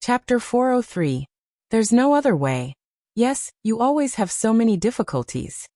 Chapter 403. There's no other way. Yes, you always have so many difficulties.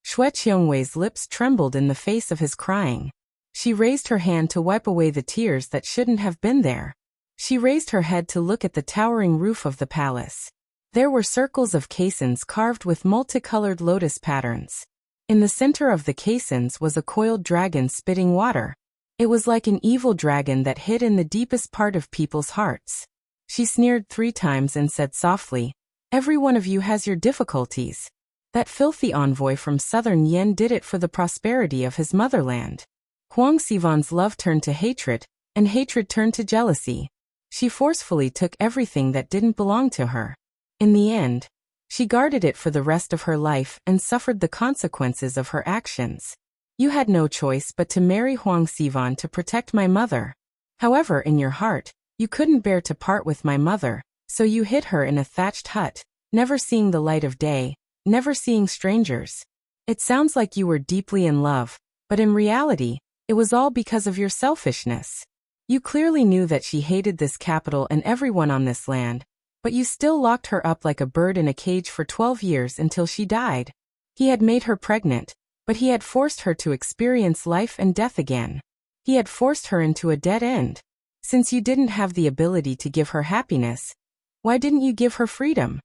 Xue Qiongwei's lips trembled in the face of his crying. She raised her hand to wipe away the tears that shouldn't have been there. She raised her head to look at the towering roof of the palace. There were circles of caissons carved with multicolored lotus patterns. In the center of the caissons was a coiled dragon spitting water. It was like an evil dragon that hid in the deepest part of people's hearts. She sneered 3 times and said softly, "Every one of you has your difficulties. That filthy envoy from southern Yen did it for the prosperity of his motherland." Huang Xivan's love turned to hatred, and hatred turned to jealousy. She forcefully took everything that didn't belong to her. In the end, she guarded it for the rest of her life and suffered the consequences of her actions. You had no choice but to marry Huang Xivan to protect my mother. However, in your heart, you couldn't bear to part with my mother, so you hid her in a thatched hut, never seeing the light of day, never seeing strangers. It sounds like you were deeply in love, but in reality, it was all because of your selfishness. You clearly knew that she hated this capital and everyone on this land, but you still locked her up like a bird in a cage for 12 years until she died. He had made her pregnant, but he had forced her to experience life and death again. He had forced her into a dead end. Since you didn't have the ability to give her happiness, why didn't you give her freedom?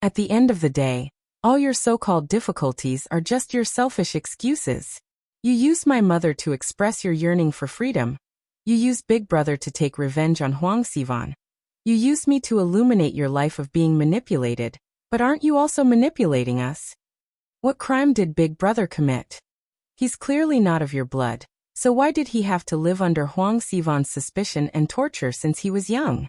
At the end of the day, all your so-called difficulties are just your selfish excuses. You used my mother to express your yearning for freedom. You used Big Brother to take revenge on Huang Xivan. You used me to illuminate your life of being manipulated, but aren't you also manipulating us? What crime did Big Brother commit? He's clearly not of your blood. So why did he have to live under Huang Xivan's suspicion and torture since he was young?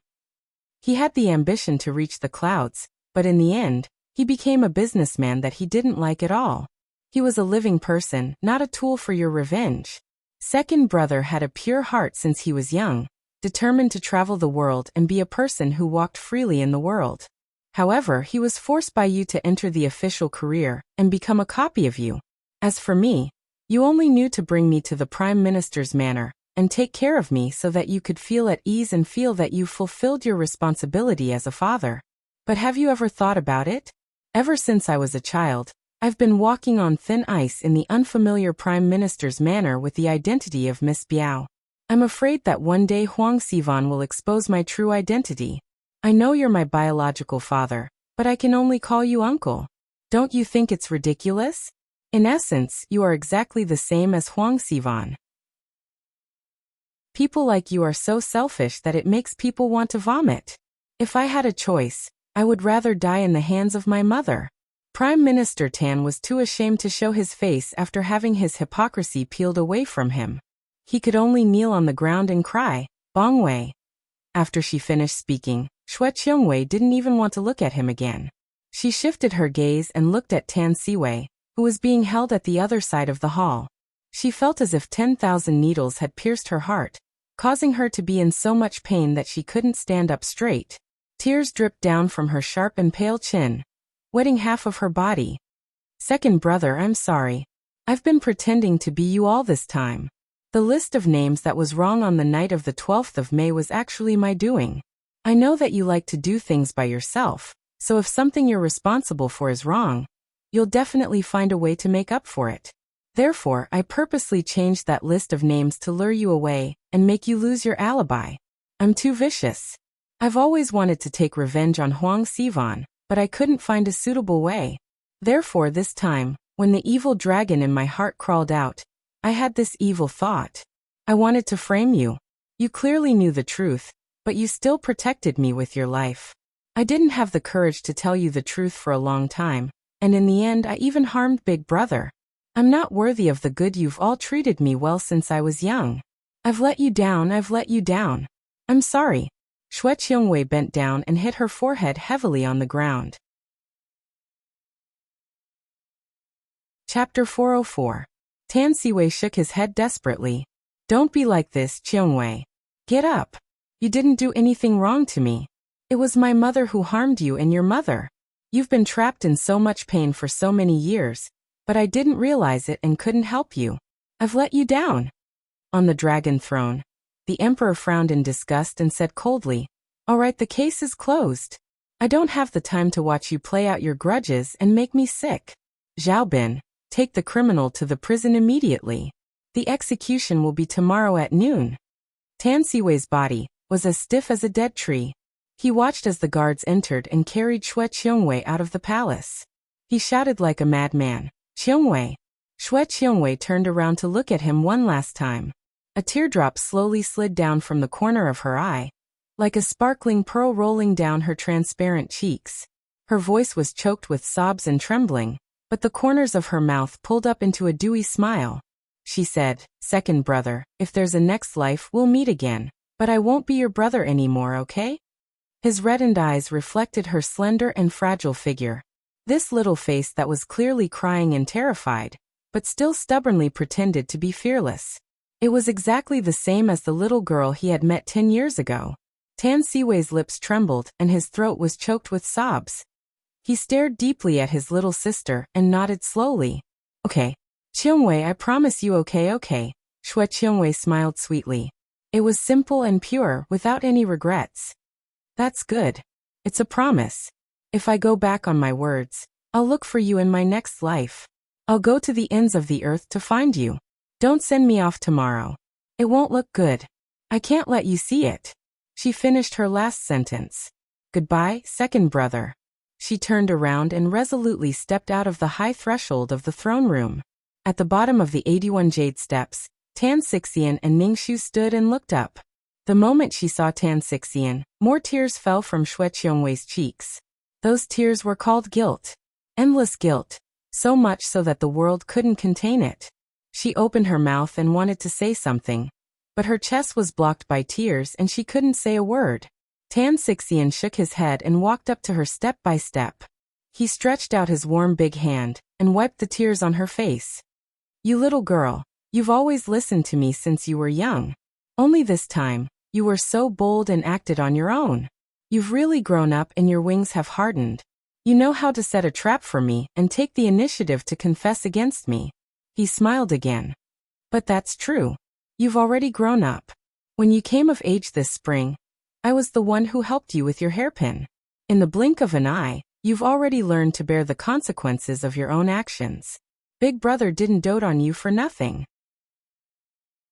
He had the ambition to reach the clouds, but in the end, he became a businessman that he didn't like at all. He was a living person, not a tool for your revenge. Second Brother had a pure heart since he was young, determined to travel the world and be a person who walked freely in the world. However, he was forced by you to enter the official career and become a copy of you. As for me, you only knew to bring me to the Prime Minister's manor and take care of me so that you could feel at ease and feel that you fulfilled your responsibility as a father. But have you ever thought about it? Ever since I was a child, I've been walking on thin ice in the unfamiliar Prime Minister's manor with the identity of Miss Biao. I'm afraid that one day Huang Xivan will expose my true identity. I know you're my biological father, but I can only call you uncle. Don't you think it's ridiculous? In essence, you are exactly the same as Huang Xivan. People like you are so selfish that it makes people want to vomit. If I had a choice, I would rather die in the hands of my mother. Prime Minister Tan was too ashamed to show his face after having his hypocrisy peeled away from him. He could only kneel on the ground and cry, "Bongwei." After she finished speaking, Xue Qiongwei didn't even want to look at him again. She shifted her gaze and looked at Tan Siwei, who was being held at the other side of the hall. She felt as if 10,000 needles had pierced her heart, causing her to be in so much pain that she couldn't stand up straight. Tears dripped down from her sharp and pale chin, wetting half of her body. Second Brother, I'm sorry. I've been pretending to be you all this time. The list of names that was wrong on the night of the 12th of May was actually my doing. I know that you like to do things by yourself, so if something you're responsible for is wrong, you'll definitely find a way to make up for it. Therefore, I purposely changed that list of names to lure you away and make you lose your alibi. I'm too vicious. I've always wanted to take revenge on Huang Xivan, but I couldn't find a suitable way. Therefore, this time, when the evil dragon in my heart crawled out, I had this evil thought. I wanted to frame you. You clearly knew the truth, but you still protected me with your life. I didn't have the courage to tell you the truth for a long time, and in the end I even harmed Big Brother. I'm not worthy of the good. You've all treated me well since I was young. I've let you down. I'm sorry. Xue Qiongwei bent down and hit her forehead heavily on the ground. Chapter 404. Tan Siwei shook his head desperately. Don't be like this, Qiongwei. Get up. You didn't do anything wrong to me. It was my mother who harmed you and your mother. You've been trapped in so much pain for so many years, but I didn't realize it and couldn't help you. I've let you down. On the dragon throne, the emperor frowned in disgust and said coldly, All right, the case is closed. I don't have the time to watch you play out your grudges and make me sick. Xiaobin, take the criminal to the prison immediately. The execution will be tomorrow at noon. Tan Siwei's body was as stiff as a dead tree. He watched as the guards entered and carried Xue Qiongwei out of the palace. He shouted like a madman, "Qiongwei!" Xue Qiongwei turned around to look at him one last time. A teardrop slowly slid down from the corner of her eye, like a sparkling pearl rolling down her transparent cheeks. Her voice was choked with sobs and trembling, but the corners of her mouth pulled up into a dewy smile. She said, "Second brother, if there's a next life, we'll meet again. But I won't be your brother anymore, okay?" His reddened eyes reflected her slender and fragile figure. This little face that was clearly crying and terrified, but still stubbornly pretended to be fearless. It was exactly the same as the little girl he had met 10 years ago. Tan Siwei's lips trembled and his throat was choked with sobs. He stared deeply at his little sister and nodded slowly. "Okay. Qiongwei, I promise you okay. Xue Qiongwei smiled sweetly. It was simple and pure, without any regrets. "That's good. It's a promise. If I go back on my words, I'll look for you in my next life. I'll go to the ends of the earth to find you. Don't send me off tomorrow. It won't look good. I can't let you see it." She finished her last sentence. "Goodbye, second brother." She turned around and resolutely stepped out of the high threshold of the throne room. At the bottom of the 81 jade steps, Tan Xixian and Ningxu stood and looked up. The moment she saw Tan Xixian, more tears fell from Xue Qiongwei's cheeks. Those tears were called guilt. Endless guilt. So much so that the world couldn't contain it. She opened her mouth and wanted to say something, but her chest was blocked by tears and she couldn't say a word. Tan Xixian shook his head and walked up to her step by step. He stretched out his warm big hand and wiped the tears on her face. "You little girl, you've always listened to me since you were young. Only this time, you were so bold and acted on your own. You've really grown up and your wings have hardened. You know how to set a trap for me and take the initiative to confess against me." He smiled again. "But that's true. You've already grown up. When you came of age this spring, I was the one who helped you with your hairpin. In the blink of an eye, you've already learned to bear the consequences of your own actions. Big brother didn't dote on you for nothing.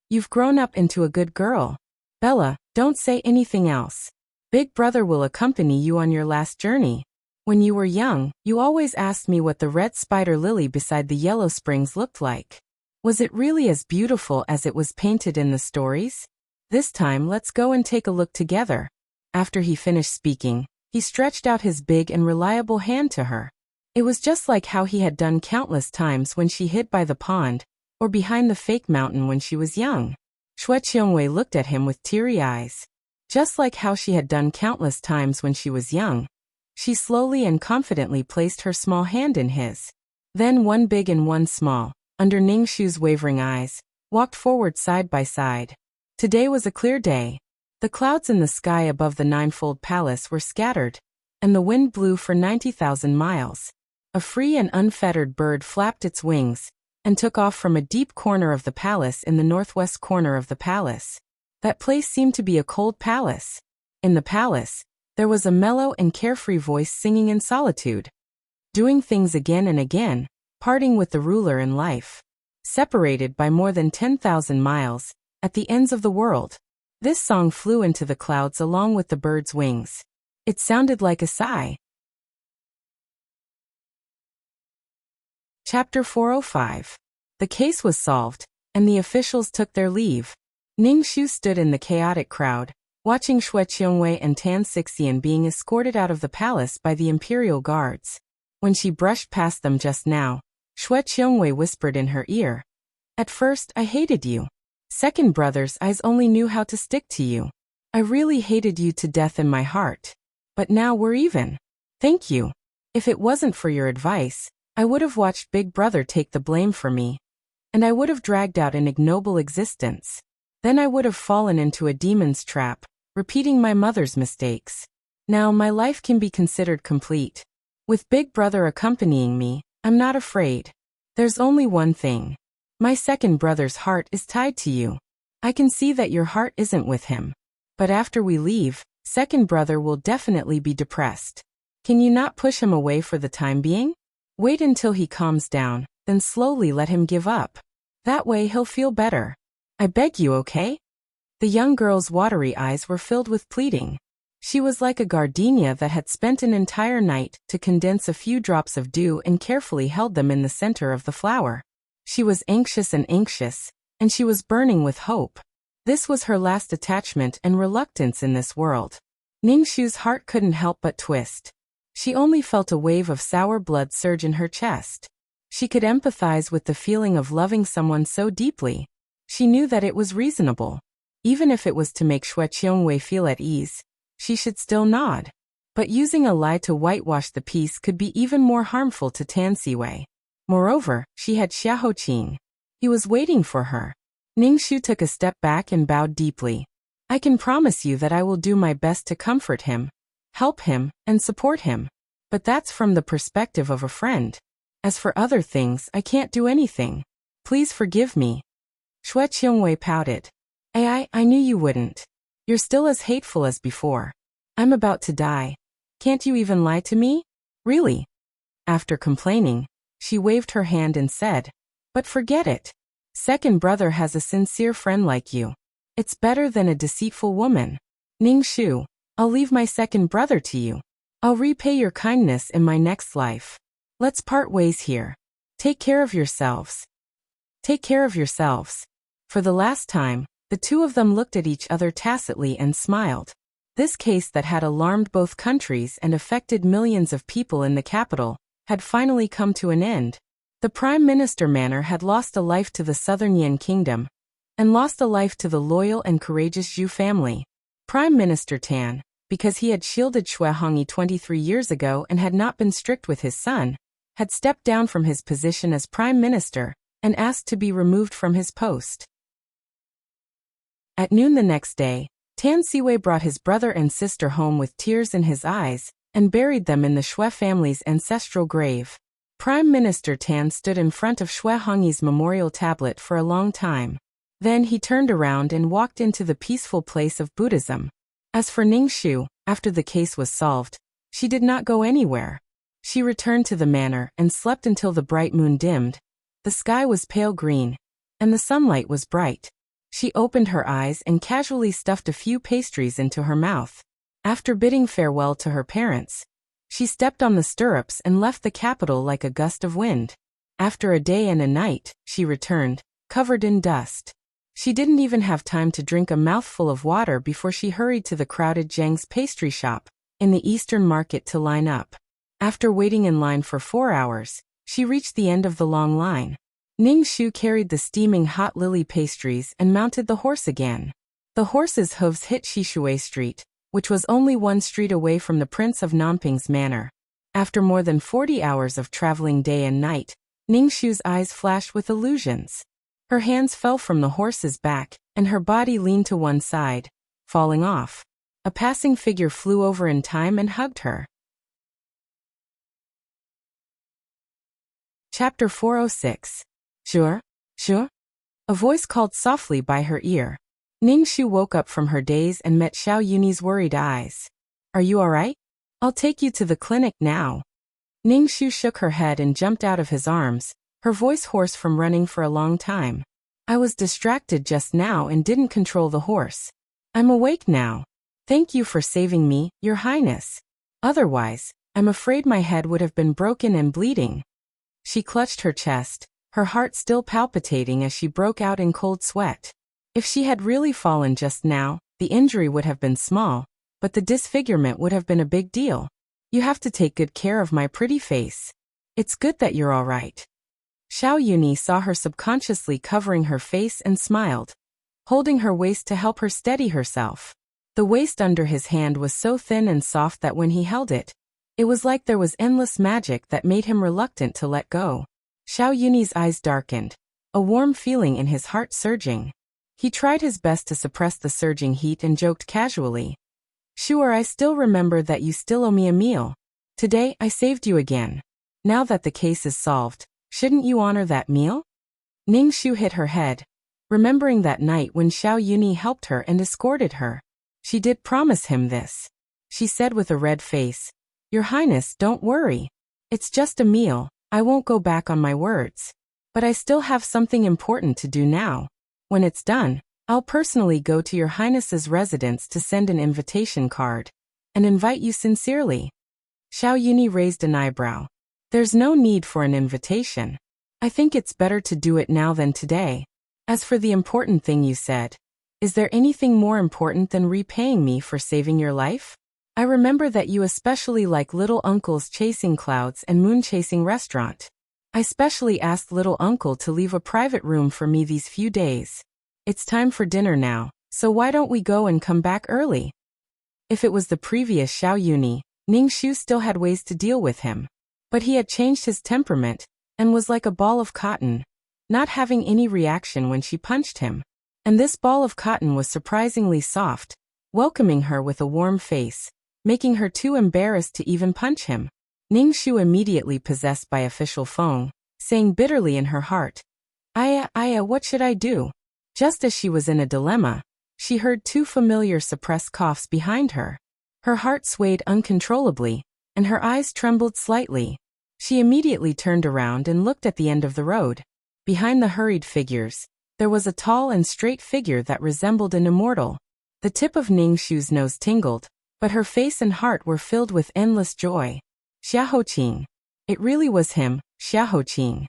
You've grown up into a good girl. Bella, don't say anything else. Big brother will accompany you on your last journey. When you were young, you always asked me what the red spider lily beside the yellow springs looked like. Was it really as beautiful as it was painted in the stories? This time let's go and take a look together." After he finished speaking, he stretched out his big and reliable hand to her. It was just like how he had done countless times when she hid by the pond, or behind the fake mountain when she was young. Xue Qiongwei looked at him with teary eyes. Just like how she had done countless times when she was young, she slowly and confidently placed her small hand in his. Then one big and one small, under Ningxu's wavering eyes, walked forward side by side. Today was a clear day. The clouds in the sky above the ninefold palace were scattered, and the wind blew for 90,000 miles. A free and unfettered bird flapped its wings, and took off from a deep corner of the palace in the northwest corner of the palace. That place seemed to be a cold palace. In the palace, there was a mellow and carefree voice singing in solitude. Doing things again and again, parting with the ruler in life. Separated by more than 10,000 miles, at the ends of the world. This song flew into the clouds along with the bird's wings. It sounded like a sigh. Chapter 405. The case was solved, and the officials took their leave. Ningxu stood in the chaotic crowd, watching Xue Qiongwei and Tan Xixian being escorted out of the palace by the imperial guards. When she brushed past them just now, Xue Qiongwei whispered in her ear, "At first I hated you. Second brother's eyes only knew how to stick to you. I really hated you to death in my heart. But now we're even. Thank you. If it wasn't for your advice, I would have watched Big Brother take the blame for me. And I would have dragged out an ignoble existence. Then I would have fallen into a demon's trap, repeating my mother's mistakes. Now my life can be considered complete. With Big Brother accompanying me, I'm not afraid. There's only one thing. My second brother's heart is tied to you. I can see that your heart isn't with him. But after we leave, Second brother will definitely be depressed. Can you not push him away for the time being? Wait until he calms down, then slowly let him give up. That way he'll feel better. I beg you, okay? The young girl's watery eyes were filled with pleading. She was like a gardenia that had spent an entire night to condense a few drops of dew and carefully held them in the center of the flower. She was anxious, and she was burning with hope. This was her last attachment and reluctance in this world. Ningshu's heart couldn't help but twist. She only felt a wave of sour blood surge in her chest. She could empathize with the feeling of loving someone so deeply. She knew that it was reasonable. Even if it was to make Xue Qiongwei feel at ease, she should still nod. But using a lie to whitewash the peace could be even more harmful to Tan Siwei. Moreover, she had Xiahou Qing. He was waiting for her. Ningshu took a step back and bowed deeply. I can promise you that I will do my best to comfort him, help him, and support him. But that's from the perspective of a friend. As for other things, I can't do anything. Please forgive me. Xue Qiongwei pouted. I knew you wouldn't. You're still as hateful as before. I'm about to die. Can't you even lie to me? Really? After complaining, she waved her hand and said, but forget it. Second brother has a sincere friend like you. It's better than a deceitful woman. Ningshu, I'll leave my second brother to you. I'll repay your kindness in my next life. Let's part ways here. Take care of yourselves. Take care of yourselves. For the last time, the two of them looked at each other tacitly and smiled. This case that had alarmed both countries and affected millions of people in the capital had finally come to an end. The Prime Minister manor had lost a life to the Southern Yan Kingdom, and lost a life to the loyal and courageous Zhu family. Prime Minister Tan, because he had shielded Xue Hongyi 23 years ago and had not been strict with his son, had stepped down from his position as Prime Minister and asked to be removed from his post. At noon the next day, Tan Siwei brought his brother and sister home with tears in his eyes and buried them in the Xue family's ancestral grave. Prime Minister Tan stood in front of Xue Hongyi's memorial tablet for a long time. Then he turned around and walked into the peaceful place of Buddhism. As for Ningshu, after the case was solved, she did not go anywhere. She returned to the manor and slept until the bright moon dimmed. The sky was pale green, and the sunlight was bright. She opened her eyes and casually stuffed a few pastries into her mouth. After bidding farewell to her parents, she stepped on the stirrups and left the capital like a gust of wind. After a day and a night, she returned, covered in dust. She didn't even have time to drink a mouthful of water before she hurried to the crowded Zhang's pastry shop in the eastern market to line up. After waiting in line for 4 hours, she reached the end of the long line. Ningshu carried the steaming hot lily pastries and mounted the horse again. The horse's hooves hit Shishui Street, which was only one street away from the Prince of Nanping's manor. After more than 40 hours of traveling day and night, Ningshu's eyes flashed with illusions. Her hands fell from the horse's back, and her body leaned to one side, falling off. A passing figure flew over in time and hugged her. Chapter 406. Sure? Sure? A voice called softly by her ear. Ningshu woke up from her daze and met Xiao Yuni's worried eyes. Are you alright? I'll take you to the clinic now. Ningshu shook her head and jumped out of his arms, her voice hoarse from running for a long time. I was distracted just now and didn't control the horse. I'm awake now. Thank you for saving me, Your Highness. Otherwise, I'm afraid my head would have been broken and bleeding. She clutched her chest, her heart still palpitating as she broke out in cold sweat. If she had really fallen just now, the injury would have been small, but the disfigurement would have been a big deal. You have to take good care of my pretty face. It's good that you're all right. Xiao Yuni saw her subconsciously covering her face and smiled, holding her waist to help her steady herself. The waist under his hand was so thin and soft that when he held it, it was like there was endless magic that made him reluctant to let go. Xiao Yuni's eyes darkened, a warm feeling in his heart surging. He tried his best to suppress the surging heat and joked casually. Sure, I still remember that you still owe me a meal. Today, I saved you again. Now that the case is solved, shouldn't you honor that meal? Ningshu hit her head, remembering that night when Xiao Yuni helped her and escorted her. She did promise him this. She said with a red face, "Your Highness, don't worry. It's just a meal, I won't go back on my words. But I still have something important to do now. When it's done, I'll personally go to your Highness's residence to send an invitation card and invite you sincerely." Xiao Yuni raised an eyebrow. "There's no need for an invitation. I think it's better to do it now than today. As for the important thing you said, is there anything more important than repaying me for saving your life? I remember that you especially like Little Uncle's Chasing Clouds and Moon Chasing Restaurant. I specially asked Little Uncle to leave a private room for me these few days. It's time for dinner now, so why don't we go and come back early?" If it was the previous Xiao Yuni, Ning Shu still had ways to deal with him. But he had changed his temperament and was like a ball of cotton, not having any reaction when she punched him. And this ball of cotton was surprisingly soft, welcoming her with a warm face, making her too embarrassed to even punch him. Ning Shu immediately possessed by official Feng, saying bitterly in her heart, Aya, what should I do?" Just as she was in a dilemma, she heard two familiar suppressed coughs behind her. Her heart swayed uncontrollably, and her eyes trembled slightly. She immediately turned around and looked at the end of the road. Behind the hurried figures, there was a tall and straight figure that resembled an immortal. The tip of Ning Shu's nose tingled, but her face and heart were filled with endless joy. Xiaoqing. It really was him, Xiaoqing.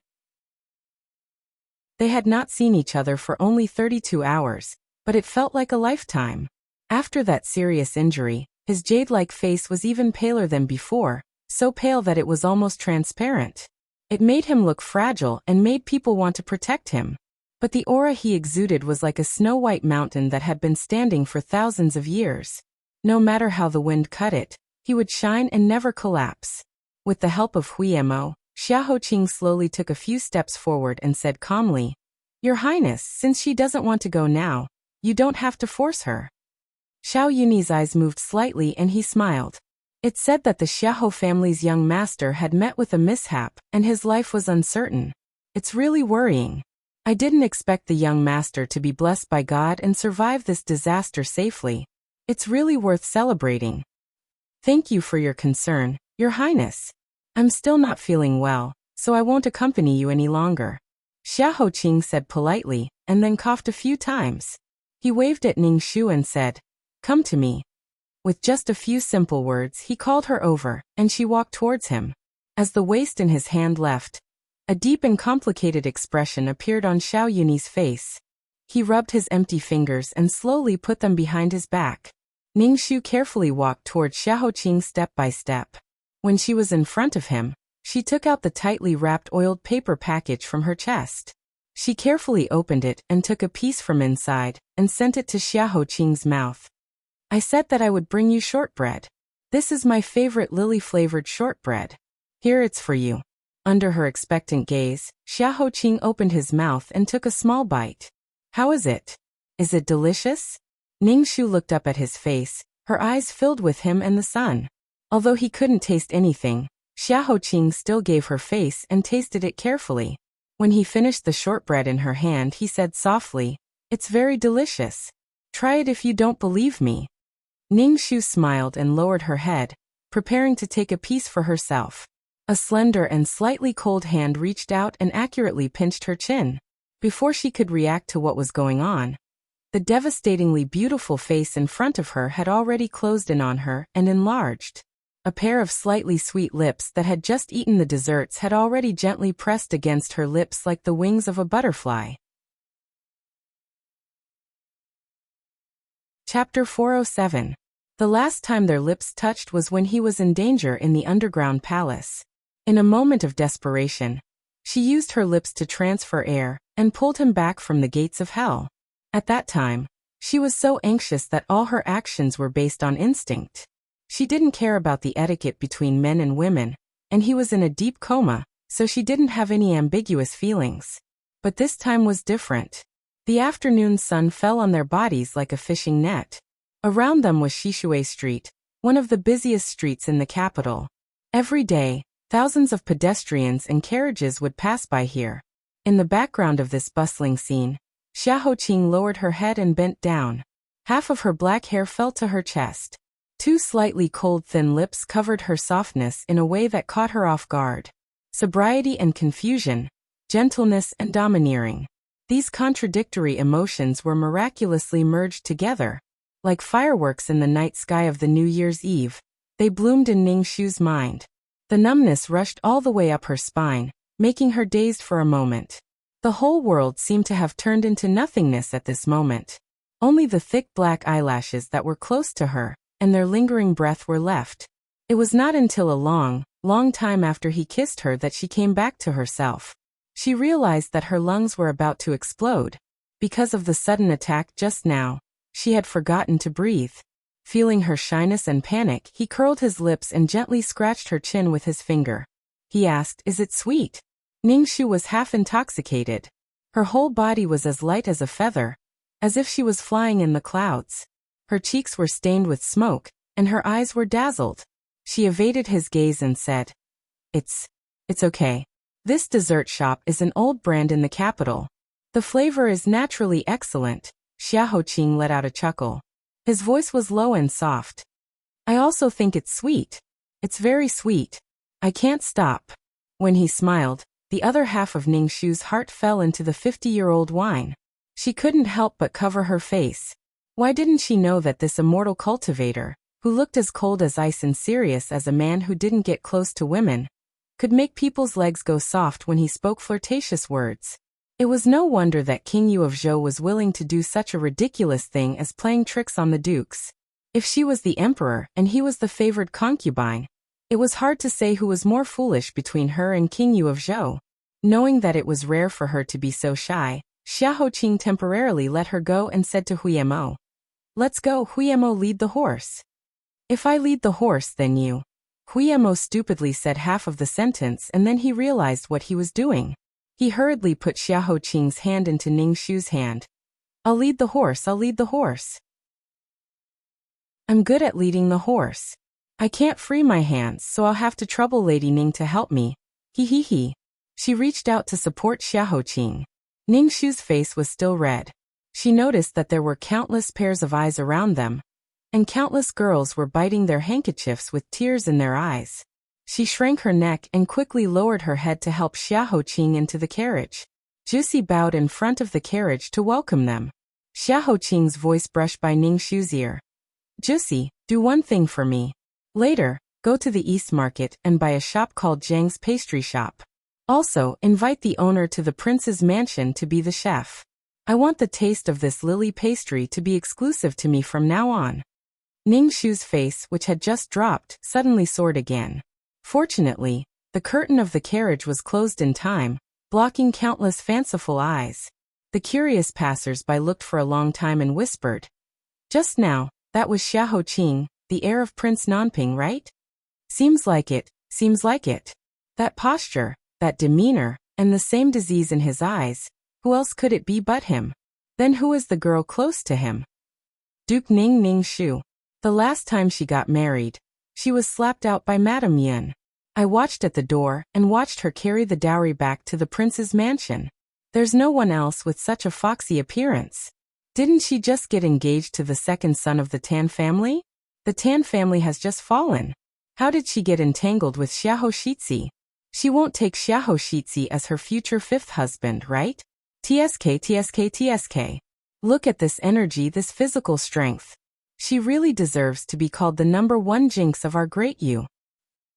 They had not seen each other for only 32 hours, but it felt like a lifetime. After that serious injury, his jade-like face was even paler than before, so pale that it was almost transparent. It made him look fragile and made people want to protect him. But the aura he exuded was like a snow-white mountain that had been standing for thousands of years. No matter how the wind cut it, he would shine and never collapse. With the help of Huiyemo, Xiaoqing slowly took a few steps forward and said calmly, "Your Highness, since she doesn't want to go now, you don't have to force her." Xiao Yuni's eyes moved slightly and he smiled. It said that the Xiahou family's young master had met with a mishap and his life was uncertain. It's really worrying. I didn't expect the young master to be blessed by God and survive this disaster safely. It's really worth celebrating. Thank you for your concern, Your Highness. I'm still not feeling well, so I won't accompany you any longer. Xiaoqing said politely, and then coughed a few times. He waved at Ning Shu and said, "Come to me." With just a few simple words he called her over, and she walked towards him. As the waist in his hand left, a deep and complicated expression appeared on Xiao Yuni's face. He rubbed his empty fingers and slowly put them behind his back. Ning Shu carefully walked towards Xiaoqing step by step. When she was in front of him, she took out the tightly wrapped oiled paper package from her chest. She carefully opened it and took a piece from inside and sent it to Xiaoqing's mouth. "I said that I would bring you shortbread. This is my favorite lily-flavored shortbread. Here it's for you." Under her expectant gaze, Xiaoqing opened his mouth and took a small bite. "How is it? Is it delicious?" Ning Shu looked up at his face, her eyes filled with him and the sun. Although he couldn't taste anything, Xiaoqing still gave her face and tasted it carefully. When he finished the shortbread in her hand, he said softly, "It's very delicious. Try it if you don't believe me." Ning Shu smiled and lowered her head, preparing to take a piece for herself. A slender and slightly cold hand reached out and accurately pinched her chin. Before she could react to what was going on, the devastatingly beautiful face in front of her had already closed in on her and enlarged. A pair of slightly sweet lips that had just eaten the desserts had already gently pressed against her lips like the wings of a butterfly. Chapter 407. The last time their lips touched was when he was in danger in the underground palace. In a moment of desperation, she used her lips to transfer air and pulled him back from the gates of hell. At that time, she was so anxious that all her actions were based on instinct. She didn't care about the etiquette between men and women, and he was in a deep coma, so she didn't have any ambiguous feelings. But this time was different. The afternoon sun fell on their bodies like a fishing net. Around them was Shishui Street, one of the busiest streets in the capital. Every day, thousands of pedestrians and carriages would pass by here. In the background of this bustling scene, Xiaoqing lowered her head and bent down. Half of her black hair fell to her chest. Two slightly cold thin lips covered her softness in a way that caught her off guard. Sobriety and confusion, gentleness and domineering. These contradictory emotions were miraculously merged together. Like fireworks in the night sky of the New Year's Eve, they bloomed in Ningshu's mind. The numbness rushed all the way up her spine, making her dazed for a moment. The whole world seemed to have turned into nothingness at this moment. Only the thick black eyelashes that were close to her, and their lingering breath were left. It was not until a long, long time after he kissed her that she came back to herself. She realized that her lungs were about to explode. Because of the sudden attack just now, she had forgotten to breathe. Feeling her shyness and panic, he curled his lips and gently scratched her chin with his finger. He asked, "Is it sweet?" Ningshu was half intoxicated. Her whole body was as light as a feather, as if she was flying in the clouds. Her cheeks were stained with smoke, and her eyes were dazzled. She evaded his gaze and said, It's okay. This dessert shop is an old brand in the capital. The flavor is naturally excellent." Xiaoqing let out a chuckle. His voice was low and soft. "I also think it's sweet. It's very sweet. I can't stop." When he smiled, the other half of Ningshu's heart fell into the 50-year-old wine. She couldn't help but cover her face. Why didn't she know that this immortal cultivator, who looked as cold as ice and serious as a man who didn't get close to women, could make people's legs go soft when he spoke flirtatious words? It was no wonder that King Yu of Zhou was willing to do such a ridiculous thing as playing tricks on the dukes. If she was the emperor and he was the favored concubine, it was hard to say who was more foolish between her and King Yu of Zhou. Knowing that it was rare for her to be so shy, Xiaoqing temporarily let her go and said to Huiyemo, "Let's go." Huiyemo, lead the horse. "If I lead the horse, then you." Huiyemo stupidly said half of the sentence and then he realized what he was doing. He hurriedly put Xiaoqing's hand into Ningshu's hand. "I'll lead the horse, I'll lead the horse. I'm good at leading the horse. I can't free my hands, so I'll have to trouble Lady Ning to help me. He. She reached out to support Xiaoqing. Ningshu's face was still red. She noticed that there were countless pairs of eyes around them, and countless girls were biting their handkerchiefs with tears in their eyes. She shrank her neck and quickly lowered her head to help Xiaoqing into the carriage. Juicy bowed in front of the carriage to welcome them. Xiaoqing's voice brushed by Ningshu's ear. "Juicy, do one thing for me. Later, go to the East Market and buy a shop called Zhang's Pastry Shop. Also, invite the owner to the prince's mansion to be the chef. I want the taste of this lily pastry to be exclusive to me from now on." Ningshu's face, which had just dropped, suddenly soared again. Fortunately, the curtain of the carriage was closed in time, blocking countless fanciful eyes. The curious passers-by looked for a long time and whispered, "Just now, that was Xiaoqing, the heir of Prince Nanping, right? Seems like it, seems like it. That posture, that demeanor, and the same disease in his eyes, who else could it be but him? Then who is the girl close to him? Duke Ningshu. The last time she got married, she was slapped out by Madame Yun. I watched at the door and watched her carry the dowry back to the prince's mansion. There's no one else with such a foxy appearance. Didn't she just get engaged to the second son of the Tan family? The Tan family has just fallen. How did she get entangled with Xiaoshitzi? She won't take Xiaoshitzi as her future fifth husband, right? TSK. Look at this energy, this physical strength. She really deserves to be called the #1 jinx of our great Yu.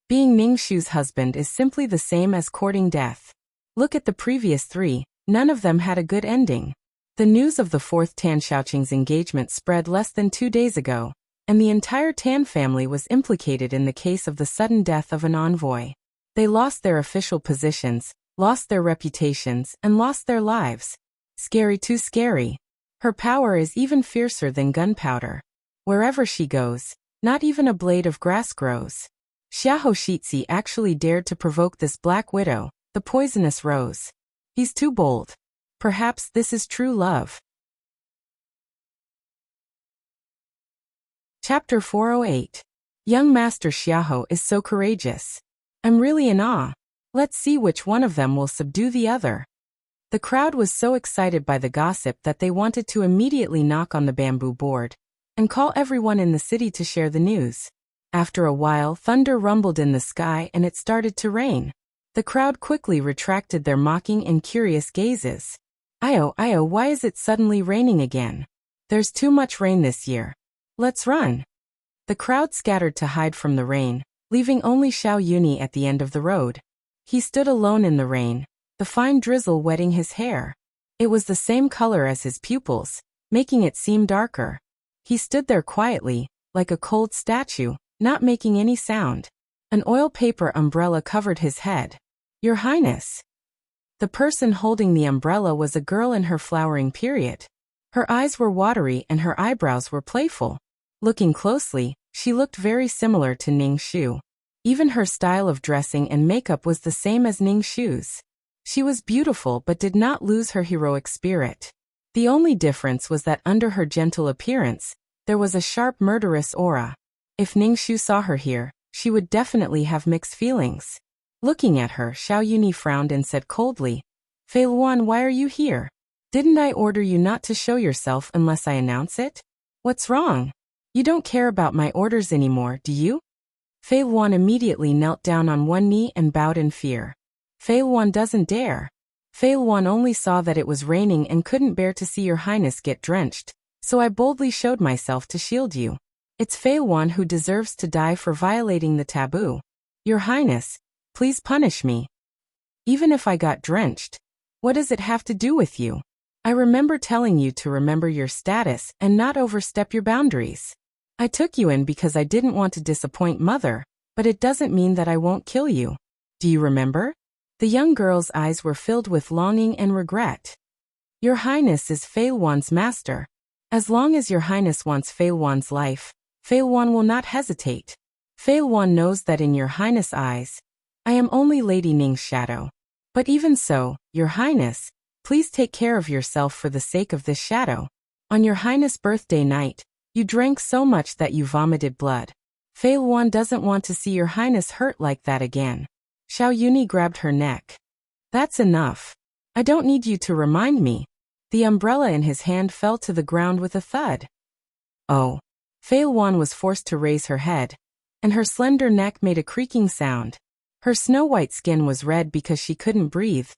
Being Ningshu's husband is simply the same as courting death. Look at the previous 3, none of them had a good ending. The news of the 4th Tan Xiaoqing's engagement spread less than 2 days ago, and the entire Tan family was implicated in the case of the sudden death of an envoy. They lost their official positions, lost their reputations, and lost their lives. Scary, too scary. Her power is even fiercer than gunpowder. Wherever she goes, not even a blade of grass grows. Xiaoshitzi actually dared to provoke this black widow, the poisonous rose. He's too bold. Perhaps this is true love. Chapter 408. Young Master Xiao is so courageous. I'm really in awe. Let's see which one of them will subdue the other. The crowd was so excited by the gossip that they wanted to immediately knock on the bamboo board and call everyone in the city to share the news. After a while, thunder rumbled in the sky and it started to rain. The crowd quickly retracted their mocking and curious gazes. Io, why is it suddenly raining again? There's too much rain this year. Let's run. The crowd scattered to hide from the rain, leaving only Xiao Yuni at the end of the road. He stood alone in the rain, the fine drizzle wetting his hair. It was the same color as his pupils, making it seem darker. He stood there quietly, like a cold statue, not making any sound. An oil paper umbrella covered his head. Your Highness. The person holding the umbrella was a girl in her flowering period. Her eyes were watery and her eyebrows were playful. Looking closely, she looked very similar to Ning Shu. Even her style of dressing and makeup was the same as Ning Shu's. She was beautiful but did not lose her heroic spirit. The only difference was that under her gentle appearance, there was a sharp murderous aura. If Ning Shu saw her here, she would definitely have mixed feelings. Looking at her, Xiao Yuni frowned and said coldly, Fei Luan, why are you here? Didn't I order you not to show yourself unless I announce it? What's wrong? You don't care about my orders anymore, do you? Fei Luan immediately knelt down on one knee and bowed in fear. Fei Luan doesn't dare. Fei Luan only saw that it was raining and couldn't bear to see your highness get drenched, so I boldly showed myself to shield you. It's Fei Luan who deserves to die for violating the taboo. Your highness, please punish me. Even if I got drenched, what does it have to do with you? I remember telling you to remember your status and not overstep your boundaries. I took you in because I didn't want to disappoint Mother, but it doesn't mean that I won't kill you. Do you remember? The young girl's eyes were filled with longing and regret. Your Highness is Fei Luan's master. As long as your Highness wants Fei Luan's life, Fei Luan will not hesitate. Fei Luan knows that in your Highness' eyes, I am only Lady Ning's shadow. But even so, your Highness, please take care of yourself for the sake of this shadow. On your Highness' birthday night, you drank so much that you vomited blood. Fei Luan doesn't want to see your Highness hurt like that again. Xiao Yuni grabbed her neck. That's enough. I don't need you to remind me. The umbrella in his hand fell to the ground with a thud. Oh. Fei Luan was forced to raise her head, and her slender neck made a creaking sound. Her snow-white skin was red because she couldn't breathe,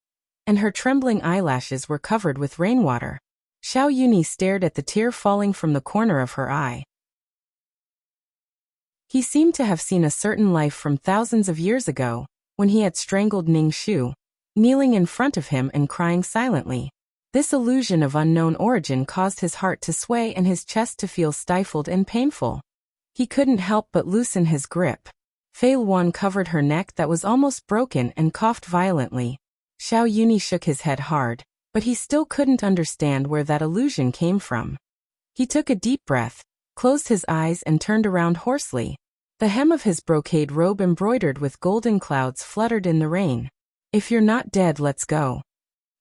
and her trembling eyelashes were covered with rainwater. Xiao Yuni stared at the tear falling from the corner of her eye. He seemed to have seen a certain life from thousands of years ago, when he had strangled Ning Shu, kneeling in front of him and crying silently. This illusion of unknown origin caused his heart to sway and his chest to feel stifled and painful. He couldn't help but loosen his grip. Fei Luan covered her neck that was almost broken and coughed violently. Xiao Yuni shook his head hard, but he still couldn't understand where that illusion came from. He took a deep breath, closed his eyes and turned around hoarsely. The hem of his brocade robe embroidered with golden clouds fluttered in the rain. If you're not dead, let's go.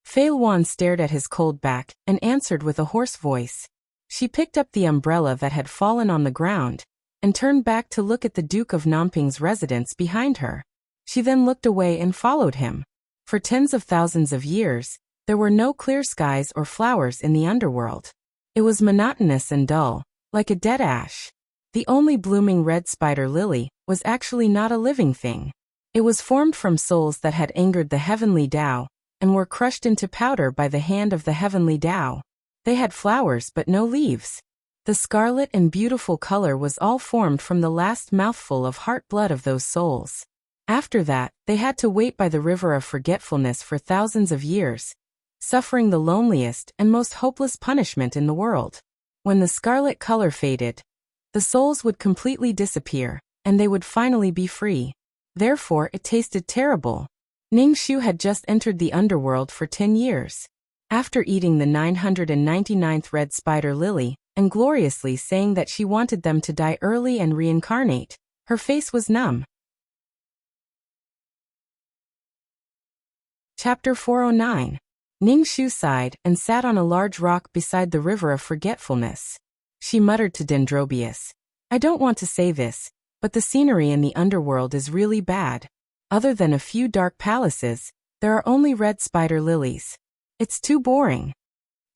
Fei Luan stared at his cold back and answered with a hoarse voice. She picked up the umbrella that had fallen on the ground and turned back to look at the Duke of Namping's residence behind her. She then looked away and followed him. For tens of thousands of years, there were no clear skies or flowers in the underworld. It was monotonous and dull, like a dead ash. The only blooming red spider lily was actually not a living thing. It was formed from souls that had angered the heavenly Tao and were crushed into powder by the hand of the heavenly Tao. They had flowers but no leaves. The scarlet and beautiful color was all formed from the last mouthful of heart blood of those souls. After that, they had to wait by the river of forgetfulness for thousands of years, suffering the loneliest and most hopeless punishment in the world. When the scarlet color faded, the souls would completely disappear, and they would finally be free. Therefore, it tasted terrible. Ning Shu had just entered the underworld for 10 years. After eating the 999th red spider lily, and gloriously saying that she wanted them to die early and reincarnate, her face was numb. Chapter 409. Ning Shu sighed and sat on a large rock beside the river of forgetfulness. She muttered to Dendrobius, I don't want to say this, but the scenery in the underworld is really bad. Other than a few dark palaces, there are only red spider lilies. It's too boring.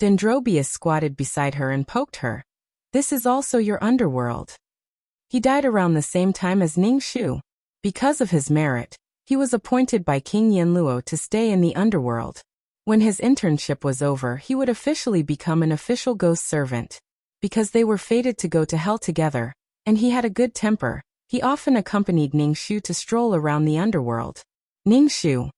Dendrobius squatted beside her and poked her. This is also your underworld. He died around the same time as Ningxu. Because of his merit, he was appointed by King Yanluo to stay in the underworld. When his internship was over, he would officially become an official ghost servant. Because they were fated to go to hell together, and he had a good temper, he often accompanied Ningxu to stroll around the underworld. Ningxu.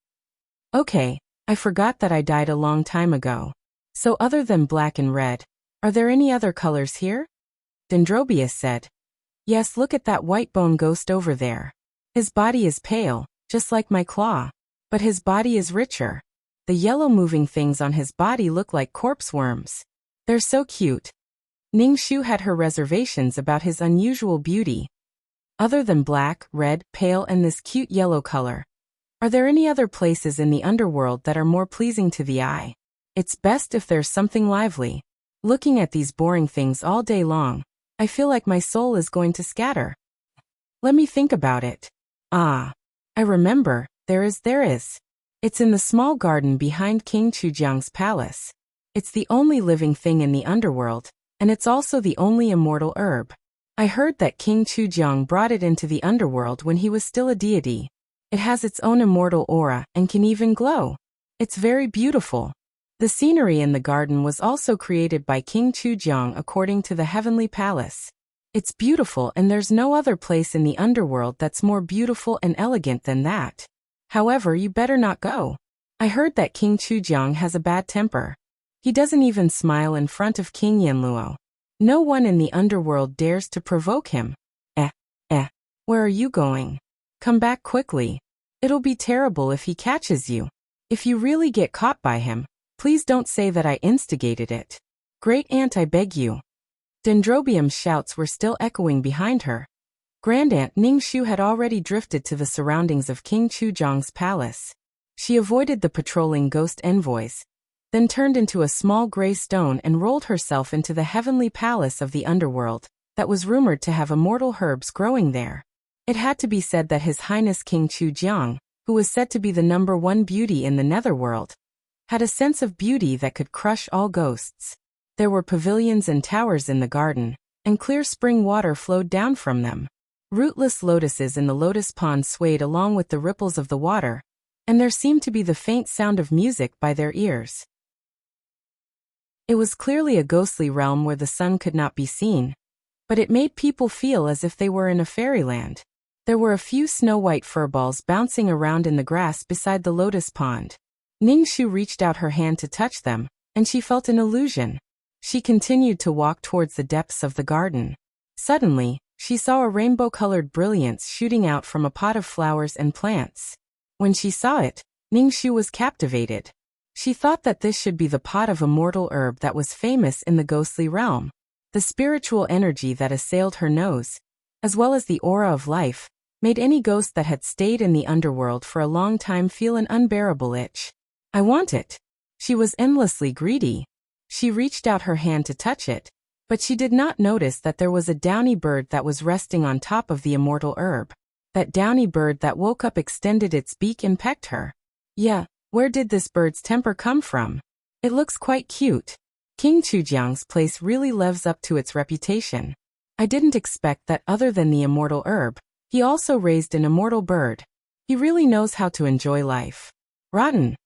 Okay, I forgot that I died a long time ago. So other than black and red, are there any other colors here? Dendrobius said. Yes, look at that white bone ghost over there. His body is pale, just like my claw. But his body is richer. The yellow moving things on his body look like corpse worms. They're so cute. Ningxu had her reservations about his unusual beauty. Other than black, red, pale and this cute yellow color, are there any other places in the underworld that are more pleasing to the eye? It's best if there's something lively. Looking at these boring things all day long, I feel like my soul is going to scatter. Let me think about it. Ah, I remember, there is. It's in the small garden behind King Chujiang's palace. It's the only living thing in the underworld, and it's also the only immortal herb. I heard that King Chujiang brought it into the underworld when he was still a deity. It has its own immortal aura and can even glow. It's very beautiful. The scenery in the garden was also created by King Chujiang according to the heavenly palace. It's beautiful and there's no other place in the underworld that's more beautiful and elegant than that. However, you better not go. I heard that King Chujiang has a bad temper. He doesn't even smile in front of King Yanluo. No one in the underworld dares to provoke him. Where are you going? Come back quickly. It'll be terrible if he catches you. If you really get caught by him, please don't say that I instigated it. Great Aunt, I beg you. Dendrobium's shouts were still echoing behind her. Grand Aunt Ningxu had already drifted to the surroundings of King Chujiang's palace. She avoided the patrolling ghost envoys, then turned into a small gray stone and rolled herself into the heavenly palace of the underworld, that was rumored to have immortal herbs growing there. It had to be said that His Highness King Chujiang, who was said to be the #1 beauty in the netherworld, had a sense of beauty that could crush all ghosts. There were pavilions and towers in the garden, and clear spring water flowed down from them. Rootless lotuses in the lotus pond swayed along with the ripples of the water, and there seemed to be the faint sound of music by their ears. It was clearly a ghostly realm where the sun could not be seen, but it made people feel as if they were in a fairyland. There were a few snow-white furballs bouncing around in the grass beside the lotus pond. Ningxu reached out her hand to touch them, and she felt an illusion. She continued to walk towards the depths of the garden. Suddenly, she saw a rainbow-colored brilliance shooting out from a pot of flowers and plants. When she saw it, Ningxu was captivated. She thought that this should be the pot of immortal herb that was famous in the ghostly realm. The spiritual energy that assailed her nose, as well as the aura of life, made any ghost that had stayed in the underworld for a long time feel an unbearable itch. I want it. She was endlessly greedy. She reached out her hand to touch it, but she did not notice that there was a downy bird that was resting on top of the immortal herb. That downy bird that woke up extended its beak and pecked her. Yeah, where did this bird's temper come from? It looks quite cute. King Chujiang's place really lives up to its reputation. I didn't expect that other than the immortal herb, he also raised an immortal bird. He really knows how to enjoy life. Rotten.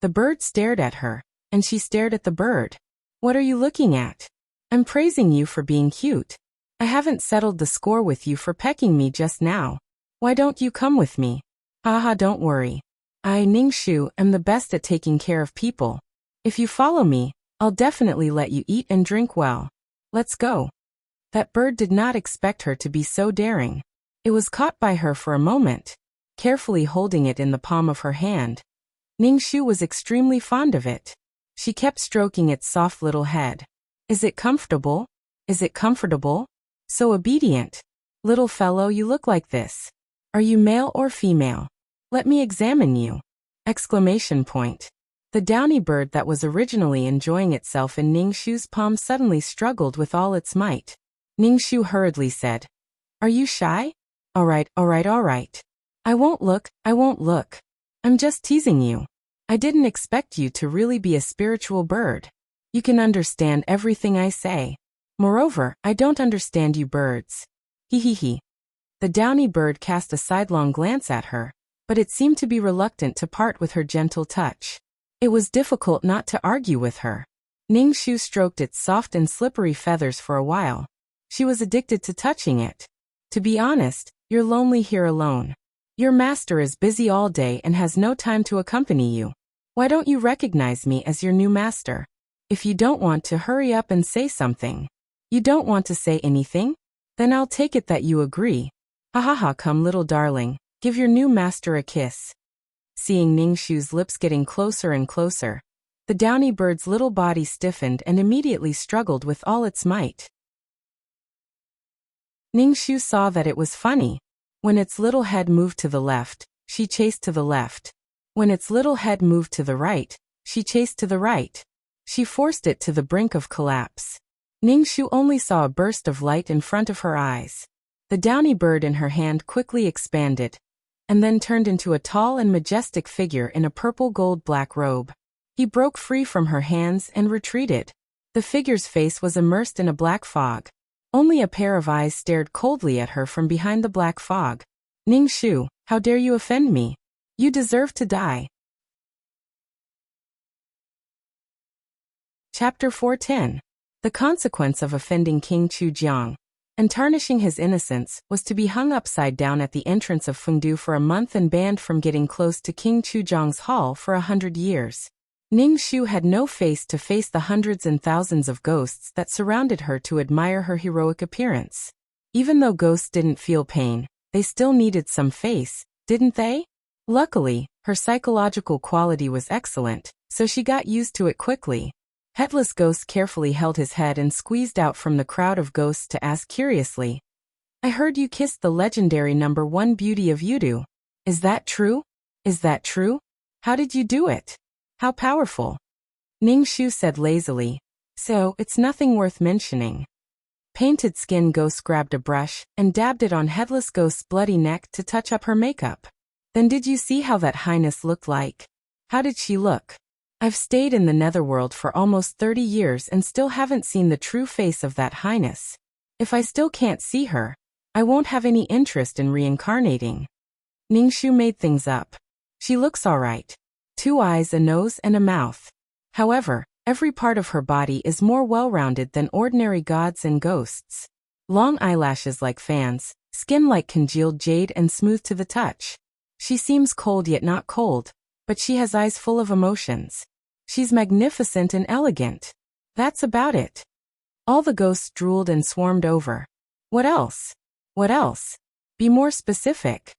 The bird stared at her, and she stared at the bird. What are you looking at? I'm praising you for being cute. I haven't settled the score with you for pecking me just now. Why don't you come with me? Haha, don't worry. I, Ningxu, am the best at taking care of people. If you follow me, I'll definitely let you eat and drink well. Let's go. That bird did not expect her to be so daring. It was caught by her for a moment, carefully holding it in the palm of her hand. Ningxu was extremely fond of it. She kept stroking its soft little head. Is it comfortable? Is it comfortable? So obedient. Little fellow, you look like this. Are you male or female? Let me examine you. Exclamation point. The downy bird that was originally enjoying itself in Ningxu's palm suddenly struggled with all its might. Ningxu hurriedly said, Are you shy? All right. I won't look. I'm just teasing you. I didn't expect you to really be a spiritual bird. You can understand everything I say. Moreover, I don't understand you birds. Hee hee hee. The downy bird cast a sidelong glance at her, but it seemed to be reluctant to part with her gentle touch. It was difficult not to argue with her. Ning Shu stroked its soft and slippery feathers for a while. She was addicted to touching it. To be honest, you're lonely here alone. Your master is busy all day and has no time to accompany you. Why don't you recognize me as your new master? If you don't want to hurry up and say something. You don't want to say anything? Then I'll take it that you agree. Ha ha ha, come little darling, give your new master a kiss. Seeing Ning Shu's lips getting closer and closer, the downy bird's little body stiffened and immediately struggled with all its might. Ning Shu saw that it was funny. When its little head moved to the left, she chased to the left. When its little head moved to the right, she chased to the right. She forced it to the brink of collapse. Ning Shu only saw a burst of light in front of her eyes. The downy bird in her hand quickly expanded, and then turned into a tall and majestic figure in a purple gold-black robe. He broke free from her hands and retreated. The figure's face was immersed in a black fog. Only a pair of eyes stared coldly at her from behind the black fog. Ning Shu, how dare you offend me? You deserve to die. Chapter 410. The consequence of offending King Chujiang and tarnishing his innocence was to be hung upside down at the entrance of Fengdu for a month and banned from getting close to King Chujiang's hall for 100 years. Ning Shu had no face to face the hundreds and thousands of ghosts that surrounded her to admire her heroic appearance. Even though ghosts didn't feel pain, they still needed some face, didn't they? Luckily, her psychological quality was excellent, so she got used to it quickly. Headless Ghost carefully held his head and squeezed out from the crowd of ghosts to ask curiously, I heard you kissed the legendary #1 beauty of Yudu. Is that true? Is that true? How did you do it? How powerful? Ning Shu said lazily, so it's nothing worth mentioning. Painted Skin Ghost grabbed a brush and dabbed it on Headless Ghost's bloody neck to touch up her makeup. Then did you see how that highness looked like? How did she look? I've stayed in the netherworld for almost 30 years and still haven't seen the true face of that highness. If I still can't see her, I won't have any interest in reincarnating. Ning Shu made things up. She looks alright. 2 eyes, a nose, and a mouth. However, every part of her body is more well-rounded than ordinary gods and ghosts. Long eyelashes like fans, skin like congealed jade and smooth to the touch. She seems cold yet not cold, but she has eyes full of emotions. She's magnificent and elegant. That's about it. All the ghosts drooled and swarmed over. What else? What else? Be more specific.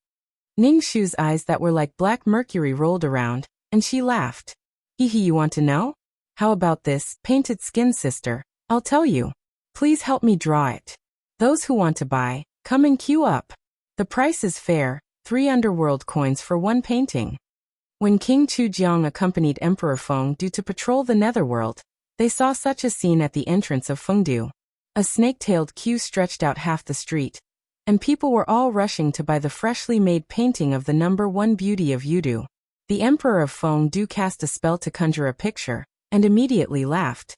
Ning Shu's eyes that were like black mercury rolled around, and she laughed. Hee hee, you want to know? How about this, Painted Skin sister? I'll tell you. Please help me draw it. Those who want to buy, come and queue up. The price is fair, 3 underworld coins for 1 painting. When King Chujiang accompanied Emperor Fengdu to patrol the netherworld, they saw such a scene at the entrance of Fengdu. A snake-tailed queue stretched out half the street, and people were all rushing to buy the freshly made painting of the #1 beauty of Yudu. The Emperor of Fengdu cast a spell to conjure a picture, and immediately laughed.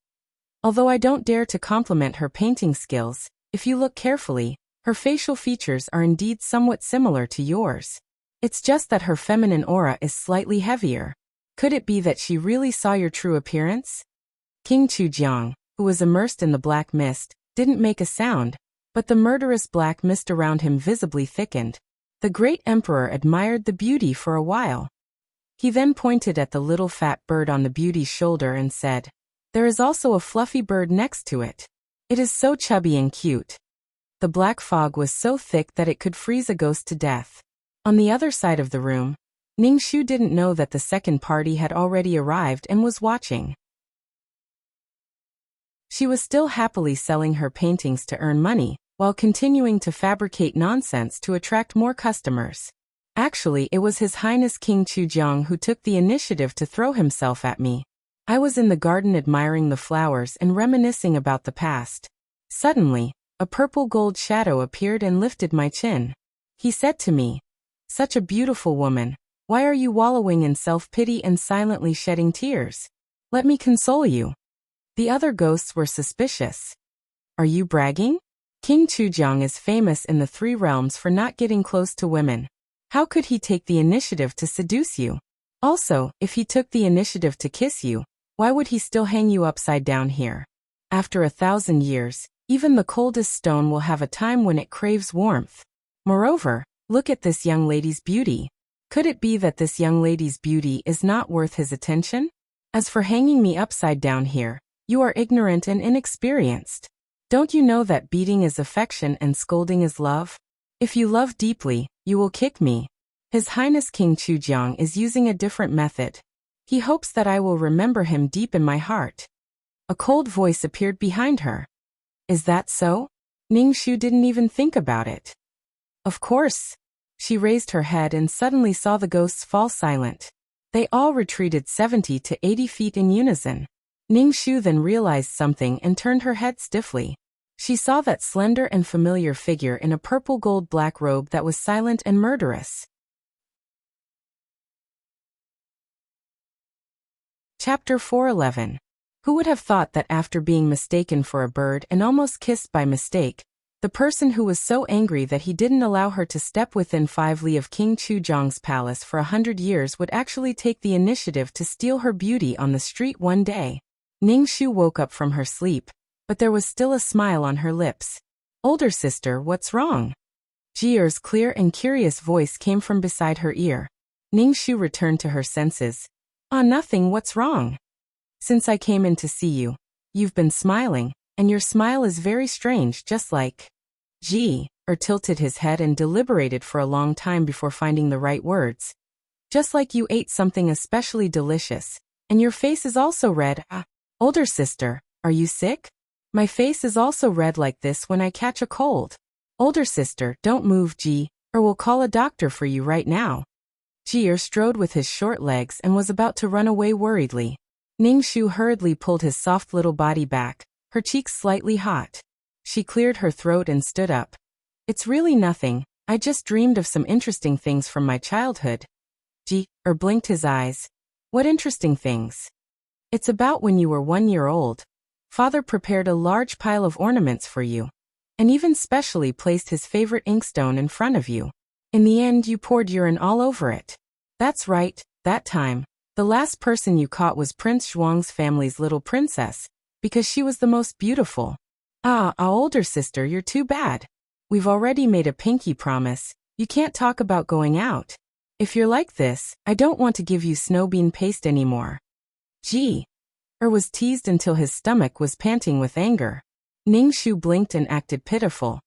Although I don't dare to compliment her painting skills, if you look carefully, her facial features are indeed somewhat similar to yours. It's just that her feminine aura is slightly heavier. Could it be that she really saw your true appearance? King Chujiang, who was immersed in the black mist, didn't make a sound, but the murderous black mist around him visibly thickened. The great emperor admired the beauty for a while. He then pointed at the little fat bird on the beauty's shoulder and said, there is also a fluffy bird next to it. It is so chubby and cute. The black fog was so thick that it could freeze a ghost to death. On the other side of the room, Ning Shu didn't know that the second party had already arrived and was watching. She was still happily selling her paintings to earn money, while continuing to fabricate nonsense to attract more customers. Actually, it was His Highness King Chujiang who took the initiative to throw himself at me. I was in the garden admiring the flowers and reminiscing about the past. Suddenly, a purple gold shadow appeared and lifted my chin. He said to me, such a beautiful woman, Why are you wallowing in self-pity and silently shedding tears? Let me console you. The other ghosts were suspicious. Are you bragging? King Chujiang is famous in the three realms for not getting close to women. How could he take the initiative to seduce you? Also, if he took the initiative to kiss you, why would he still hang you upside down here? After 1,000 years, even the coldest stone will have a time when it craves warmth. Moreover, look at this young lady's beauty. Could it be that this young lady's beauty is not worth his attention? As for hanging me upside down here, you are ignorant and inexperienced. Don't you know that beating is affection and scolding is love? If you love deeply, you will kick me. His Highness King Chujiang is using a different method. He hopes that I will remember him deep in my heart. A cold voice appeared behind her. Is that so? Ningshu didn't even think about it. Of course. She raised her head and suddenly saw the ghosts fall silent. They all retreated 70 to 80 feet in unison. Ningshu then realized something and turned her head stiffly. She saw that slender and familiar figure in a purple gold-black robe that was silent and murderous. Chapter 411. Who would have thought that after being mistaken for a bird and almost kissed by mistake, the person who was so angry that he didn't allow her to step within 5 li of King Chujiang's palace for 100 years would actually take the initiative to steal her beauty on the street one day? Ningshu woke up from her sleep, but there was still a smile on her lips. Older sister, what's wrong? Jier's clear and curious voice came from beside her ear. Ningshu returned to her senses. Nothing, what's wrong? Since I came in to see you, you've been smiling, and your smile is very strange, just like... Ji tilted his head and deliberated for a long time before finding the right words. Just like you ate something especially delicious, and your face is also red. Older sister, are you sick? My face is also red like this when I catch a cold. Older sister, don't move, Ji, or we'll call a doctor for you right now. Jier strode with his short legs and was about to run away worriedly. Ningshu hurriedly pulled his soft little body back, her cheeks slightly hot. She cleared her throat and stood up. It's really nothing, I just dreamed of some interesting things from my childhood. Ji blinked his eyes. What interesting things? It's about when you were 1 year old. Father prepared a large pile of ornaments for you, and even specially placed his favorite inkstone in front of you. In the end, you poured urine all over it. That's right, that time. The last person you caught was Prince Zhuang's family's little princess, because she was the most beautiful. Older sister, you're too bad. We've already made a pinky promise, you can't talk about going out. If you're like this, I don't want to give you snowbean paste anymore. Gee. Was teased until his stomach was panting with anger. Ningshu blinked and acted pitiful.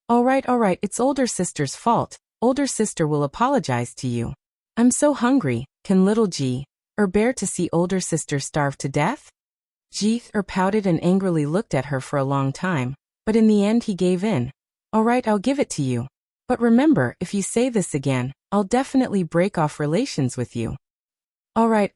All right, it's older sister's fault. Older sister will apologize to you. I'm so hungry, can little Ji bear to see older sister starve to death? Ji pouted and angrily looked at her for a long time, but in the end he gave in. All right, I'll give it to you. But remember, if you say this again, I'll definitely break off relations with you. All right,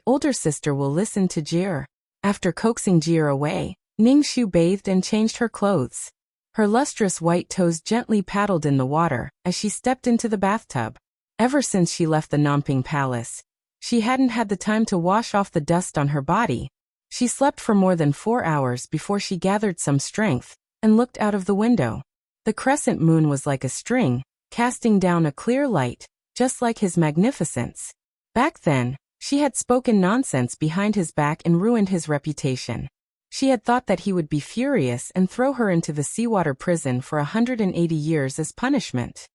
older sister will listen to Jier. After coaxing Jier away, Ningshu bathed and changed her clothes. Her lustrous white toes gently paddled in the water as she stepped into the bathtub. Ever since she left the Namping Palace, she hadn't had the time to wash off the dust on her body. She slept for more than 4 hours before she gathered some strength and looked out of the window. The crescent moon was like a string, casting down a clear light, just like his magnificence. Back then, she had spoken nonsense behind his back and ruined his reputation. She had thought that he would be furious and throw her into the seawater prison for 180 years as punishment.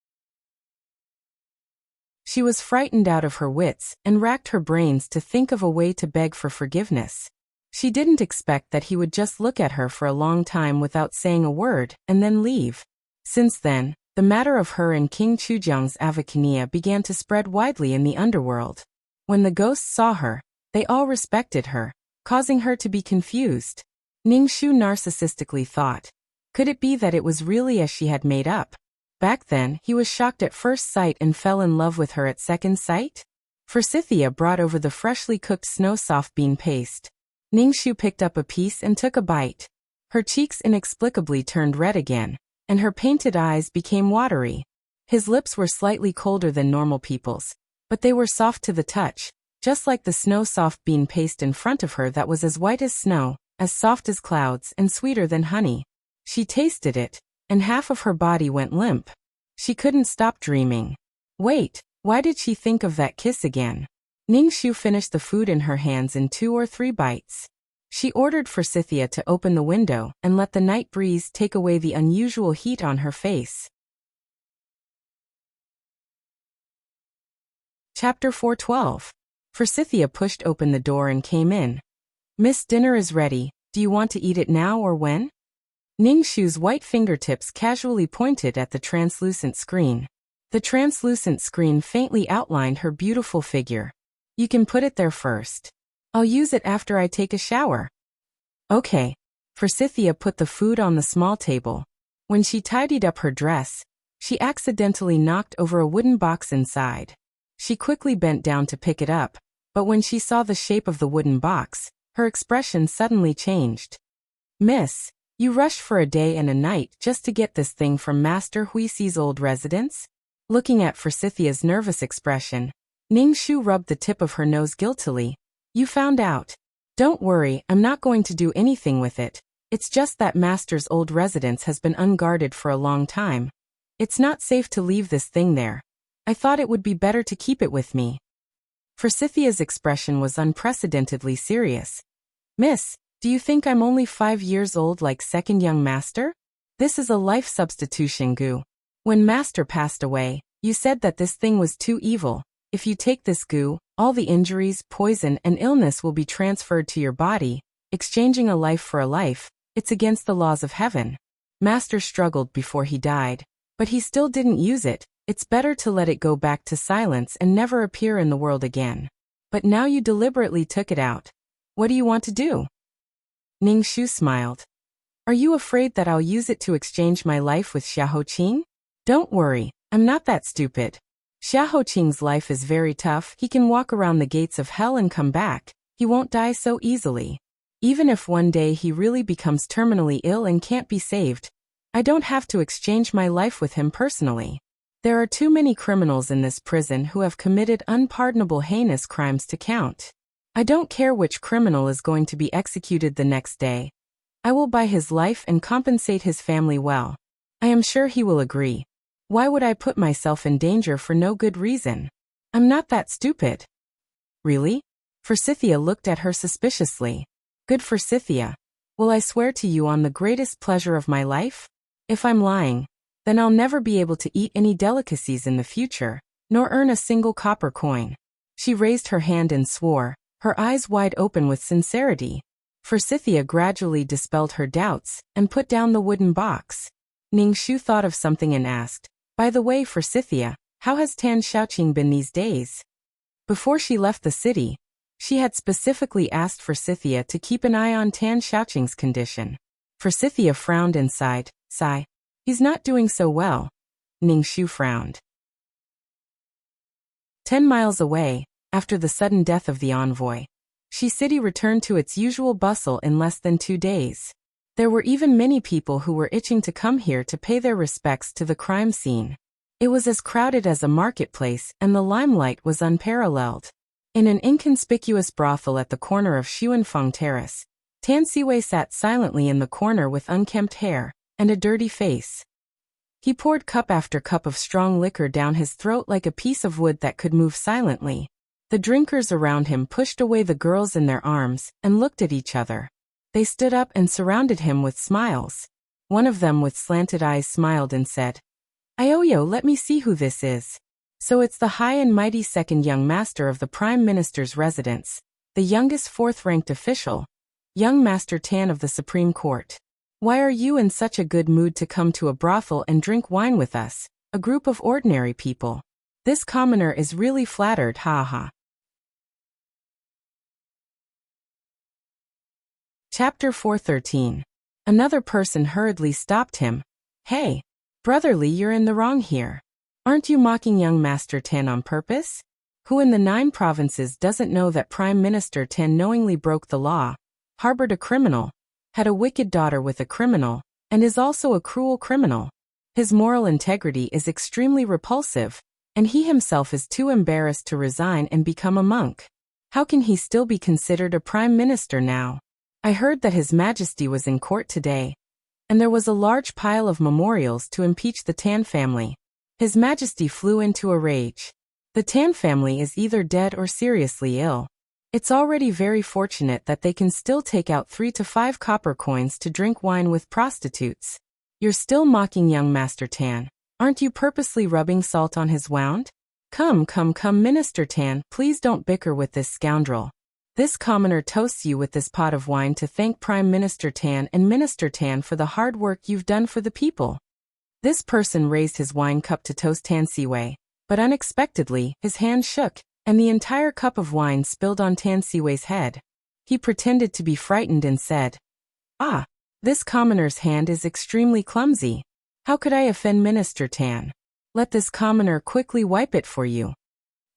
She was frightened out of her wits and racked her brains to think of a way to beg for forgiveness. She didn't expect that he would just look at her for a long time without saying a word and then leave. Since then, the matter of her and King Chujiang's avacania began to spread widely in the underworld. When the ghosts saw her, they all respected her, causing her to be confused. Ningshu narcissistically thought, could it be that it was really as she had made up? Back then, he was shocked at first sight and fell in love with her at second sight? Forsythia brought over the freshly cooked snow soft bean paste. Ningshu picked up a piece and took a bite. Her cheeks inexplicably turned red again, and her painted eyes became watery. His lips were slightly colder than normal people's, but they were soft to the touch, just like the snow-soft bean paste in front of her that was as white as snow, as soft as clouds, and sweeter than honey. She tasted it, and half of her body went limp. She couldn't stop dreaming. Wait, why did she think of that kiss again? Ningshu finished the food in her hands in 2 or 3 bites. She ordered Forsythia to open the window and let the night breeze take away the unusual heat on her face. Chapter 412. Forsythia pushed open the door and came in. Miss, dinner is ready. Do you want to eat it now or when? Ningshu's white fingertips casually pointed at the translucent screen. The translucent screen faintly outlined her beautiful figure. You can put it there first. I'll use it after I take a shower. Okay. Forsythia put the food on the small table. When she tidied up her dress, she accidentally knocked over a wooden box inside. She quickly bent down to pick it up, but when she saw the shape of the wooden box, her expression suddenly changed. Miss, you rushed for a day and a night just to get this thing from Master Huisi's old residence? Looking at Forsythia's nervous expression, Ningshu rubbed the tip of her nose guiltily. You found out. Don't worry, I'm not going to do anything with it. It's just that Master's old residence has been unguarded for a long time. It's not safe to leave this thing there. I thought it would be better to keep it with me. Forsythia's expression was unprecedentedly serious. Miss, do you think I'm only 5 years old like second young master? This is a life substitution goo. When Master passed away, you said that this thing was too evil. If you take this goo, all the injuries, poison, and illness will be transferred to your body, exchanging a life for a life. It's against the laws of heaven. Master struggled before he died, but he still didn't use it. It's better to let it go back to silence and never appear in the world again. But now you deliberately took it out. What do you want to do? Ningshu smiled. Are you afraid that I'll use it to exchange my life with Xiaoqing? Don't worry, I'm not that stupid. Xiaoqing's life is very tough. He can walk around the gates of hell and come back. He won't die so easily. Even if one day he really becomes terminally ill and can't be saved, I don't have to exchange my life with him personally. There are too many criminals in this prison who have committed unpardonable heinous crimes to count. I don't care which criminal is going to be executed the next day. I will buy his life and compensate his family well. I am sure he will agree. Why would I put myself in danger for no good reason? I'm not that stupid. Really? Forsythia looked at her suspiciously. Good Forsythia. Will I swear to you on the greatest pleasure of my life? If I'm lying, then I'll never be able to eat any delicacies in the future, nor earn a single copper coin. She raised her hand and swore, her eyes wide open with sincerity. Forsythia gradually dispelled her doubts and put down the wooden box. Ningshu thought of something and asked, by the way, Forsythia, how has Tan Xiaoqing been these days? Before she left the city, she had specifically asked Forsythia to keep an eye on Tan Xiaoqing's condition. Forsythia frowned and sighed. Sigh. He's not doing so well. Ningshu frowned. 10 miles away, after the sudden death of the envoy, Shi City returned to its usual bustle in less than 2 days. There were even many people who were itching to come here to pay their respects to the crime scene. It was as crowded as a marketplace and the limelight was unparalleled. In an inconspicuous brothel at the corner of Xuanfeng Terrace, Tan Siwei sat silently in the corner with unkempt hair and a dirty face. He poured cup after cup of strong liquor down his throat like a piece of wood that could move silently. The drinkers around him pushed away the girls in their arms and looked at each other. They stood up and surrounded him with smiles. One of them with slanted eyes smiled and said, Ioyo, let me see who this is. So it's the high and mighty second young master of the Prime Minister's residence, the youngest 4th-ranked official, young Master Tan of the Supreme Court. Why are you in such a good mood to come to a brothel and drink wine with us, a group of ordinary people? This commoner is really flattered, ha ha. Chapter 413. Another person hurriedly stopped him. Hey, brotherly, you're in the wrong here. Aren't you mocking young Master Tan on purpose? Who in the 9 provinces doesn't know that Prime Minister Tan knowingly broke the law, harbored a criminal, had a wicked daughter with a criminal, and is also a cruel criminal? His moral integrity is extremely repulsive, and he himself is too embarrassed to resign and become a monk. How can he still be considered a prime minister now? I heard that His Majesty was in court today, and there was a large pile of memorials to impeach the Tan family. His Majesty flew into a rage. The Tan family is either dead or seriously ill. It's already very fortunate that they can still take out 3 to 5 copper coins to drink wine with prostitutes. You're still mocking young Master Tan. Aren't you purposely rubbing salt on his wound? Come, Minister Tan, please don't bicker with this scoundrel. This commoner toasts you with this pot of wine to thank Prime Minister Tan and Minister Tan for the hard work you've done for the people. This person raised his wine cup to toast Tan Siwei, but unexpectedly, his hand shook, and the entire cup of wine spilled on Tan Siwei's head. He pretended to be frightened and said, "Ah, this commoner's hand is extremely clumsy. How could I offend Minister Tan? Let this commoner quickly wipe it for you."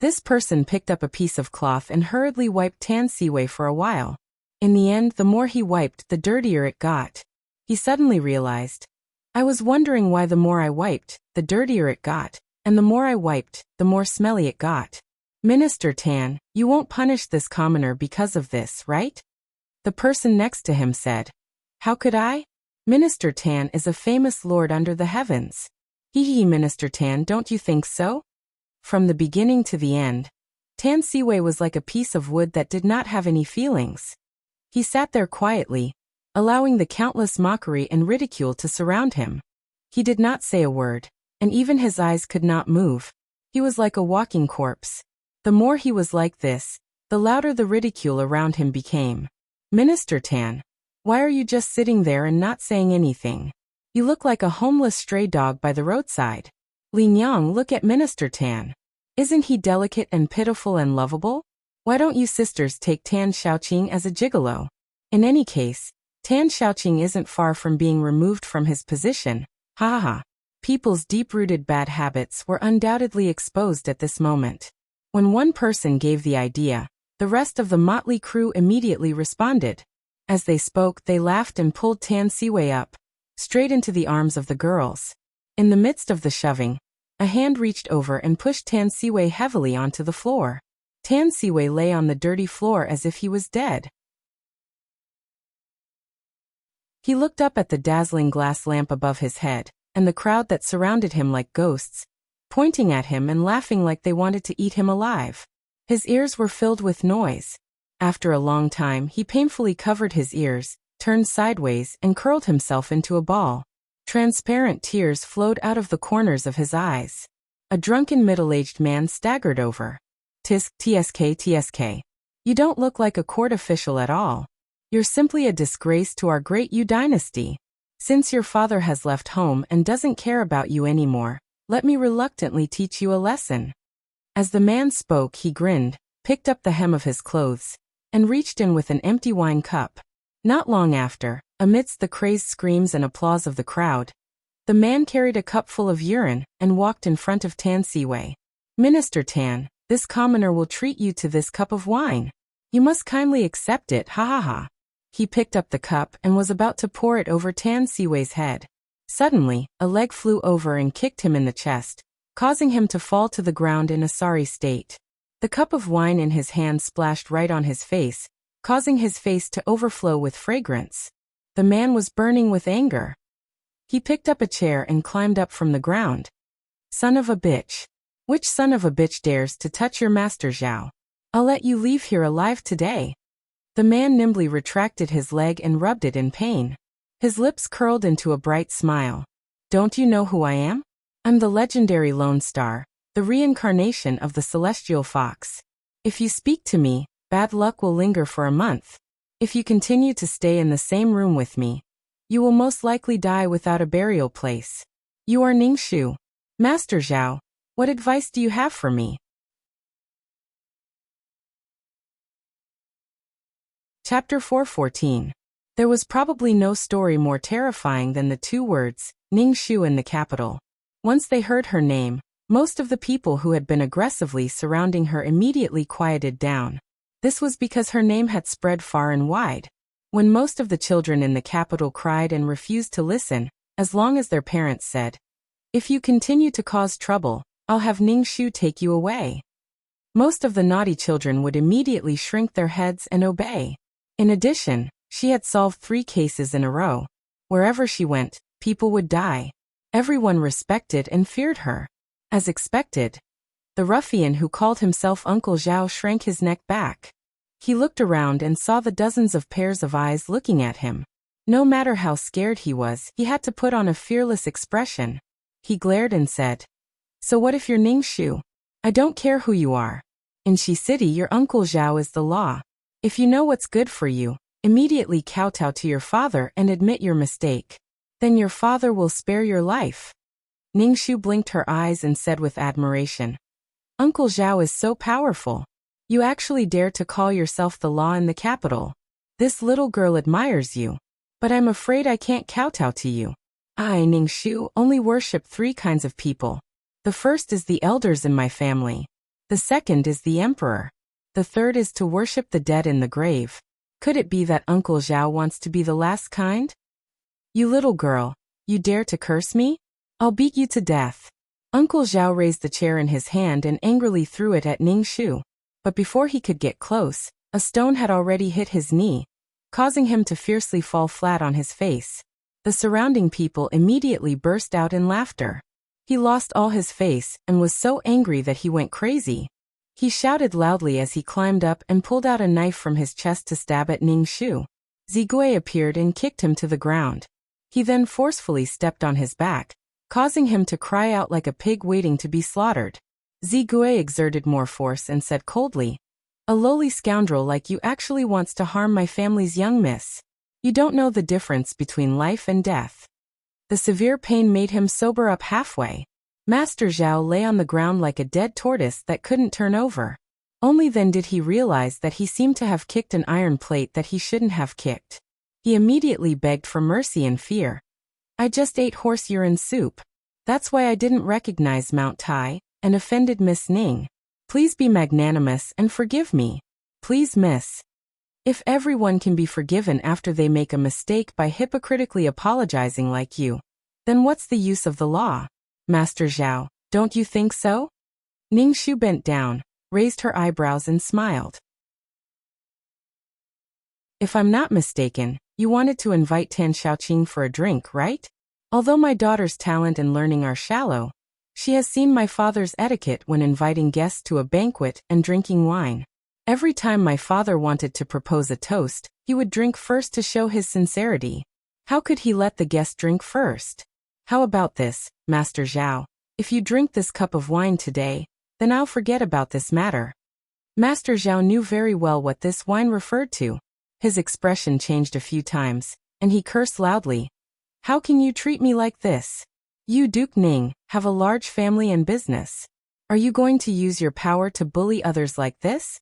This person picked up a piece of cloth and hurriedly wiped Tan Siwei for a while. In the end, the more he wiped, the dirtier it got. He suddenly realized, I was wondering why the more I wiped, the dirtier it got, and the more I wiped, the more smelly it got. Minister Tan, you won't punish this commoner because of this, right? The person next to him said, How could I? Minister Tan is a famous lord under the heavens. Hee, Minister Tan, don't you think so? From the beginning to the end, Tan Siwei was like a piece of wood that did not have any feelings. He sat there quietly, allowing the countless mockery and ridicule to surround him. He did not say a word, and even his eyes could not move. He was like a walking corpse. The more he was like this, the louder the ridicule around him became. Minister Tan, why are you just sitting there and not saying anything? You look like a homeless stray dog by the roadside. Lin Yang, look at Minister Tan. Isn't he delicate and pitiful and lovable? Why don't you sisters take Tan Xiaoqing as a gigolo? In any case, Tan Xiaoqing isn't far from being removed from his position. Ha ha ha. People's deep-rooted bad habits were undoubtedly exposed at this moment. When one person gave the idea, the rest of the motley crew immediately responded. As they spoke, they laughed and pulled Tan Siwei up, straight into the arms of the girls. In the midst of the shoving, a hand reached over and pushed Tan Siwei heavily onto the floor. Tan Siwei lay on the dirty floor as if he was dead. He looked up at the dazzling glass lamp above his head, and the crowd that surrounded him like ghosts, pointing at him and laughing like they wanted to eat him alive. His ears were filled with noise. After a long time, he painfully covered his ears, turned sideways, and curled himself into a ball. Transparent tears flowed out of the corners of his eyes. A drunken middle-aged man staggered over. TSK. You don't look like a court official at all. You're simply a disgrace to our great Yu dynasty. Since your father has left home and doesn't care about you anymore, let me reluctantly teach you a lesson. As the man spoke, he grinned, picked up the hem of his clothes, and reached in with an empty wine cup. Not long after, amidst the crazed screams and applause of the crowd, the man carried a cup full of urine and walked in front of Tan Siwei. Minister Tan, this commoner will treat you to this cup of wine. You must kindly accept it, ha ha ha. He picked up the cup and was about to pour it over Tan Siwei's head. Suddenly, a leg flew over and kicked him in the chest, causing him to fall to the ground in a sorry state. The cup of wine in his hand splashed right on his face, causing his face to overflow with fragrance. The man was burning with anger. He picked up a chair and climbed up from the ground. Son of a bitch. Which son of a bitch dares to touch your master Zhao? I'll let you leave here alive today. The man nimbly retracted his leg and rubbed it in pain. His lips curled into a bright smile. Don't you know who I am? I'm the legendary Lone Star, the reincarnation of the celestial fox. If you speak to me, bad luck will linger for a month. If you continue to stay in the same room with me, you will most likely die without a burial place. You are Ningxu. Master Zhao, what advice do you have for me? Chapter 414. There was probably no story more terrifying than the two words, Ningxu in the capital. Once they heard her name, most of the people who had been aggressively surrounding her immediately quieted down. This was because her name had spread far and wide. When most of the children in the capital cried and refused to listen, as long as their parents said, If you continue to cause trouble, I'll have Ning Shu take you away. Most of the naughty children would immediately shrink their heads and obey. In addition, she had solved 3 cases in a row. Wherever she went, people would die. Everyone respected and feared her. As expected, the ruffian who called himself Uncle Zhao shrank his neck back. He looked around and saw the dozens of pairs of eyes looking at him. No matter how scared he was, he had to put on a fearless expression. He glared and said, "So what if you're Ning Shu? I don't care who you are. In Shi City, your Uncle Zhao is the law. If you know what's good for you, immediately kowtow to your father and admit your mistake. Then your father will spare your life." Ning Shu blinked her eyes and said with admiration, "Uncle Zhao is so powerful. You actually dare to call yourself the law in the capital. This little girl admires you. But I'm afraid I can't kowtow to you. I, Ning Shu, only worship 3 kinds of people. The first is the elders in my family. The second is the emperor. The third is to worship the dead in the grave. Could it be that Uncle Zhao wants to be the last kind? You little girl, you dare to curse me? I'll beat you to death." Uncle Zhao raised the chair in his hand and angrily threw it at Ning Shu. But before he could get close, a stone had already hit his knee, causing him to fiercely fall flat on his face. The surrounding people immediately burst out in laughter. He lost all his face and was so angry that he went crazy. He shouted loudly as he climbed up and pulled out a knife from his chest to stab at Ning Shu. Zigui appeared and kicked him to the ground. He then forcefully stepped on his back, causing him to cry out like a pig waiting to be slaughtered. Zigui exerted more force and said coldly, "A lowly scoundrel like you actually wants to harm my family's young miss. You don't know the difference between life and death." The severe pain made him sober up halfway. Master Zhao lay on the ground like a dead tortoise that couldn't turn over. Only then did he realize that he seemed to have kicked an iron plate that he shouldn't have kicked. He immediately begged for mercy and fear. "I just ate horse urine soup. That's why I didn't recognize Mount Tai, and offended Miss Ning. Please be magnanimous and forgive me. Please, miss." If everyone can be forgiven after they make a mistake by hypocritically apologizing like you, then what's the use of the law? Master Zhao, don't you think so? Ning Shu bent down, raised her eyebrows and smiled. "If I'm not mistaken, you wanted to invite Tan Xiaoqing for a drink, right? Although my daughter's talent and learning are shallow, she has seen my father's etiquette when inviting guests to a banquet and drinking wine. Every time my father wanted to propose a toast, he would drink first to show his sincerity. How could he let the guest drink first? How about this, Master Zhao? If you drink this cup of wine today, then I'll forget about this matter." Master Zhao knew very well what this wine referred to. His expression changed a few times, and he cursed loudly. "How can you treat me like this? You, Duke Ning, have a large family and business. Are you going to use your power to bully others like this?"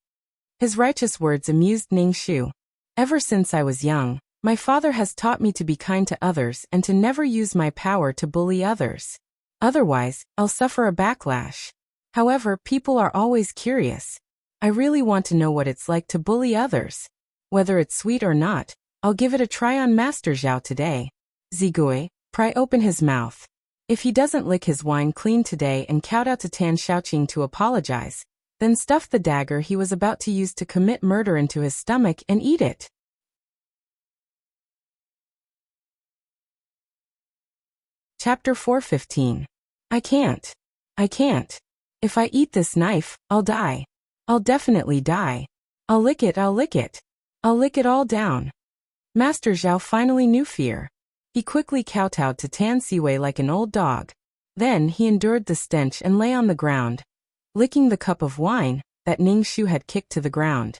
His righteous words amused Ning Shu. "Ever since I was young, my father has taught me to be kind to others and to never use my power to bully others. Otherwise, I'll suffer a backlash. However, people are always curious. I really want to know what it's like to bully others. Whether it's sweet or not, I'll give it a try on Master Zhao today. Zigui, pry open his mouth. If he doesn't lick his wine clean today and kowtow to Tan Xiaoqing to apologize, then stuff the dagger he was about to use to commit murder into his stomach and eat it." Chapter 415. I can't. If I eat this knife, I'll die. I'll definitely die. I'll lick it. I'll lick it all down. Master Zhao finally knew fear. He quickly kowtowed to Tan Siwei like an old dog. Then he endured the stench and lay on the ground, licking the cup of wine that Ning Shu had kicked to the ground.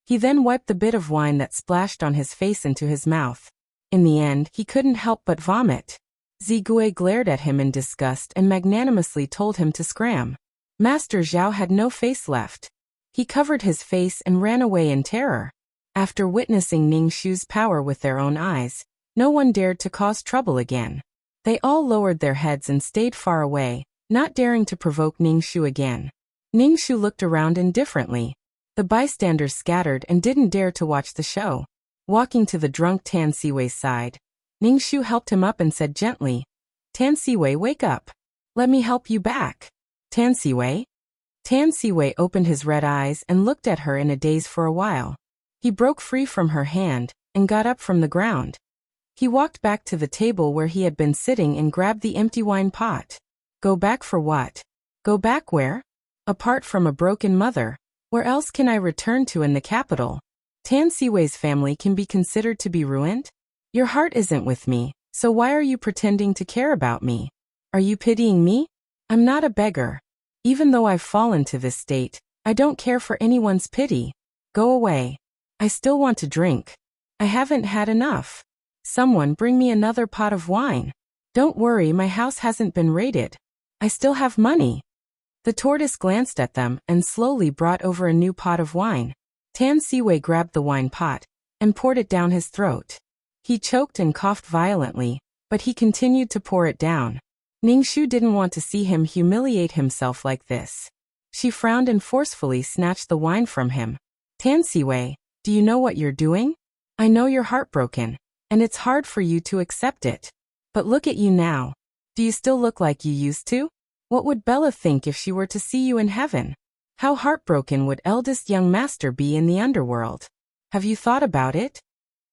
He then wiped the bit of wine that splashed on his face into his mouth. In the end, he couldn't help but vomit. Zigui glared at him in disgust and magnanimously told him to scram. Master Zhao had no face left. He covered his face and ran away in terror. After witnessing Ning Shu's power with their own eyes, no one dared to cause trouble again. They all lowered their heads and stayed far away, not daring to provoke Ning Shu again. Ning Shu looked around indifferently. The bystanders scattered and didn't dare to watch the show. Walking to the drunk Tan Siwei's side, Ning Shu helped him up and said gently, "Tan Siwei, wake up. Let me help you back." Tan Siwei? Tan Siwei opened his red eyes and looked at her in a daze for a while. He broke free from her hand and got up from the ground. He walked back to the table where he had been sitting and grabbed the empty wine pot. Go back for what? Go back where? Apart from a broken mother, where else can I return to in the capital? Tan Siwei's family can be considered to be ruined? Your heart isn't with me, so why are you pretending to care about me? Are you pitying me? I'm not a beggar. Even though I've fallen to this state, I don't care for anyone's pity. Go away. I still want to drink. I haven't had enough. Someone bring me another pot of wine. Don't worry, my house hasn't been raided. I still have money. The tortoise glanced at them and slowly brought over a new pot of wine. Tan Siwei grabbed the wine pot and poured it down his throat. He choked and coughed violently, but he continued to pour it down. Ningshu didn't want to see him humiliate himself like this. She frowned and forcefully snatched the wine from him. Tan Siwei, do you know what you're doing? I know you're heartbroken, and it's hard for you to accept it. But look at you now. Do you still look like you used to? What would Bella think if she were to see you in heaven? How heartbroken would eldest young master be in the underworld? Have you thought about it?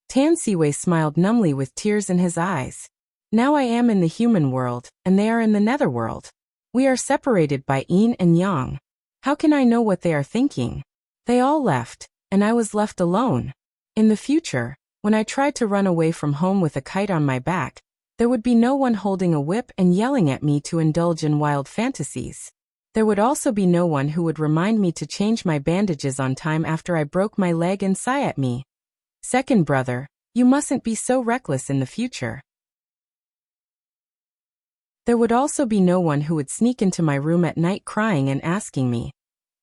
Tan Siwei smiled numbly with tears in his eyes. Now I am in the human world, and they are in the netherworld. We are separated by yin and yang. How can I know what they are thinking? They all left, and I was left alone. In the future, when I tried to run away from home with a kite on my back, there would be no one holding a whip and yelling at me to indulge in wild fantasies. There would also be no one who would remind me to change my bandages on time after I broke my leg and sigh at me. Second brother, you mustn't be so reckless in the future. There would also be no one who would sneak into my room at night crying and asking me,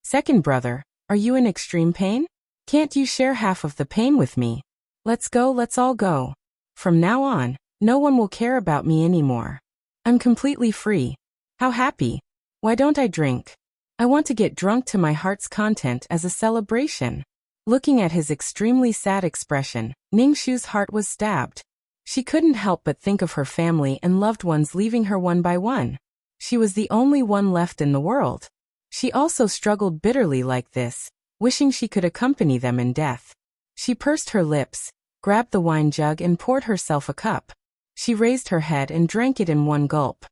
Second brother, are you in extreme pain? Can't you share half of the pain with me? Let's all go. From now on, no one will care about me anymore. I'm completely free. How happy. Why don't I drink? I want to get drunk to my heart's content as a celebration. Looking at his extremely sad expression, Ningshu's heart was stabbed. She couldn't help but think of her family and loved ones leaving her one by one. She was the only one left in the world. She also struggled bitterly like this, wishing she could accompany them in death. She pursed her lips, grabbed the wine jug and poured herself a cup. She raised her head and drank it in one gulp.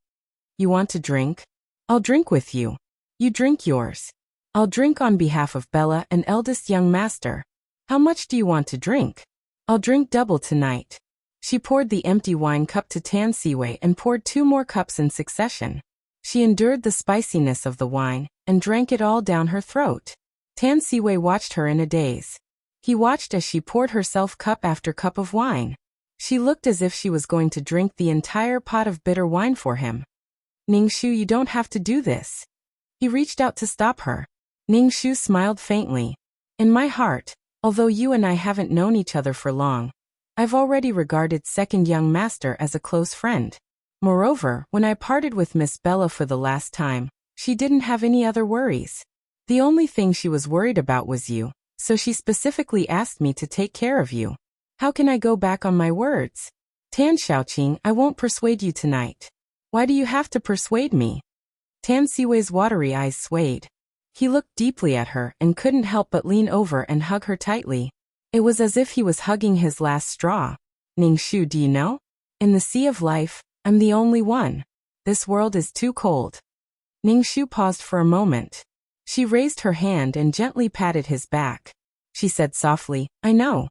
You want to drink? I'll drink with you. You drink yours. I'll drink on behalf of Bella and eldest young master. How much do you want to drink? I'll drink double tonight. She poured the empty wine cup to Tan Siwei and poured 2 more cups in succession. She endured the spiciness of the wine and drank it all down her throat. Tan Siwei watched her in a daze. He watched as she poured herself cup after cup of wine. She looked as if she was going to drink the entire pot of bitter wine for him. Ningshu, you don't have to do this. He reached out to stop her. Ningshu smiled faintly. In my heart, although you and I haven't known each other for long, I've already regarded second young master as a close friend. Moreover, when I parted with Miss Bella for the last time, she didn't have any other worries. The only thing she was worried about was you, so she specifically asked me to take care of you. How can I go back on my words? Tan Xiaoqing, I won't persuade you tonight. Why do you have to persuade me? Tan Siwei's watery eyes swayed. He looked deeply at her and couldn't help but lean over and hug her tightly. It was as if he was hugging his last straw. Ningshu, do you know? In the sea of life, I'm the only one. This world is too cold. Ningshu paused for a moment. She raised her hand and gently patted his back. She said softly, I know.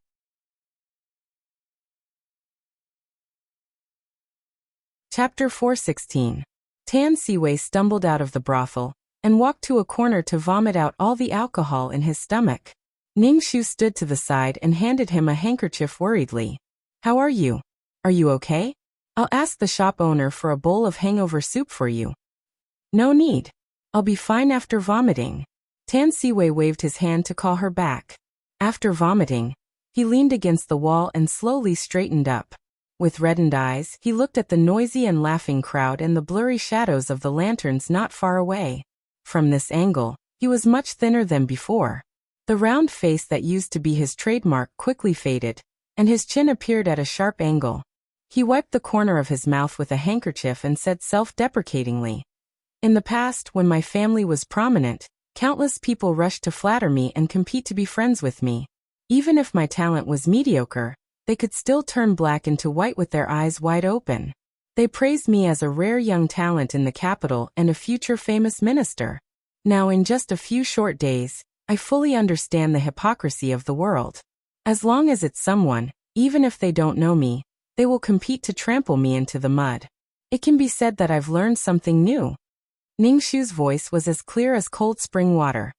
Chapter 416. Tan Siwei stumbled out of the brothel and walked to a corner to vomit out all the alcohol in his stomach. Ningshu stood to the side and handed him a handkerchief worriedly. How are you? Are you okay? I'll ask the shop owner for a bowl of hangover soup for you. No need. I'll be fine after vomiting. Tan Siwei waved his hand to call her back. After vomiting, he leaned against the wall and slowly straightened up. With reddened eyes, he looked at the noisy and laughing crowd and the blurry shadows of the lanterns not far away. From this angle, he was much thinner than before. The round face that used to be his trademark quickly faded, and his chin appeared at a sharp angle. He wiped the corner of his mouth with a handkerchief and said self-deprecatingly, In the past, when my family was prominent, countless people rushed to flatter me and compete to be friends with me. Even if my talent was mediocre, they could still turn black into white with their eyes wide open. They praised me as a rare young talent in the capital and a future famous minister. Now, in just a few short days, I fully understand the hypocrisy of the world. As long as it's someone, even if they don't know me, they will compete to trample me into the mud. It can be said that I've learned something new. Ningshu's voice was as clear as cold spring water.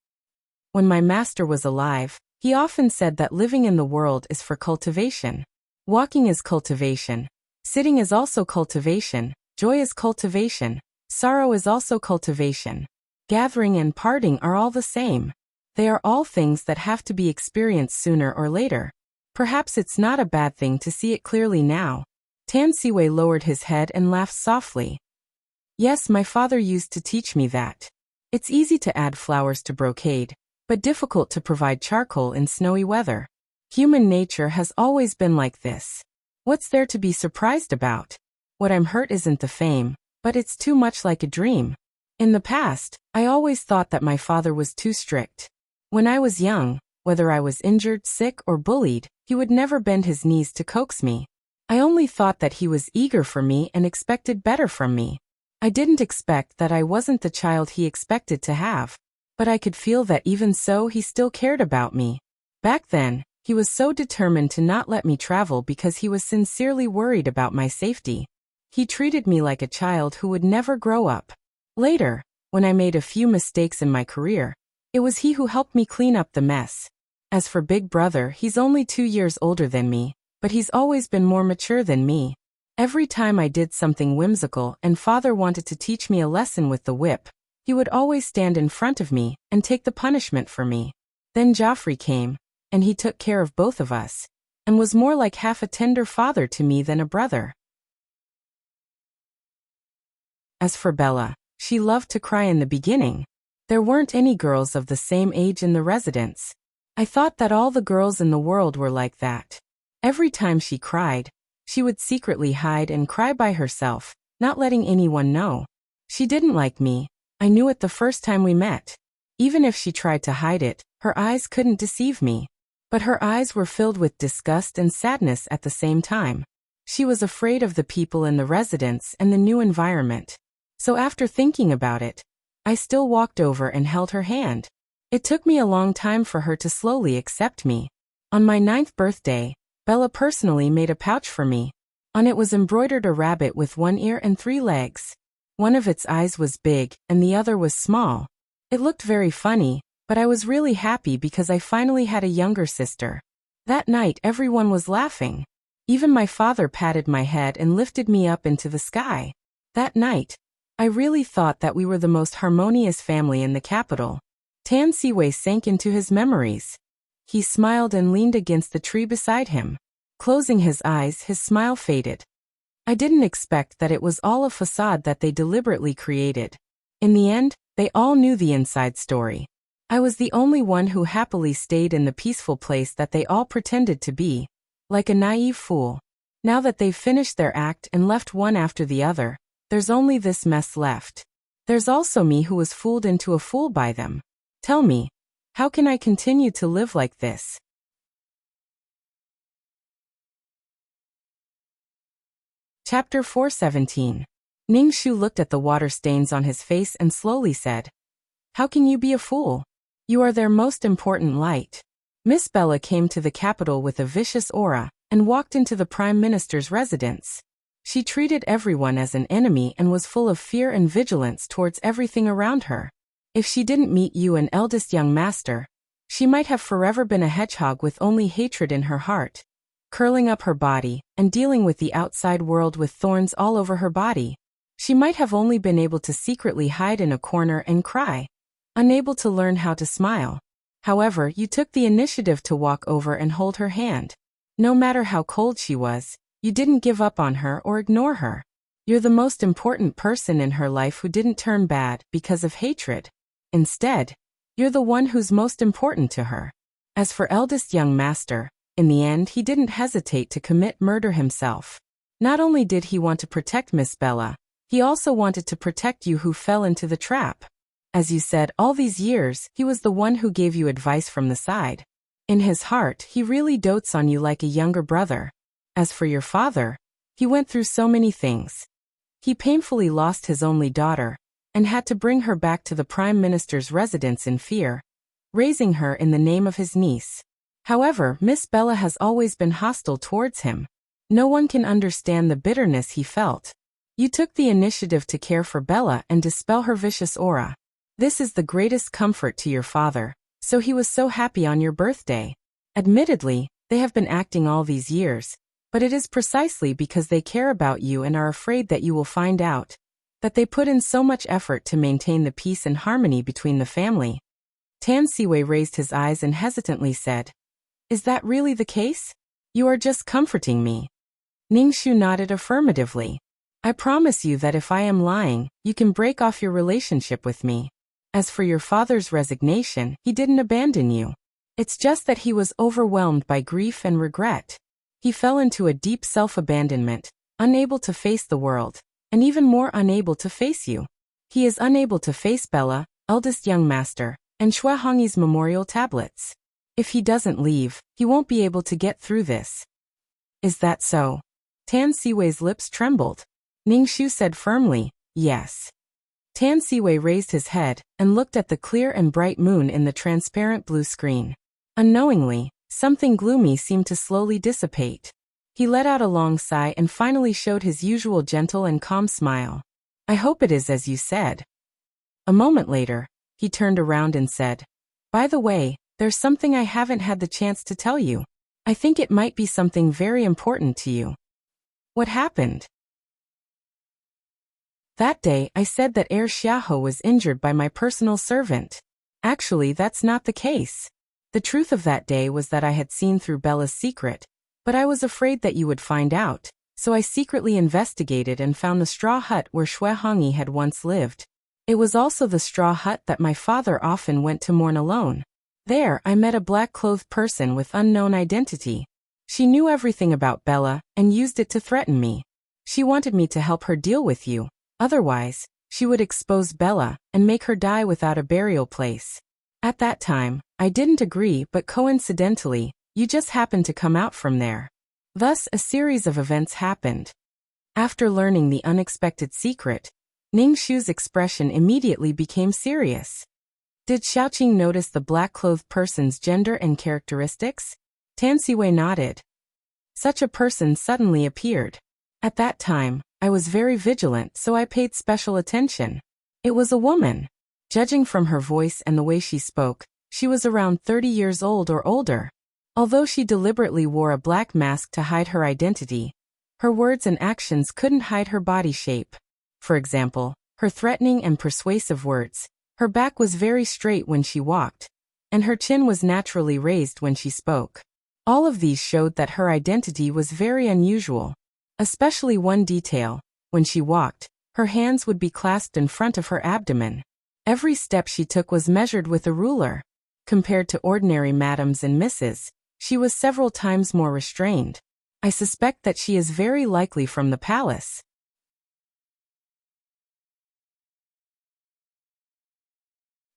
When my master was alive, he often said that living in the world is for cultivation. Walking is cultivation. Sitting is also cultivation. Joy is cultivation. Sorrow is also cultivation. Gathering and parting are all the same. They are all things that have to be experienced sooner or later. Perhaps it's not a bad thing to see it clearly now. Tan Siwei lowered his head and laughed softly. Yes, my father used to teach me that. It's easy to add flowers to brocade, but difficult to provide charcoal in snowy weather. Human nature has always been like this. What's there to be surprised about? What I'm hurt isn't the fame, but it's too much like a dream. In the past, I always thought that my father was too strict. When I was young, whether I was injured, sick, or bullied, he would never bend his knees to coax me. I only thought that he was eager for me and expected better from me. I didn't expect that I wasn't the child he expected to have. But I could feel that even so he still cared about me. Back then, he was so determined to not let me travel because he was sincerely worried about my safety. He treated me like a child who would never grow up. Later, when I made a few mistakes in my career, it was he who helped me clean up the mess. As for Big Brother, he's only 2 years older than me, but he's always been more mature than me. Every time I did something whimsical and father wanted to teach me a lesson with the whip, he would always stand in front of me and take the punishment for me. Then Joffrey came, and he took care of both of us, and was more like half a tender father to me than a brother. As for Bella, she loved to cry in the beginning. There weren't any girls of the same age in the residence. I thought that all the girls in the world were like that. Every time she cried, she would secretly hide and cry by herself, not letting anyone know. She didn't like me. I knew it the first time we met. Even if she tried to hide it, her eyes couldn't deceive me. But her eyes were filled with disgust and sadness at the same time. She was afraid of the people in the residence and the new environment. So after thinking about it, I still walked over and held her hand. It took me a long time for her to slowly accept me. On my 9th birthday, Bella personally made a pouch for me. On it was embroidered a rabbit with 1 ear and 3 legs. One of its eyes was big, and the other was small. It looked very funny, but I was really happy because I finally had a younger sister. That night everyone was laughing. Even my father patted my head and lifted me up into the sky. That night, I really thought that we were the most harmonious family in the capital. Tan Siwei sank into his memories. He smiled and leaned against the tree beside him. Closing his eyes, his smile faded. I didn't expect that it was all a facade that they deliberately created. In the end, they all knew the inside story. I was the only one who happily stayed in the peaceful place that they all pretended to be, like a naive fool. Now that they've finished their act and left one after the other, there's only this mess left. There's also me who was fooled into a fool by them. Tell me, how can I continue to live like this? Chapter 417. Ningshu looked at the water stains on his face and slowly said, "How can you be a fool? You are their most important light." Miss Bella came to the capital with a vicious aura and walked into the Prime Minister's residence. She treated everyone as an enemy and was full of fear and vigilance towards everything around her. If she didn't meet you and eldest young master, she might have forever been a hedgehog with only hatred in her heart, curling up her body and dealing with the outside world with thorns all over her body. She might have only been able to secretly hide in a corner and cry, unable to learn how to smile. However, you took the initiative to walk over and hold her hand. No matter how cold she was, you didn't give up on her or ignore her. You're the most important person in her life who didn't turn bad because of hatred. Instead, you're the one who's most important to her. As for eldest young master, in the end he didn't hesitate to commit murder himself. Not only did he want to protect Miss Bella, He also wanted to protect you who fell into the trap. As you said, all these years, he was the one who gave you advice from the side. In his heart, he really dotes on you like a younger brother. As for your father, he went through so many things. He painfully lost his only daughter, and had to bring her back to the Prime Minister's residence in fear, raising her in the name of his niece. However, Miss Bella has always been hostile towards him. No one can understand the bitterness he felt. You took the initiative to care for Bella and dispel her vicious aura. This is the greatest comfort to your father, so he was so happy on your birthday. Admittedly, they have been acting all these years, but it is precisely because they care about you and are afraid that you will find out, that they put in so much effort to maintain the peace and harmony between the family. Tan Siwei raised his eyes and hesitantly said, "Is that really the case? You are just comforting me." Ningshu nodded affirmatively. "I promise you that if I am lying, you can break off your relationship with me. As for your father's resignation, he didn't abandon you. It's just that he was overwhelmed by grief and regret. He fell into a deep self-abandonment, unable to face the world, and even more unable to face you. He is unable to face Bella, eldest young master, and Xue Hongyi's memorial tablets. If he doesn't leave, he won't be able to get through this." "Is that so?" Tan Siwei's lips trembled. Ningshu said firmly, "Yes." Tan Siwei raised his head and looked at the clear and bright moon in the transparent blue screen. Unknowingly, something gloomy seemed to slowly dissipate. He let out a long sigh and finally showed his usual gentle and calm smile. "I hope it is as you said." A moment later, he turned around and said, "By the way, there's something I haven't had the chance to tell you. I think it might be something very important to you." "What happened?" "That day I said that Heir Xiaohe was injured by my personal servant. Actually, that's not the case. The truth of that day was that I had seen through Bella's secret, but I was afraid that you would find out, so I secretly investigated and found the straw hut where Xue Hongyi had once lived. It was also the straw hut that my father often went to mourn alone. There, I met a black-clothed person with unknown identity. She knew everything about Bella and used it to threaten me. She wanted me to help her deal with you. Otherwise, she would expose Bella and make her die without a burial place. At that time, I didn't agree, but coincidentally, you just happened to come out from there. Thus, a series of events happened." After learning the unexpected secret, Ningshu's expression immediately became serious. "Did Xiaoqing notice the black-clothed person's gender and characteristics?" Tan Siwei nodded. "Such a person suddenly appeared. At that time, I was very vigilant, so I paid special attention. It was a woman. Judging from her voice and the way she spoke, she was around 30 years old or older. Although she deliberately wore a black mask to hide her identity, her words and actions couldn't hide her body shape. For example, her threatening and persuasive words. Her back was very straight when she walked, and her chin was naturally raised when she spoke. All of these showed that her identity was very unusual. Especially one detail, when she walked, her hands would be clasped in front of her abdomen. Every step she took was measured with a ruler. Compared to ordinary madams and misses, she was several times more restrained. I suspect that she is very likely from the palace."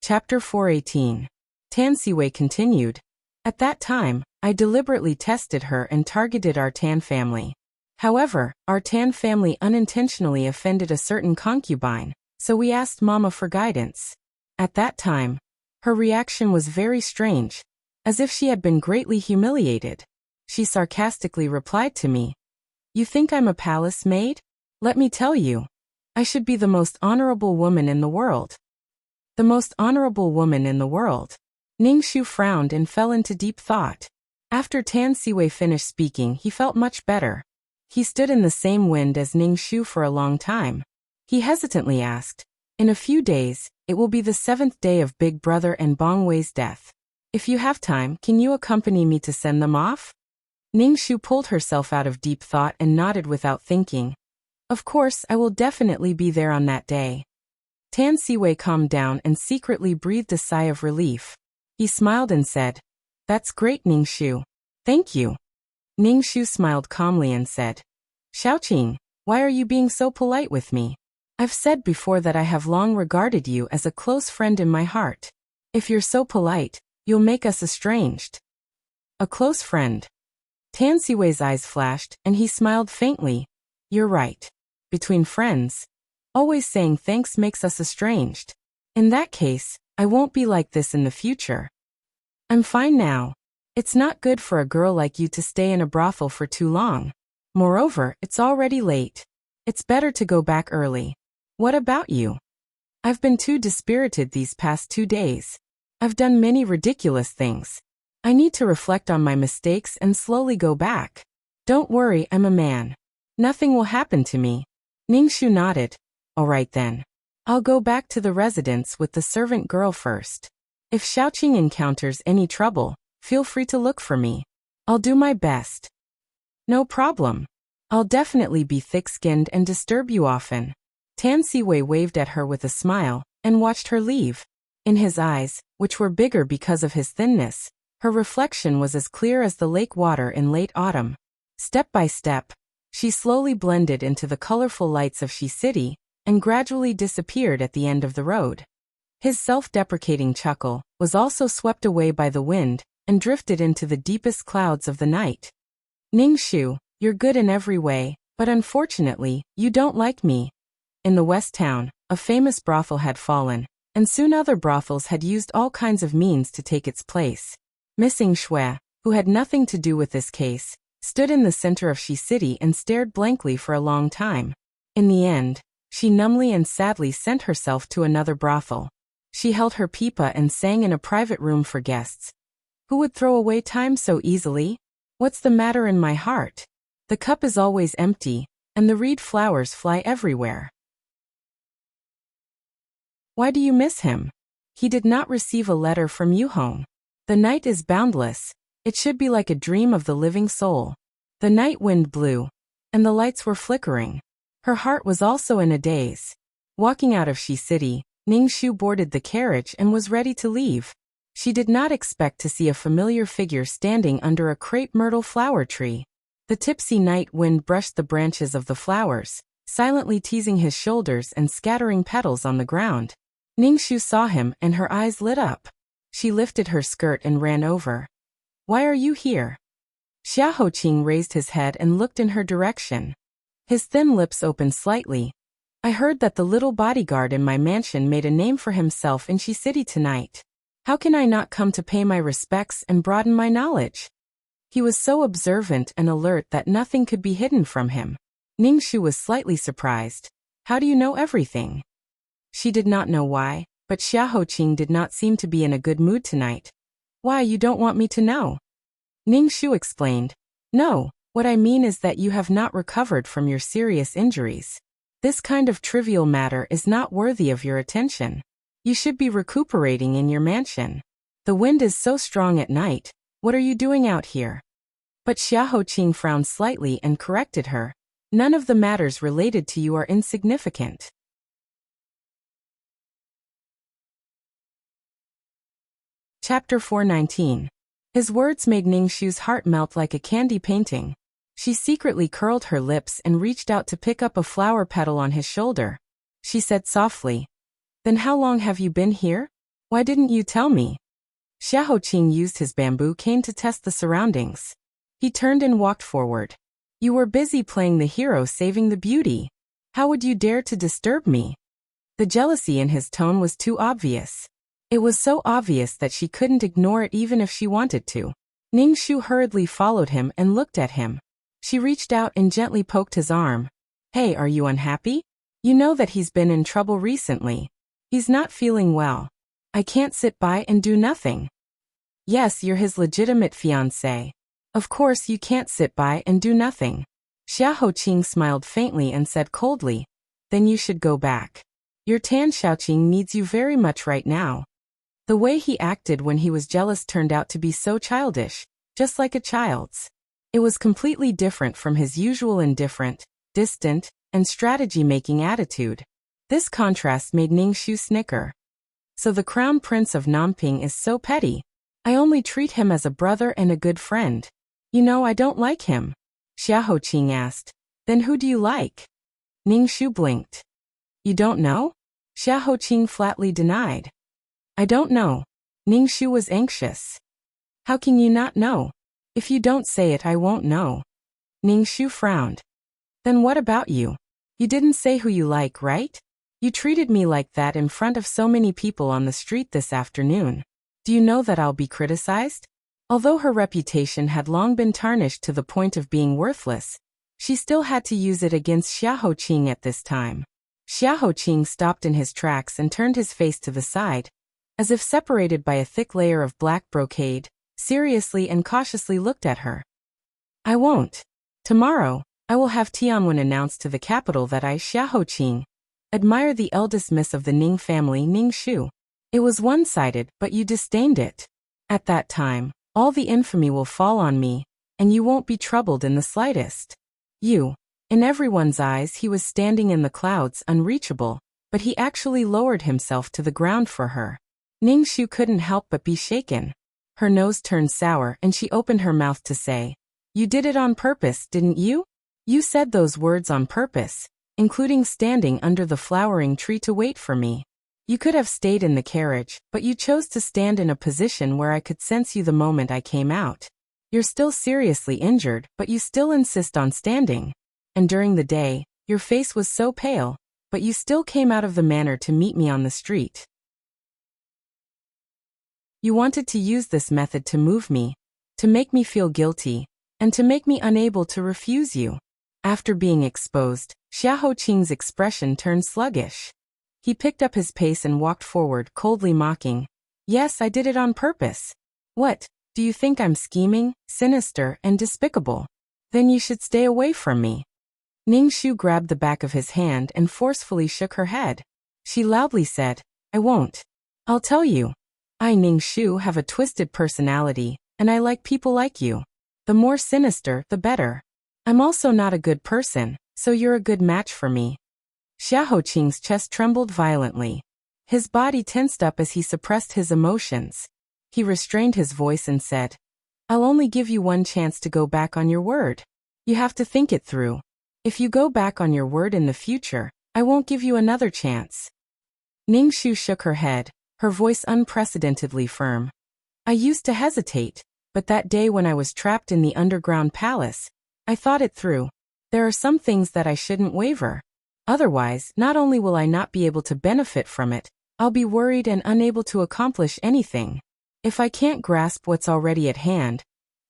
Chapter 418. Tan Siwei continued. "At that time, I deliberately tested her and targeted our Tan family. However, our Tan family unintentionally offended a certain concubine, so we asked Mama for guidance. At that time, her reaction was very strange, as if she had been greatly humiliated. She sarcastically replied to me, 'You think I'm a palace maid? Let me tell you. I should be the most honorable woman in the world.'" "The most honorable woman in the world." Ningshu frowned and fell into deep thought. After Tan Siwei finished speaking, he felt much better. He stood in the same wind as Ningshu for a long time. He hesitantly asked, "In a few days, it will be the 7th day of Big Brother and Bong Wei's death. If you have time, can you accompany me to send them off?" Ningshu pulled herself out of deep thought and nodded without thinking. "Of course, I will definitely be there on that day." Tan Siwei calmed down and secretly breathed a sigh of relief. He smiled and said, "That's great, Ningshu. Thank you." Ningshu smiled calmly and said, "Xiaoqing, why are you being so polite with me? I've said before that I have long regarded you as a close friend in my heart. If you're so polite, you'll make us estranged. A close friend. Tan Siwei's eyes flashed, and he smiled faintly. You're right. Between friends, always saying thanks makes us estranged. In that case, I won't be like this in the future. I'm fine now. It's not good for a girl like you to stay in a brothel for too long. Moreover, it's already late. It's better to go back early. What about you? I've been too dispirited these past 2 days. I've done many ridiculous things. I need to reflect on my mistakes and slowly go back. Don't worry, I'm a man. Nothing will happen to me. Ningxu nodded. All right then. I'll go back to the residence with the servant girl first. If Xiaoqing encounters any trouble, feel free to look for me. I'll do my best. No problem. I'll definitely be thick-skinned and disturb you often. Tan Siwei waved at her with a smile and watched her leave. In his eyes, which were bigger because of his thinness, her reflection was as clear as the lake water in late autumn. Step by step, she slowly blended into the colorful lights of Shi City and gradually disappeared at the end of the road. His self-deprecating chuckle was also swept away by the wind and drifted into the deepest clouds of the night. Ningxu, you're good in every way, but unfortunately, you don't like me. In the West Town, a famous brothel had fallen, and soon other brothels had used all kinds of means to take its place. Missing Shui, who had nothing to do with this case, stood in the center of Shi City and stared blankly for a long time. In the end, she numbly and sadly sent herself to another brothel. She held her pipa and sang in a private room for guests. Who would throw away time so easily? What's the matter in my heart? The cup is always empty, and the reed flowers fly everywhere. Why do you miss him? He did not receive a letter from Yuhong. The night is boundless. It should be like a dream of the living soul. The night wind blew, and the lights were flickering. Her heart was also in a daze. Walking out of Shi City, Ningxu boarded the carriage and was ready to leave. She did not expect to see a familiar figure standing under a crepe myrtle flower tree. The tipsy night wind brushed the branches of the flowers, silently teasing his shoulders and scattering petals on the ground. Ningxu saw him and her eyes lit up. She lifted her skirt and ran over. Why are you here? Xiaoqing raised his head and looked in her direction. His thin lips opened slightly. I heard that the little bodyguard in my mansion made a name for himself in Shi City tonight. How can I not come to pay my respects and broaden my knowledge? He was so observant and alert that nothing could be hidden from him. Ningxu was slightly surprised. How do you know everything? She did not know why, but Xiaoqing did not seem to be in a good mood tonight. Why, you don't want me to know? Ningxu explained. No, what I mean is that you have not recovered from your serious injuries. This kind of trivial matter is not worthy of your attention. You should be recuperating in your mansion. The wind is so strong at night. What are you doing out here? But Xiaoqing frowned slightly and corrected her. None of the matters related to you are insignificant. Chapter 419. His words made Ningxu's heart melt like a candy painting. She secretly curled her lips and reached out to pick up a flower petal on his shoulder. She said softly, Then how long have you been here? Why didn't you tell me? Xiaoqing used his bamboo cane to test the surroundings. He turned and walked forward. You were busy playing the hero saving the beauty. How would you dare to disturb me? The jealousy in his tone was too obvious. It was so obvious that she couldn't ignore it even if she wanted to. Ningxu hurriedly followed him and looked at him. She reached out and gently poked his arm. Hey, are you unhappy? You know that he's been in trouble recently. He's not feeling well. I can't sit by and do nothing. Yes, you're his legitimate fiancé. Of course you can't sit by and do nothing. Xiaoqing smiled faintly and said coldly, Then you should go back. Your Tan Xiaoqing needs you very much right now. The way he acted when he was jealous turned out to be so childish, just like a child's. It was completely different from his usual indifferent, distant, and strategy-making attitude. This contrast made Ningxu snicker. So the crown prince of Nanping is so petty. I only treat him as a brother and a good friend. You know I don't like him. Xiaoqing asked. Then who do you like? Ningxu blinked. You don't know? Xia Hoqing flatly denied. I don't know. Ning Shu was anxious. How can you not know? If you don't say it, I won't know. Ning Shu frowned. Then what about you? You didn't say who you like, right? You treated me like that in front of so many people on the street this afternoon. Do you know that I'll be criticized? Although her reputation had long been tarnished to the point of being worthless, she still had to use it against Xia Hoqing at this time. Xia Hoqing stopped in his tracks and turned his face to the side, as if separated by a thick layer of black brocade, seriously and cautiously looked at her. I won't. Tomorrow, I will have Tianwen announce to the capital that I, Xia Hoqing, admire the eldest miss of the Ning family, Ning Shu. It was one-sided, but you disdained it. At that time, all the infamy will fall on me, and you won't be troubled in the slightest. You. In everyone's eyes he was standing in the clouds, unreachable, but he actually lowered himself to the ground for her. Ning Shu couldn't help but be shaken. Her nose turned sour and she opened her mouth to say, You did it on purpose, didn't you? You said those words on purpose, including standing under the flowering tree to wait for me. You could have stayed in the carriage, but you chose to stand in a position where I could sense you the moment I came out. You're still seriously injured, but you still insist on standing. And during the day, your face was so pale, but you still came out of the manor to meet me on the street. You wanted to use this method to move me, to make me feel guilty, and to make me unable to refuse you. After being exposed, Xia Hoqing's expression turned sluggish. He picked up his pace and walked forward, coldly mocking. Yes, I did it on purpose. What, do you think I'm scheming, sinister, and despicable? Then you should stay away from me. Ning Shu grabbed the back of his hand and forcefully shook her head. She loudly said, I won't. I'll tell you. I, Ning Shu, have a twisted personality, and I like people like you. The more sinister, the better. I'm also not a good person, so you're a good match for me. Xia Hoqing's chest trembled violently. His body tensed up as he suppressed his emotions. He restrained his voice and said, I'll only give you one chance to go back on your word. You have to think it through. If you go back on your word in the future, I won't give you another chance. Ning Shu shook her head, her voice unprecedentedly firm. I used to hesitate, but that day when I was trapped in the underground palace, I thought it through. There are some things that I shouldn't waver. Otherwise, not only will I not be able to benefit from it, I'll be worried and unable to accomplish anything. If I can't grasp what's already at hand,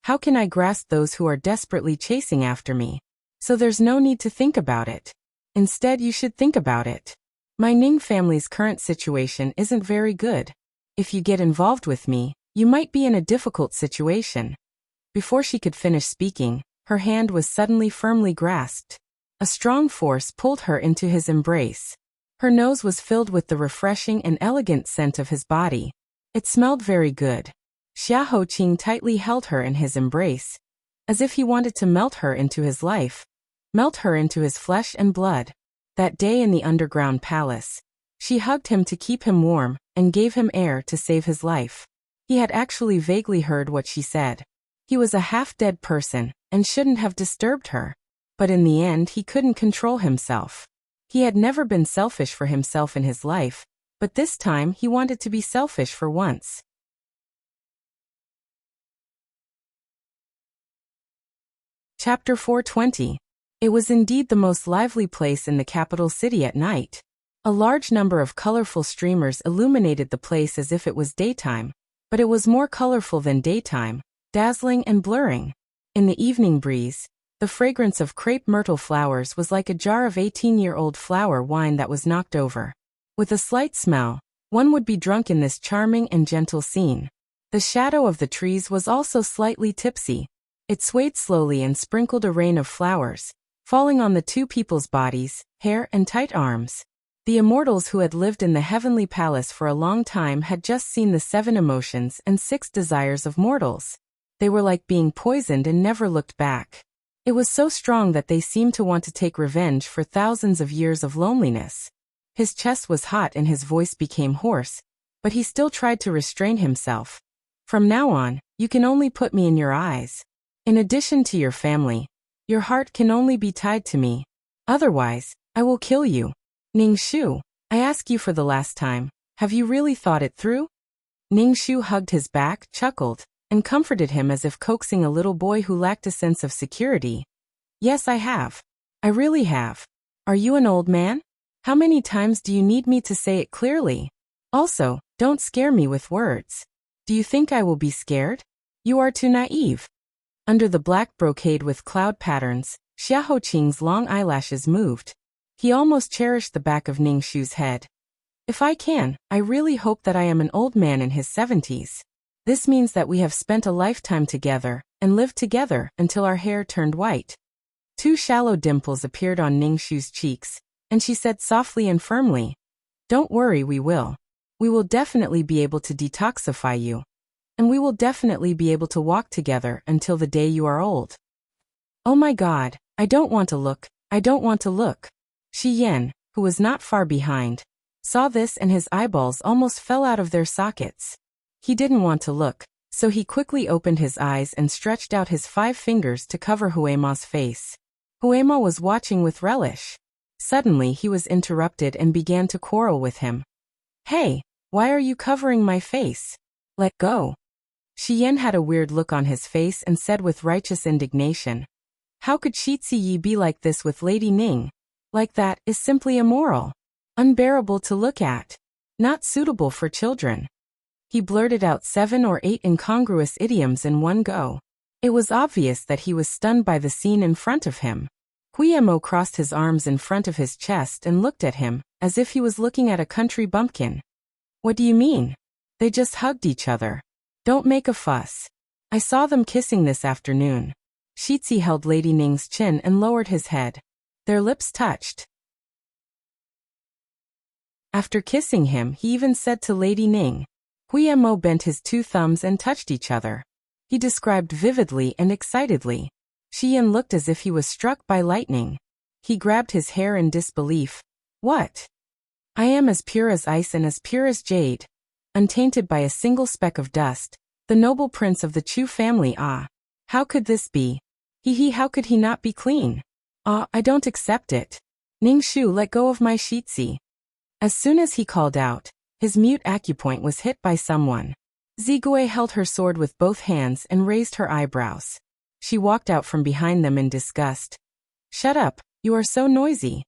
how can I grasp those who are desperately chasing after me? So there's no need to think about it. Instead, you should think about it. My Ning family's current situation isn't very good. If you get involved with me, you might be in a difficult situation. Before she could finish speaking, her hand was suddenly firmly grasped. A strong force pulled her into his embrace. Her nose was filled with the refreshing and elegant scent of his body. It smelled very good. Xia Hoqing tightly held her in his embrace, as if he wanted to melt her into his life, melt her into his flesh and blood. That day in the underground palace, she hugged him to keep him warm and gave him air to save his life. He had actually vaguely heard what she said. He was a half-dead person and shouldn't have disturbed her. But in the end he couldn't control himself. He had never been selfish for himself in his life, but this time he wanted to be selfish for once. Chapter 420. It was indeed the most lively place in the capital city at night. A large number of colorful streamers illuminated the place as if it was daytime, but it was more colorful than daytime, dazzling and blurring. In the evening breeze, the fragrance of crepe myrtle flowers was like a jar of 18-year-old flower wine that was knocked over. With a slight smell, one would be drunk in this charming and gentle scene. The shadow of the trees was also slightly tipsy. It swayed slowly and sprinkled a rain of flowers, falling on the two people's bodies, hair and tight arms. The immortals who had lived in the heavenly palace for a long time had just seen the 7 emotions and 6 desires of mortals. They were like being poisoned and never looked back. It was so strong that they seemed to want to take revenge for thousands of years of loneliness. His chest was hot and his voice became hoarse, but he still tried to restrain himself. From now on, you can only put me in your eyes. In addition to your family, your heart can only be tied to me. Otherwise, I will kill you. Ning-shu, I ask you for the last time, have you really thought it through? Ning-shu hugged his back, chuckled, and comforted him as if coaxing a little boy who lacked a sense of security. Yes, I have. I really have. Are you an old man? How many times do you need me to say it clearly? Also, don't scare me with words. Do you think I will be scared? You are too naive. Under the black brocade with cloud patterns, Xiahou Qing's long eyelashes moved. He almost cherished the back of Ning-shu's head. If I can, I really hope that I am an old man in his 70s. This means that we have spent a lifetime together, and lived together until our hair turned white. Two shallow dimples appeared on Ning-shu's cheeks, and she said softly and firmly, "Don't worry, we will. We will definitely be able to detoxify you. And we will definitely be able to walk together until the day you are old." Oh my God, I don't want to look, I don't want to look. Shi Yan, who was not far behind, saw this and his eyeballs almost fell out of their sockets. He didn't want to look, so he quickly opened his eyes and stretched out his 5 fingers to cover Huema's face. Huema was watching with relish. Suddenly he was interrupted and began to quarrel with him. Hey, why are you covering my face? Let go. Shi Yan had a weird look on his face and said with righteous indignation, how could Shitzi Yi be like this with Lady Ning? Like that is simply immoral. Unbearable to look at. Not suitable for children. He blurted out 7 or 8 incongruous idioms in one go. It was obvious that he was stunned by the scene in front of him. Guillermo crossed his arms in front of his chest and looked at him, as if he was looking at a country bumpkin. What do you mean? They just hugged each other. Don't make a fuss. I saw them kissing this afternoon. Shitzi held Lady Ning's chin and lowered his head. Their lips touched. After kissing him, he even said to Lady Ning. Guillermo bent his 2 thumbs and touched each other. He described vividly and excitedly. Shi Yan looked as if he was struck by lightning. He grabbed his hair in disbelief. What? I am as pure as ice and as pure as jade. Untainted by a single speck of dust. The noble prince of the Chu family. Ah. How could this be? How could he not be clean? Ah, I don't accept it. Ning-shu, let go of my Shitzi. As soon as he called out, his mute acupoint was hit by someone. Zigui held her sword with both hands and raised her eyebrows. She walked out from behind them in disgust. Shut up, you are so noisy.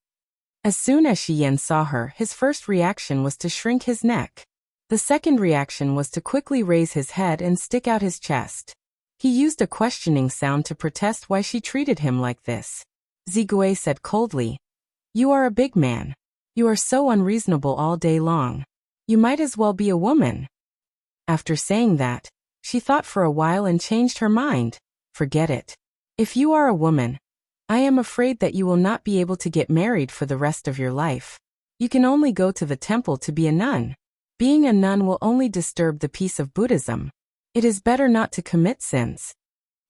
As soon as Shi Yan saw her, his first reaction was to shrink his neck. The second reaction was to quickly raise his head and stick out his chest. He used a questioning sound to protest why she treated him like this. Zigui said coldly, "You are a big man. You are so unreasonable all day long. You might as well be a woman." After saying that, she thought for a while and changed her mind. Forget it. If you are a woman, I am afraid that you will not be able to get married for the rest of your life. You can only go to the temple to be a nun. Being a nun will only disturb the peace of Buddhism. It is better not to commit sins.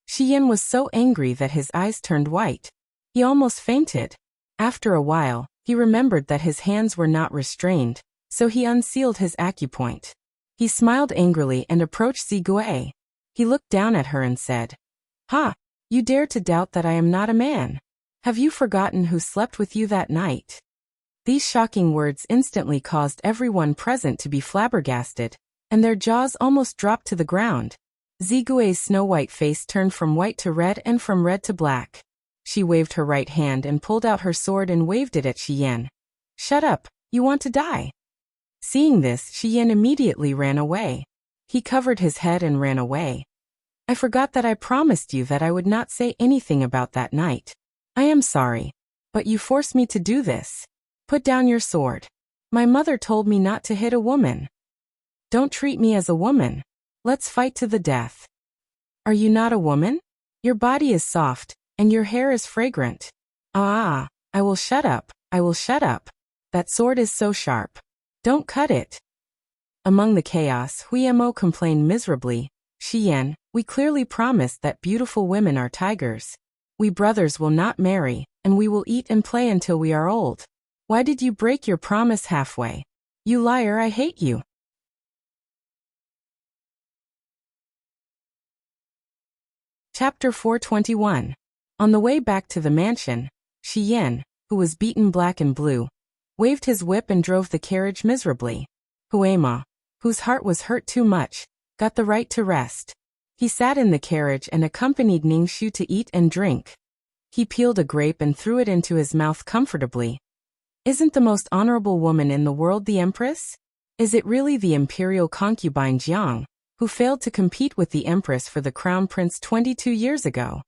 Shi Yan was so angry that his eyes turned white. He almost fainted. After a while, he remembered that his hands were not restrained, so he unsealed his acupoint. He smiled angrily and approached Zigui. He looked down at her and said, "Ha! You dare to doubt that I am not a man? Have you forgotten who slept with you that night?" These shocking words instantly caused everyone present to be flabbergasted, and their jaws almost dropped to the ground. Zigui's snow-white face turned from white to red and from red to black. She waved her right hand and pulled out her sword and waved it at Shi Yan. "Shut up, you want to die." Seeing this, Shi Yan immediately ran away. He covered his head and ran away. "I forgot that I promised you that I would not say anything about that night. I am sorry. But you forced me to do this. Put down your sword. My mother told me not to hit a woman. Don't treat me as a woman. Let's fight to the death." "Are you not a woman? Your body is soft, and your hair is fragrant." "Ah, I will shut up, I will shut up. That sword is so sharp. Don't cut it." Among the chaos, Huiyamo complained miserably, "Shi Yan, we clearly promised that beautiful women are tigers. We brothers will not marry, and we will eat and play until we are old. Why did you break your promise halfway? You liar, I hate you." Chapter 421. On the way back to the mansion, Shi Yan, who was beaten black and blue, waved his whip and drove the carriage miserably. Huema, whose heart was hurt too much, got the right to rest. He sat in the carriage and accompanied Ningxu to eat and drink. He peeled a grape and threw it into his mouth comfortably. Isn't the most honorable woman in the world the empress? Is it really the imperial concubine Jiang, who failed to compete with the empress for the crown prince 22 years ago?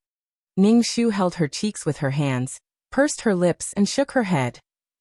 Ningxu held her cheeks with her hands, pursed her lips and shook her head.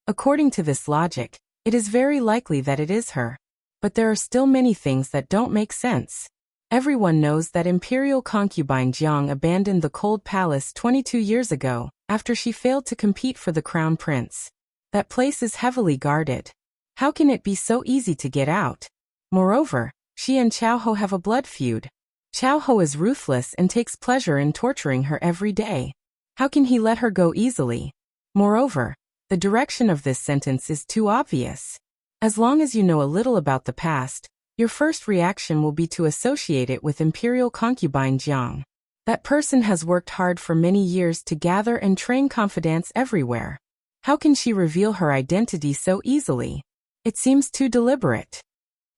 According to this logic, it is very likely that it is her. But there are still many things that don't make sense. Everyone knows that imperial concubine Jiang abandoned the cold palace 22 years ago, after she failed to compete for the crown prince. That place is heavily guarded. How can it be so easy to get out? Moreover, she and Qiao Ho have a blood feud. Qiao Ho is ruthless and takes pleasure in torturing her every day. How can he let her go easily? Moreover, the direction of this sentence is too obvious. As long as you know a little about the past, your first reaction will be to associate it with imperial concubine Jiang. That person has worked hard for many years to gather and train confidants everywhere. How can she reveal her identity so easily? It seems too deliberate.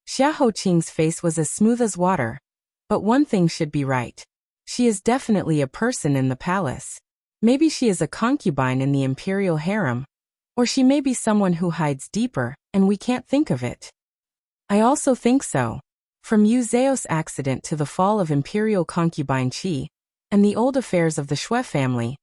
Xia Hoqing's face was as smooth as water. But one thing should be right. She is definitely a person in the palace. Maybe she is a concubine in the imperial harem. Or she may be someone who hides deeper, and we can't think of it. I also think so. From Yu Zhao's accident to the fall of imperial concubine Qi, and the old affairs of the Shui family,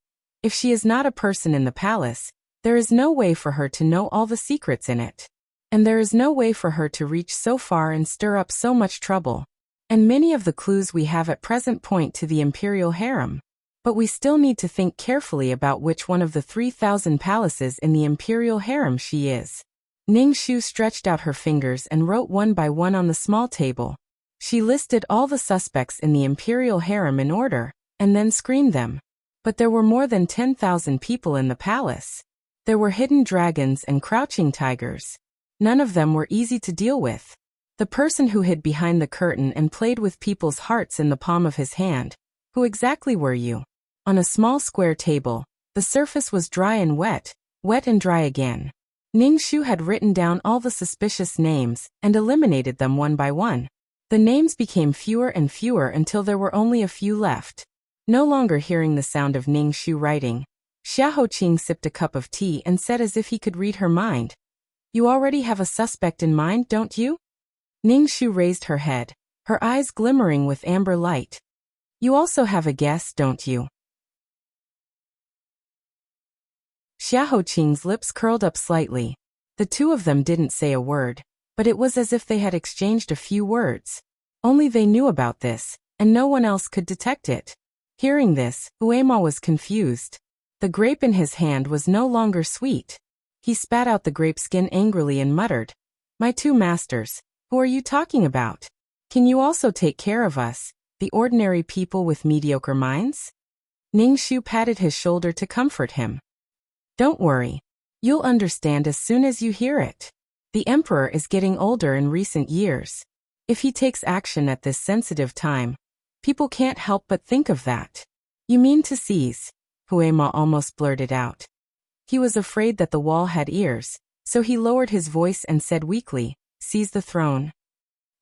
if she is not a person in the palace, there is no way for her to know all the secrets in it. And there is no way for her to reach so far and stir up so much trouble. And many of the clues we have at present point to the imperial harem. But we still need to think carefully about which one of the 3,000 palaces in the imperial harem she is. Ningxu stretched out her fingers and wrote one by one on the small table. She listed all the suspects in the imperial harem in order, and then screened them. But there were more than 10,000 people in the palace. There were hidden dragons and crouching tigers. None of them were easy to deal with. The person who hid behind the curtain and played with people's hearts in the palm of his hand. Who exactly were you? On a small square table, the surface was dry and wet and dry again. Ningxu had written down all the suspicious names and eliminated them one by one. The names became fewer and fewer until there were only a few left. No longer hearing the sound of Ningxu writing, Xia Hoqing sipped a cup of tea and said as if he could read her mind. You already have a suspect in mind, don't you? Ningxu raised her head, her eyes glimmering with amber light. You also have a guess, don't you? Xia Hoqing's lips curled up slightly. The two of them didn't say a word, but it was as if they had exchanged a few words. Only they knew about this, and no one else could detect it. Hearing this, Uema was confused. The grape in his hand was no longer sweet. He spat out the grape skin angrily and muttered, My two masters, who are you talking about? Can you also take care of us, the ordinary people with mediocre minds? Ningxu patted his shoulder to comfort him. Don't worry. You'll understand as soon as you hear it. The emperor is getting older in recent years. If he takes action at this sensitive time, people can't help but think of that. You mean to seize? Huema almost blurted out. He was afraid that the wall had ears, so he lowered his voice and said weakly, Seize the throne.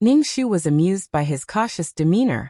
Ningxu was amused by his cautious demeanor.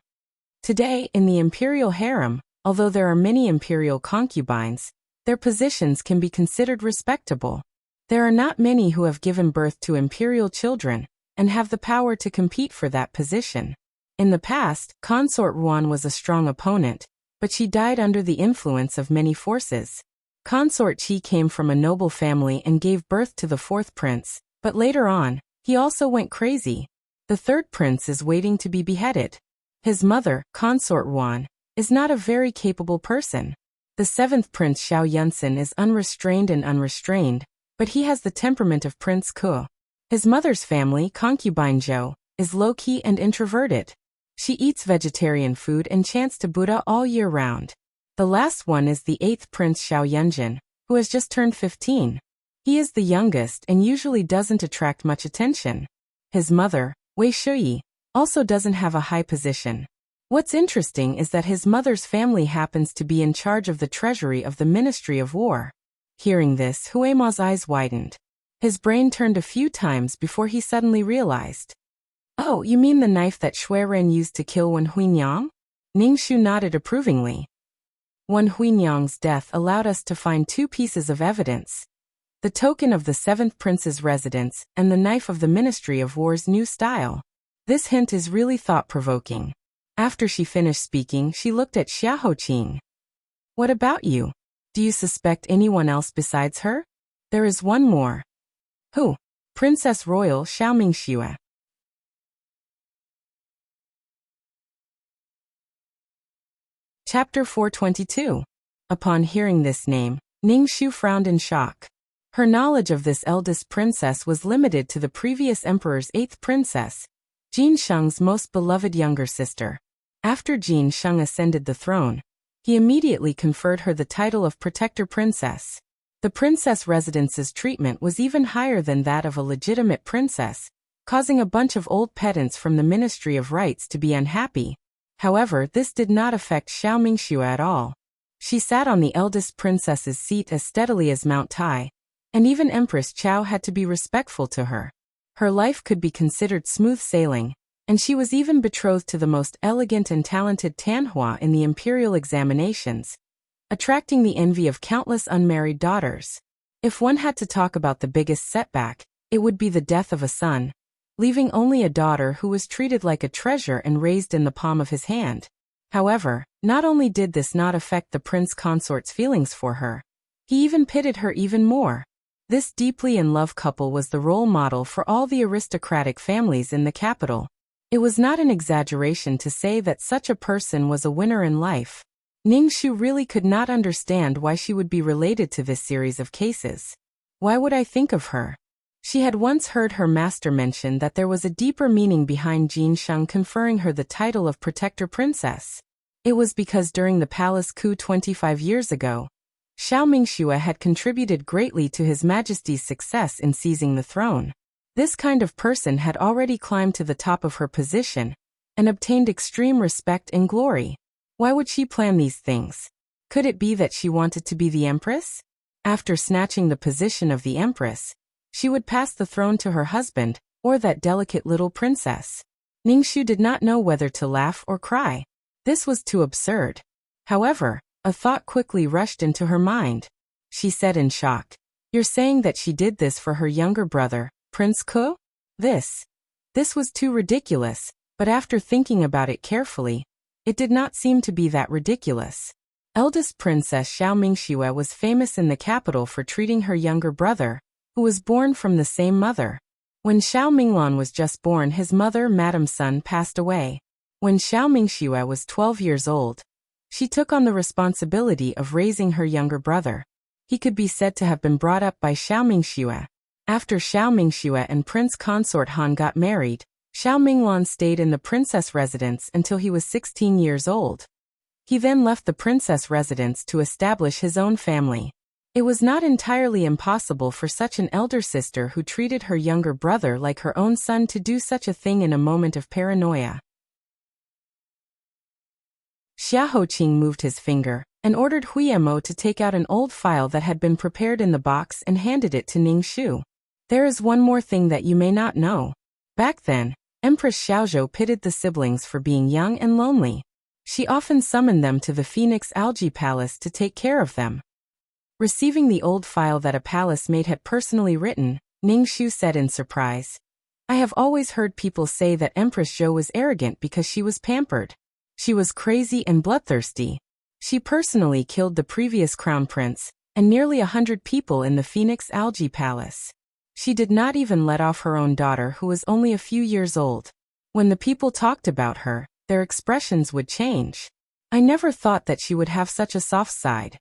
Today, in the imperial harem, although there are many imperial concubines, their positions can be considered respectable. There are not many who have given birth to imperial children, and have the power to compete for that position. In the past, Consort Ruan was a strong opponent, but she died under the influence of many forces. Consort Qi came from a noble family and gave birth to the fourth prince, but later on, he also went crazy. The third prince is waiting to be beheaded. His mother, Consort Ruan, is not a very capable person. The seventh prince Xiao Yunsen is unrestrained and unrestrained, but he has the temperament of Prince Ke. His mother's family, concubine Zhou, is low-key and introverted. She eats vegetarian food and chants to Buddha all year round. The last one is the eighth prince Xiao Yunjin, who has just turned 15. He is the youngest and usually doesn't attract much attention. His mother, Wei Shuyi, also doesn't have a high position. What's interesting is that his mother's family happens to be in charge of the treasury of the Ministry of War. Hearing this, Huema's eyes widened. His brain turned a few times before he suddenly realized. Oh, you mean the knife that Shui Ren used to kill Wen Huinyang? Ningxu nodded approvingly. Wen Huinyang's death allowed us to find two pieces of evidence. The token of the 7th Prince's residence and the knife of the Ministry of War's new style. This hint is really thought-provoking. After she finished speaking, she looked at Xiaoqing. What about you? Do you suspect anyone else besides her? There is one more. Who? Princess Royal Xiaomingxue. Chapter 422. Upon hearing this name, Ningxu frowned in shock. Her knowledge of this eldest princess was limited to the previous emperor's 8th princess, Jin Sheng's most beloved younger sister. After Jin Sheng ascended the throne, he immediately conferred her the title of Protector Princess. The princess residence's treatment was even higher than that of a legitimate princess, causing a bunch of old pedants from the Ministry of Rights to be unhappy. However, this did not affect Xiaomingxue at all. She sat on the eldest princess's seat as steadily as Mount Tai, and even Empress Chao had to be respectful to her. Her life could be considered smooth sailing, and she was even betrothed to the most elegant and talented Tanhua in the imperial examinations, attracting the envy of countless unmarried daughters. If one had to talk about the biggest setback, it would be the death of a son, leaving only a daughter who was treated like a treasure and raised in the palm of his hand. However, not only did this not affect the prince consort's feelings for her, he even pitted her even more. This deeply in love couple was the role model for all the aristocratic families in the capital. It was not an exaggeration to say that such a person was a winner in life. Ningxu really could not understand why she would be related to this series of cases. Why would I think of her? She had once heard her master mention that there was a deeper meaning behind Jin Sheng conferring her the title of Protector Princess. It was because during the palace coup 25 years ago, Xiaomingxue had contributed greatly to His Majesty's success in seizing the throne. This kind of person had already climbed to the top of her position and obtained extreme respect and glory. Why would she plan these things? Could it be that she wanted to be the empress? After snatching the position of the empress, she would pass the throne to her husband, or that delicate little princess. Ningxu did not know whether to laugh or cry. This was too absurd. However, a thought quickly rushed into her mind. She said in shock, "You're saying that she did this for her younger brother, Prince Ke?" This was too ridiculous, but after thinking about it carefully, it did not seem to be that ridiculous. Eldest Princess Xiaomingxue was famous in the capital for treating her younger brother, who was born from the same mother. When Xiao Minglan was just born, his mother, Madame Sun, passed away. When Xiaomingxue was 12 years old, she took on the responsibility of raising her younger brother. He could be said to have been brought up by Xiaomingxue. After Xiaomingxue and Prince Consort Han got married, Xiao Minglan stayed in the princess residence until he was 16 years old. He then left the princess residence to establish his own family. It was not entirely impossible for such an elder sister who treated her younger brother like her own son to do such a thing in a moment of paranoia. Xiaoqing moved his finger and ordered Huiyemo to take out an old file that had been prepared in the box and handed it to Ningxu. There is one more thing that you may not know. Back then, Empress Xiaozhou pitted the siblings for being young and lonely. She often summoned them to the Phoenix Algae Palace to take care of them. Receiving the old file that a palace mate had personally written, Ningxu said in surprise, "I have always heard people say that Empress Zhou was arrogant because she was pampered. She was crazy and bloodthirsty. She personally killed the previous crown prince and nearly 100 people in the Phoenix Algae Palace. She did not even let off her own daughter, who was only a few years old. When the people talked about her, their expressions would change. I never thought that she would have such a soft side."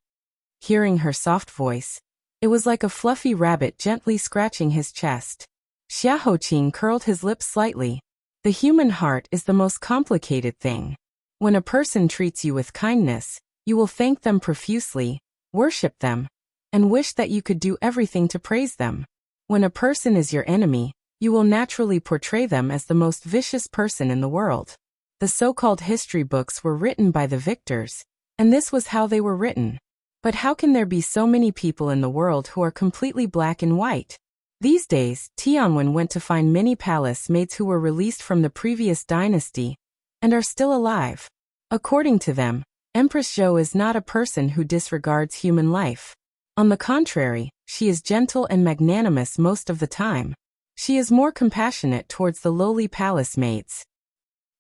Hearing her soft voice, it was like a fluffy rabbit gently scratching his chest. Xiaoqing curled his lips slightly. The human heart is the most complicated thing. When a person treats you with kindness, you will thank them profusely, worship them, and wish that you could do everything to praise them. When a person is your enemy, you will naturally portray them as the most vicious person in the world. The so-called history books were written by the victors, and this was how they were written. But how can there be so many people in the world who are completely black and white? These days, Tianwen went to find many palace maids who were released from the previous dynasty and are still alive. According to them, Empress Zhou is not a person who disregards human life. On the contrary, she is gentle and magnanimous most of the time. She is more compassionate towards the lowly palace maids.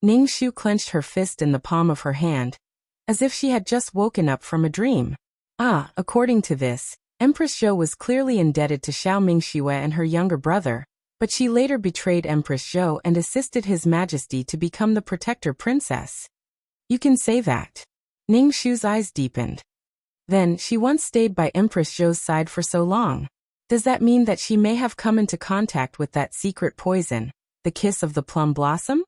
Ning Shu clenched her fist in the palm of her hand, as if she had just woken up from a dream. According to this, Empress Zhou was clearly indebted to Xiao Mingxue and her younger brother, but she later betrayed Empress Zhou and assisted His Majesty to become the protector princess. You can say that. Ning Shu's eyes deepened. Then, she once stayed by Empress Zhou's side for so long. Does that mean that she may have come into contact with that secret poison, the kiss of the plum blossom?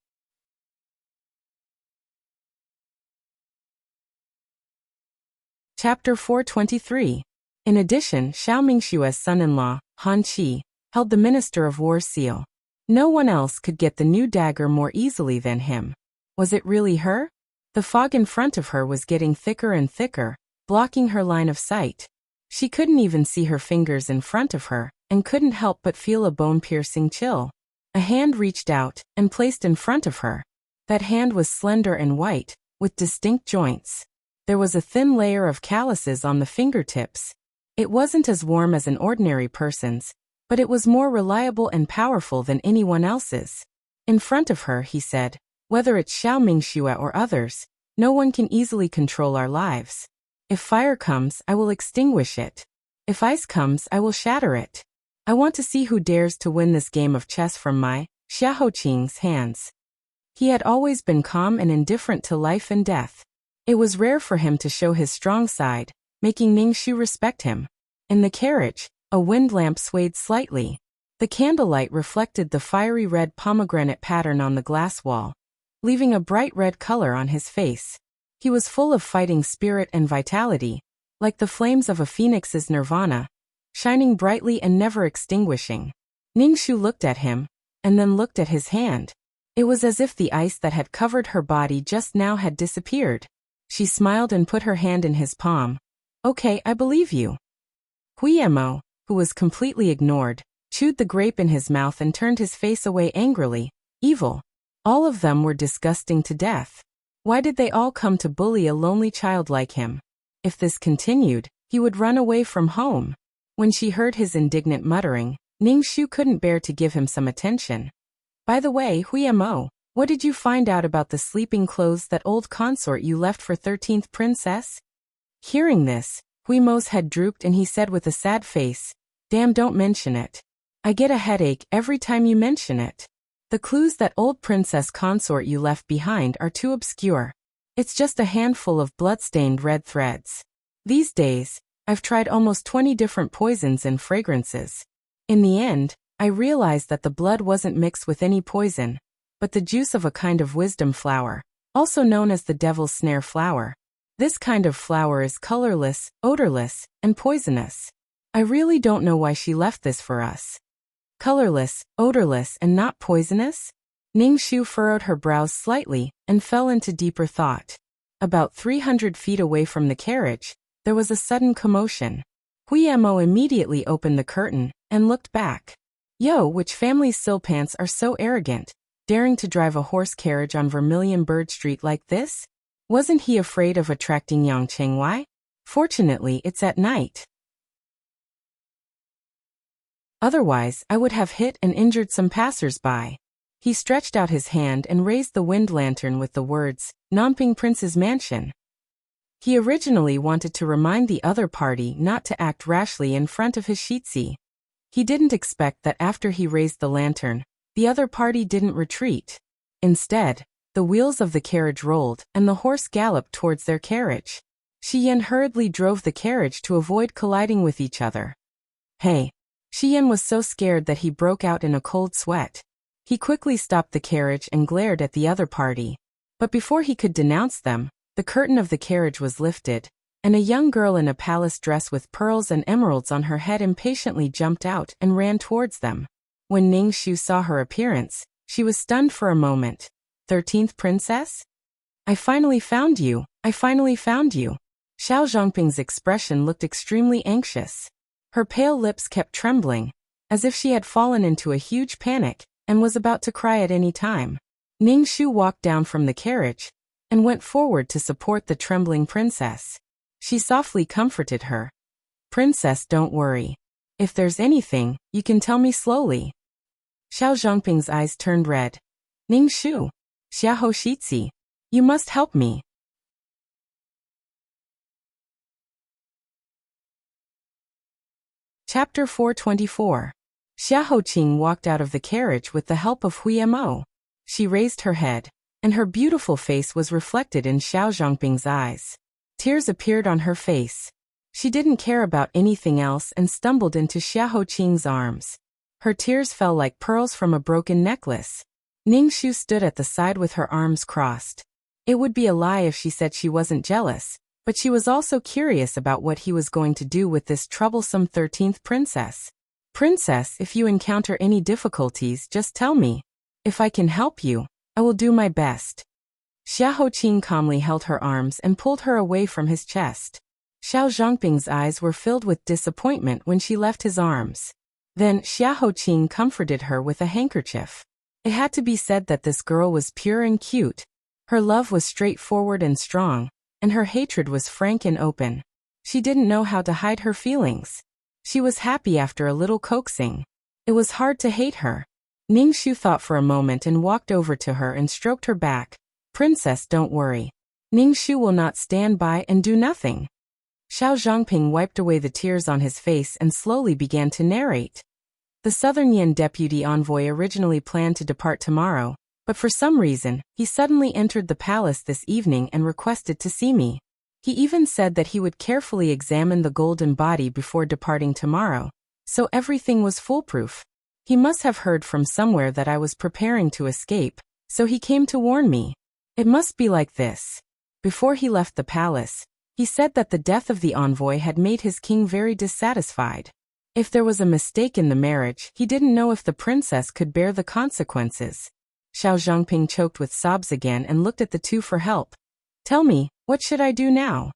Chapter 423. In addition, Xiao Mingshue's son-in-law, Han Qi, held the Minister of War's seal. No one else could get the new dagger more easily than him. Was it really her? The fog in front of her was getting thicker and thicker, blocking her line of sight. She couldn't even see her fingers in front of her, and couldn't help but feel a bone-piercing chill. A hand reached out and placed in front of her. That hand was slender and white, with distinct joints. There was a thin layer of calluses on the fingertips. It wasn't as warm as an ordinary person's, but it was more reliable and powerful than anyone else's. In front of her, he said, whether it's Xiao Mingxue or others, no one can easily control our lives. If fire comes, I will extinguish it. If ice comes, I will shatter it. I want to see who dares to win this game of chess from my, Xiahou Qing's hands. He had always been calm and indifferent to life and death. It was rare for him to show his strong side, making Ning Shu respect him. In the carriage, a wind lamp swayed slightly. The candlelight reflected the fiery red pomegranate pattern on the glass wall, leaving a bright red color on his face. He was full of fighting spirit and vitality, like the flames of a phoenix's nirvana, shining brightly and never extinguishing. Ning Shu looked at him, and then looked at his hand. It was as if the ice that had covered her body just now had disappeared. She smiled and put her hand in his palm. Okay, I believe you. Huiyemo, who was completely ignored, chewed the grape in his mouth and turned his face away angrily. Evil. All of them were disgusting to death. Why did they all come to bully a lonely child like him? If this continued, he would run away from home. When she heard his indignant muttering, Ning Shu couldn't bear to give him some attention. By the way, Huiyemo, what did you find out about the sleeping clothes that old consort you left for 13th princess? Hearing this, Huiyemo's head drooped and he said with a sad face, Damn, don't mention it. I get a headache every time you mention it. The clues that old princess consort you left behind are too obscure. It's just a handful of blood-stained red threads. These days, I've tried almost 20 different poisons and fragrances. In the end, I realized that the blood wasn't mixed with any poison, but the juice of a kind of wisdom flower, also known as the devil's snare flower. This kind of flower is colorless, odorless, and poisonous. I really don't know why she left this for us. Colorless, odorless, and not poisonous? Ning Shu furrowed her brows slightly and fell into deeper thought. About 300 feet away from the carriage, there was a sudden commotion. Huiyemo immediately opened the curtain and looked back. Yo, which family's silpants are so arrogant, daring to drive a horse carriage on Vermilion Bird Street like this? Wasn't he afraid of attracting Yang Chengwei? Fortunately, it's at night. Otherwise, I would have hit and injured some passers-by. He stretched out his hand and raised the wind lantern with the words, Nanping Prince's Mansion. He originally wanted to remind the other party not to act rashly in front of his shitsi. He didn't expect that after he raised the lantern, the other party didn't retreat. Instead, the wheels of the carriage rolled and the horse galloped towards their carriage. Shi Yan hurriedly drove the carriage to avoid colliding with each other. Hey! Shi Yan was so scared that he broke out in a cold sweat. He quickly stopped the carriage and glared at the other party. But before he could denounce them, the curtain of the carriage was lifted, and a young girl in a palace dress with pearls and emeralds on her head impatiently jumped out and ran towards them. When Ning Shu saw her appearance, she was stunned for a moment. 13th princess? I finally found you. I finally found you. Xiao Zhongping's expression looked extremely anxious. Her pale lips kept trembling, as if she had fallen into a huge panic and was about to cry at any time. Ning Shu walked down from the carriage and went forward to support the trembling princess. She softly comforted her. "Princess, don't worry. If there's anything, you can tell me slowly." Xiao Zhongping's eyes turned red. "Ning Shu, Xiahou Shizi, you must help me." Chapter 424. Xiahou Qing walked out of the carriage with the help of Hui Mo. She raised her head, and her beautiful face was reflected in Xiao Zhongping's eyes. Tears appeared on her face. She didn't care about anything else and stumbled into Xiahou Qing's arms. Her tears fell like pearls from a broken necklace. Ning Shu stood at the side with her arms crossed. It would be a lie if she said she wasn't jealous, but she was also curious about what he was going to do with this troublesome 13th princess. "Princess, if you encounter any difficulties, just tell me. If I can help you, I will do my best." Xiahou Qing calmly held her arms and pulled her away from his chest. Xiao Zhongping's eyes were filled with disappointment when she left his arms. Then Xiahou Qing comforted her with a handkerchief. It had to be said that this girl was pure and cute. Her love was straightforward and strong, and her hatred was frank and open. She didn't know how to hide her feelings. She was happy after a little coaxing. It was hard to hate her. Ning Shu thought for a moment and walked over to her and stroked her back. "Princess, don't worry. Ning Shu will not stand by and do nothing." Xiao Zhongping wiped away the tears on his face and slowly began to narrate. "The Southern Yin deputy envoy originally planned to depart tomorrow, but for some reason, he suddenly entered the palace this evening and requested to see me. He even said that he would carefully examine the golden body before departing tomorrow, so everything was foolproof. He must have heard from somewhere that I was preparing to escape, so he came to warn me. It must be like this. Before he left the palace, he said that the death of the envoy had made his king very dissatisfied. If there was a mistake in the marriage, he didn't know if the princess could bear the consequences." Xiao Zhongping choked with sobs again and looked at the two for help. "Tell me, what should I do now?"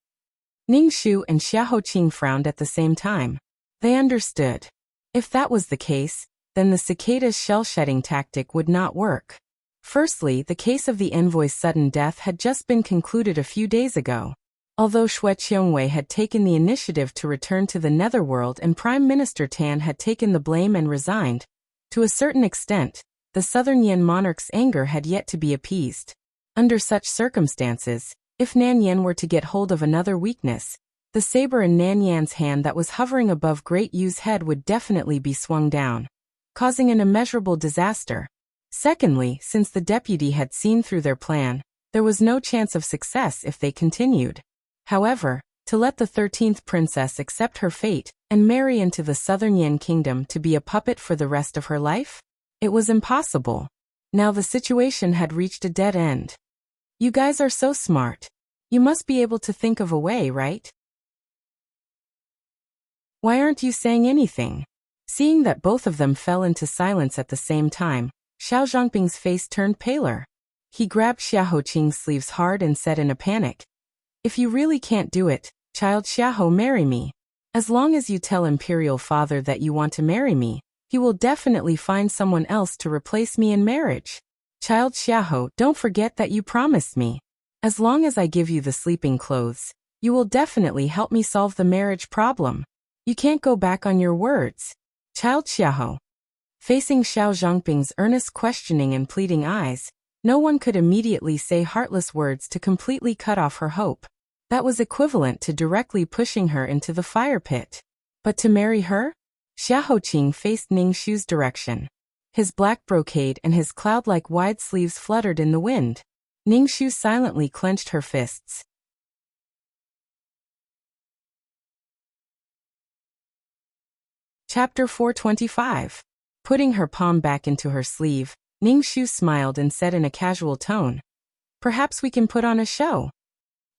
Ning Shu and Xiahou Qing frowned at the same time. They understood. If that was the case, then the cicada's shell-shedding tactic would not work. Firstly, the case of the envoy's sudden death had just been concluded a few days ago. Although Xue Qiongwei had taken the initiative to return to the Netherworld and Prime Minister Tan had taken the blame and resigned, to a certain extent, the Southern Yin monarch's anger had yet to be appeased. Under such circumstances, if Nan Yan were to get hold of another weakness, the saber in Nan Yan's hand that was hovering above Great Yu's head would definitely be swung down, causing an immeasurable disaster. Secondly, since the deputy had seen through their plan, there was no chance of success if they continued. However, to let the 13th princess accept her fate and marry into the Southern Yin kingdom to be a puppet for the rest of her life? It was impossible. Now the situation had reached a dead end. "You guys are so smart. You must be able to think of a way, right? Why aren't you saying anything?" Seeing that both of them fell into silence at the same time, Xiao Zhongping's face turned paler. He grabbed Xiahou Qing's sleeves hard and said in a panic, "If you really can't do it, child Xiahou, marry me. As long as you tell Imperial Father that you want to marry me, he will definitely find someone else to replace me in marriage. Child Xiahou, don't forget that you promised me. As long as I give you the sleeping clothes, you will definitely help me solve the marriage problem. You can't go back on your words. Child Xiahou." Facing Xiao Zhongping's earnest questioning and pleading eyes, no one could immediately say heartless words to completely cut off her hope. That was equivalent to directly pushing her into the fire pit. But to marry her? Xiahou Qing faced Ning Shu's direction. His black brocade and his cloud-like wide sleeves fluttered in the wind. Ning Shu silently clenched her fists. Chapter 425. Putting her palm back into her sleeve, Ning Shu smiled and said in a casual tone, "Perhaps we can put on a show."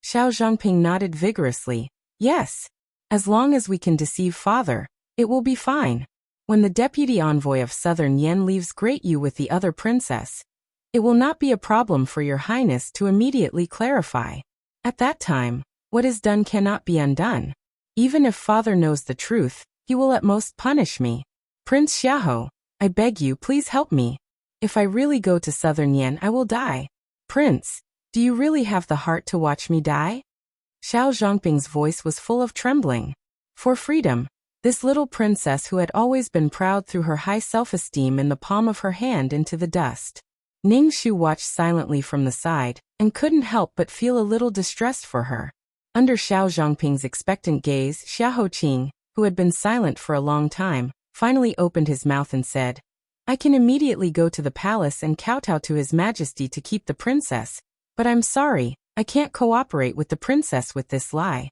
Xiao Zhongping nodded vigorously. "Yes. As long as we can deceive father, it will be fine. When the deputy envoy of Southern Yen leaves Great Yu with the other princess, it will not be a problem for your highness to immediately clarify. At that time, what is done cannot be undone. Even if father knows the truth, he will at most punish me. Prince Xiahou, I beg you, please help me. If I really go to Southern Yan, I will die. Prince, do you really have the heart to watch me die? Xiao Zhongping's voice was full of trembling. For freedom, this little princess who had always been proud through her high self-esteem in the palm of her hand into the dust. Ning Shu watched silently from the side, and couldn't help but feel a little distressed for her. Under Xiao Zhongping's expectant gaze, Xiahou Qing, who had been silent for a long time, finally opened his mouth and said, I can immediately go to the palace and kowtow to His Majesty to keep the princess, but I'm sorry, I can't cooperate with the princess with this lie.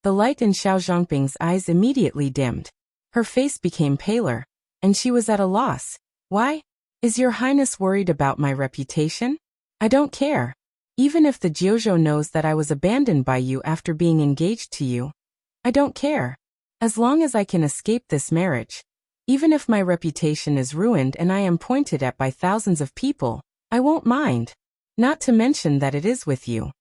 The light in Xiao Zhongping's eyes immediately dimmed. Her face became paler, and she was at a loss. Why? Is your highness worried about my reputation? I don't care. Even if the Jiuzhou knows that I was abandoned by you after being engaged to you, I don't care. As long as I can escape this marriage, even if my reputation is ruined and I am pointed at by thousands of people, I won't mind. Not to mention that it is with you.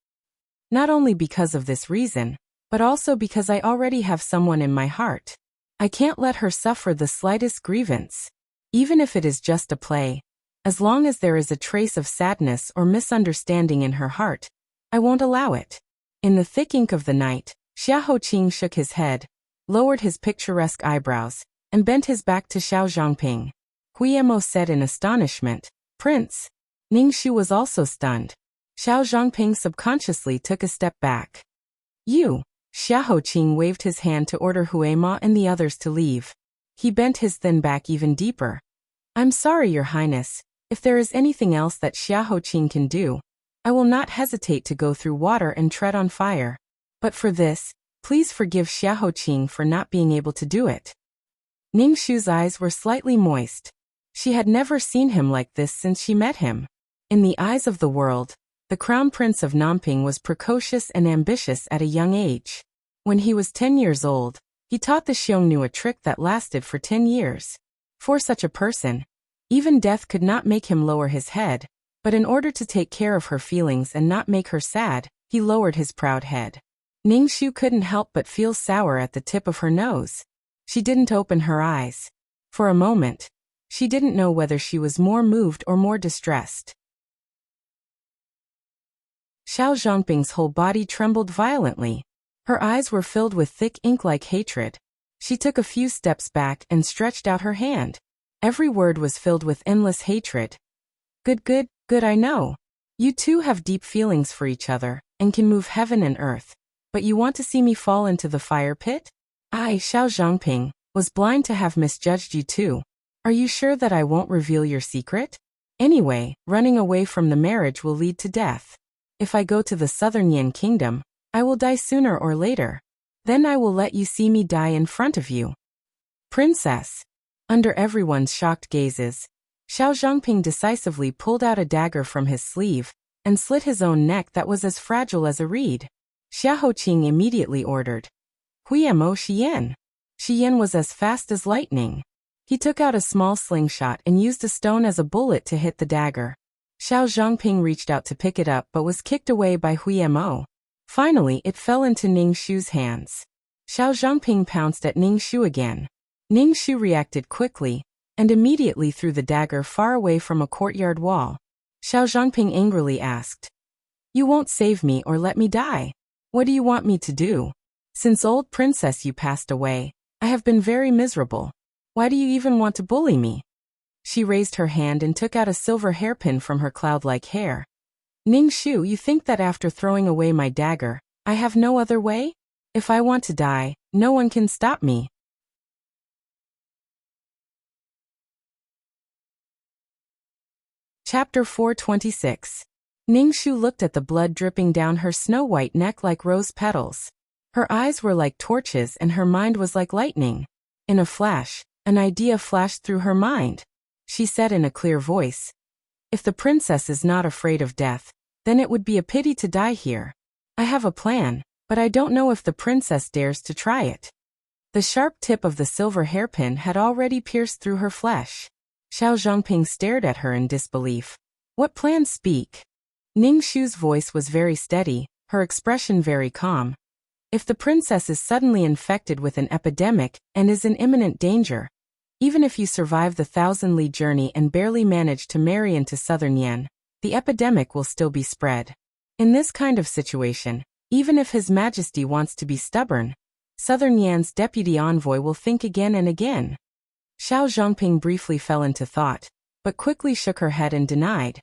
Not only because of this reason, but also because I already have someone in my heart. I can't let her suffer the slightest grievance. Even if it is just a play, as long as there is a trace of sadness or misunderstanding in her heart, I won't allow it. In the thick ink of the night, Xiahou Qing shook his head, lowered his picturesque eyebrows, and bent his back to Xiao Zhongping. Huiyemo said in astonishment, Prince. Ning Shu was also stunned. Xiao Zhongping subconsciously took a step back. You. Xiahou Qing waved his hand to order Huiyemo and the others to leave. He bent his thin back even deeper. I'm sorry, Your Highness. If there is anything else that Xiahou Qing can do, I will not hesitate to go through water and tread on fire. But for this, please forgive Xiahou Qing for not being able to do it. Ning Shu's eyes were slightly moist. She had never seen him like this since she met him. In the eyes of the world, the Crown Prince of Nanping was precocious and ambitious at a young age. When he was 10 years old, he taught the Xiongnu a trick that lasted for 10 years. For such a person, even death could not make him lower his head, but in order to take care of her feelings and not make her sad, he lowered his proud head. Ning Shu couldn't help but feel sour at the tip of her nose. She didn't open her eyes. For a moment, she didn't know whether she was more moved or more distressed. Xiao Zhongping's whole body trembled violently. Her eyes were filled with thick ink-like hatred. She took a few steps back and stretched out her hand. Every word was filled with endless hatred. Good, I know. You two have deep feelings for each other, and can move heaven and earth. But you want to see me fall into the fire pit? I, Xiao Zhongping, was blind to have misjudged you too. Are you sure that I won't reveal your secret? Anyway, running away from the marriage will lead to death. If I go to the Southern Yan Kingdom, I will die sooner or later. Then I will let you see me die in front of you. Princess. Under everyone's shocked gazes, Xiao Zhongping decisively pulled out a dagger from his sleeve and slit his own neck that was as fragile as a reed. Xiahou Qing immediately ordered, Huiyemo Xiyan. Xiyan was as fast as lightning. He took out a small slingshot and used a stone as a bullet to hit the dagger. Xiao Zhongping reached out to pick it up but was kicked away by Huiyemo. Finally, it fell into Ning Shu's hands. Xiao Zhongping pounced at Ning Shu again. Ning Shu reacted quickly, and immediately threw the dagger far away from a courtyard wall. Xiao Zhongping angrily asked, You won't save me or let me die. What do you want me to do? Since old princess you passed away, I have been very miserable. Why do you even want to bully me? She raised her hand and took out a silver hairpin from her cloud-like hair. Ning Shu, you think that after throwing away my dagger, I have no other way? If I want to die, no one can stop me. Chapter 426. Ning Shu looked at the blood dripping down her snow-white neck like rose petals. Her eyes were like torches and her mind was like lightning. In a flash, an idea flashed through her mind. She said in a clear voice, If the princess is not afraid of death, then it would be a pity to die here. I have a plan, but I don't know if the princess dares to try it. The sharp tip of the silver hairpin had already pierced through her flesh. Xiao Zhongping stared at her in disbelief. What plan? Speak. Ning Shu's voice was very steady, her expression very calm. If the princess is suddenly infected with an epidemic and is in imminent danger, Even if you survive the 1,000-li journey and barely manage to marry into Southern Yan, the epidemic will still be spread. In this kind of situation, even if His Majesty wants to be stubborn, Southern Yan's deputy envoy will think again and again. Xiao Zhongping briefly fell into thought, but quickly shook her head and denied.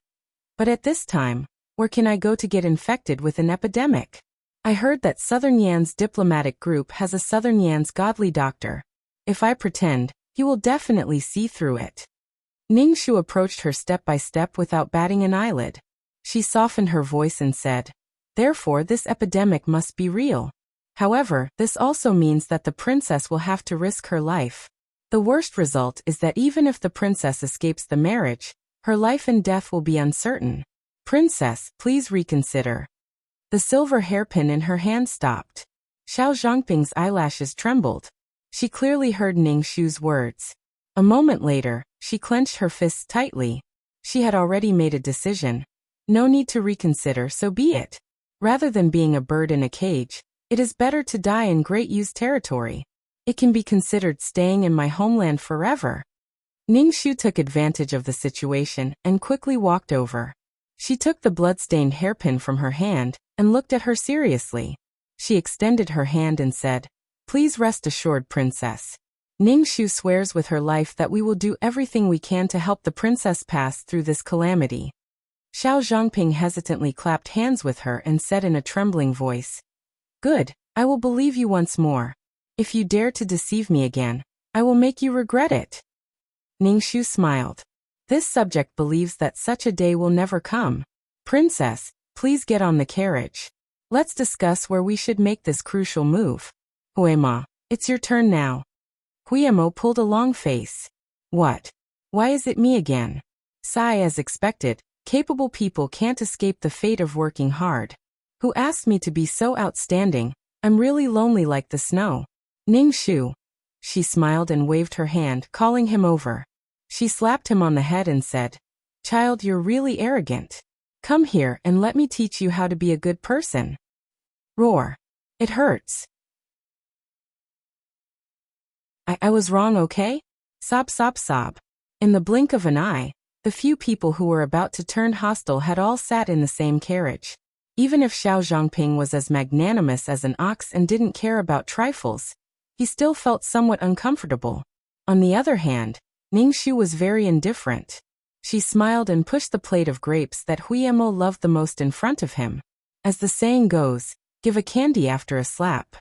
But at this time, where can I go to get infected with an epidemic? I heard that Southern Yan's diplomatic group has a Southern Yan's godly doctor. If I pretend, he will definitely see through it. Ning Shu approached her step by step without batting an eyelid. She softened her voice and said, "Therefore this epidemic must be real. However, this also means that the princess will have to risk her life. The worst result is that even if the princess escapes the marriage, her life and death will be uncertain. Princess, please reconsider." The silver hairpin in her hand stopped. Xiao Zhongping's eyelashes trembled. She clearly heard Ning Shu's words. A moment later, she clenched her fists tightly. She had already made a decision. No need to reconsider, so be it. Rather than being a bird in a cage, it is better to die in Great Yu's territory. It can be considered staying in my homeland forever. Ning Shu took advantage of the situation and quickly walked over. She took the blood-stained hairpin from her hand and looked at her seriously. She extended her hand and said, "Please rest assured, Princess. Ning Shu swears with her life that we will do everything we can to help the princess pass through this calamity." Xiao Zhongping hesitantly clapped hands with her and said in a trembling voice, "Good, I will believe you once more. If you dare to deceive me again, I will make you regret it." Ning Shu smiled. This subject believes that such a day will never come. Princess, please get on the carriage. Let's discuss where we should make this crucial move. Huema, it's your turn now. Huemo pulled a long face. What? Why is it me again? Sigh, as expected, capable people can't escape the fate of working hard. Who asked me to be so outstanding? I'm really lonely like the snow. Ning Shu. She smiled and waved her hand, calling him over. She slapped him on the head and said, "Child, you're really arrogant. Come here and let me teach you how to be a good person." Roar. It hurts. I was wrong, okay? Sob, sob, sob. In the blink of an eye, the few people who were about to turn hostile had all sat in the same carriage. Even if Xiao Zhongping was as magnanimous as an ox and didn't care about trifles, he still felt somewhat uncomfortable. On the other hand, Ning Shu was very indifferent. She smiled and pushed the plate of grapes that Huemo loved the most in front of him. As the saying goes, give a candy after a slap.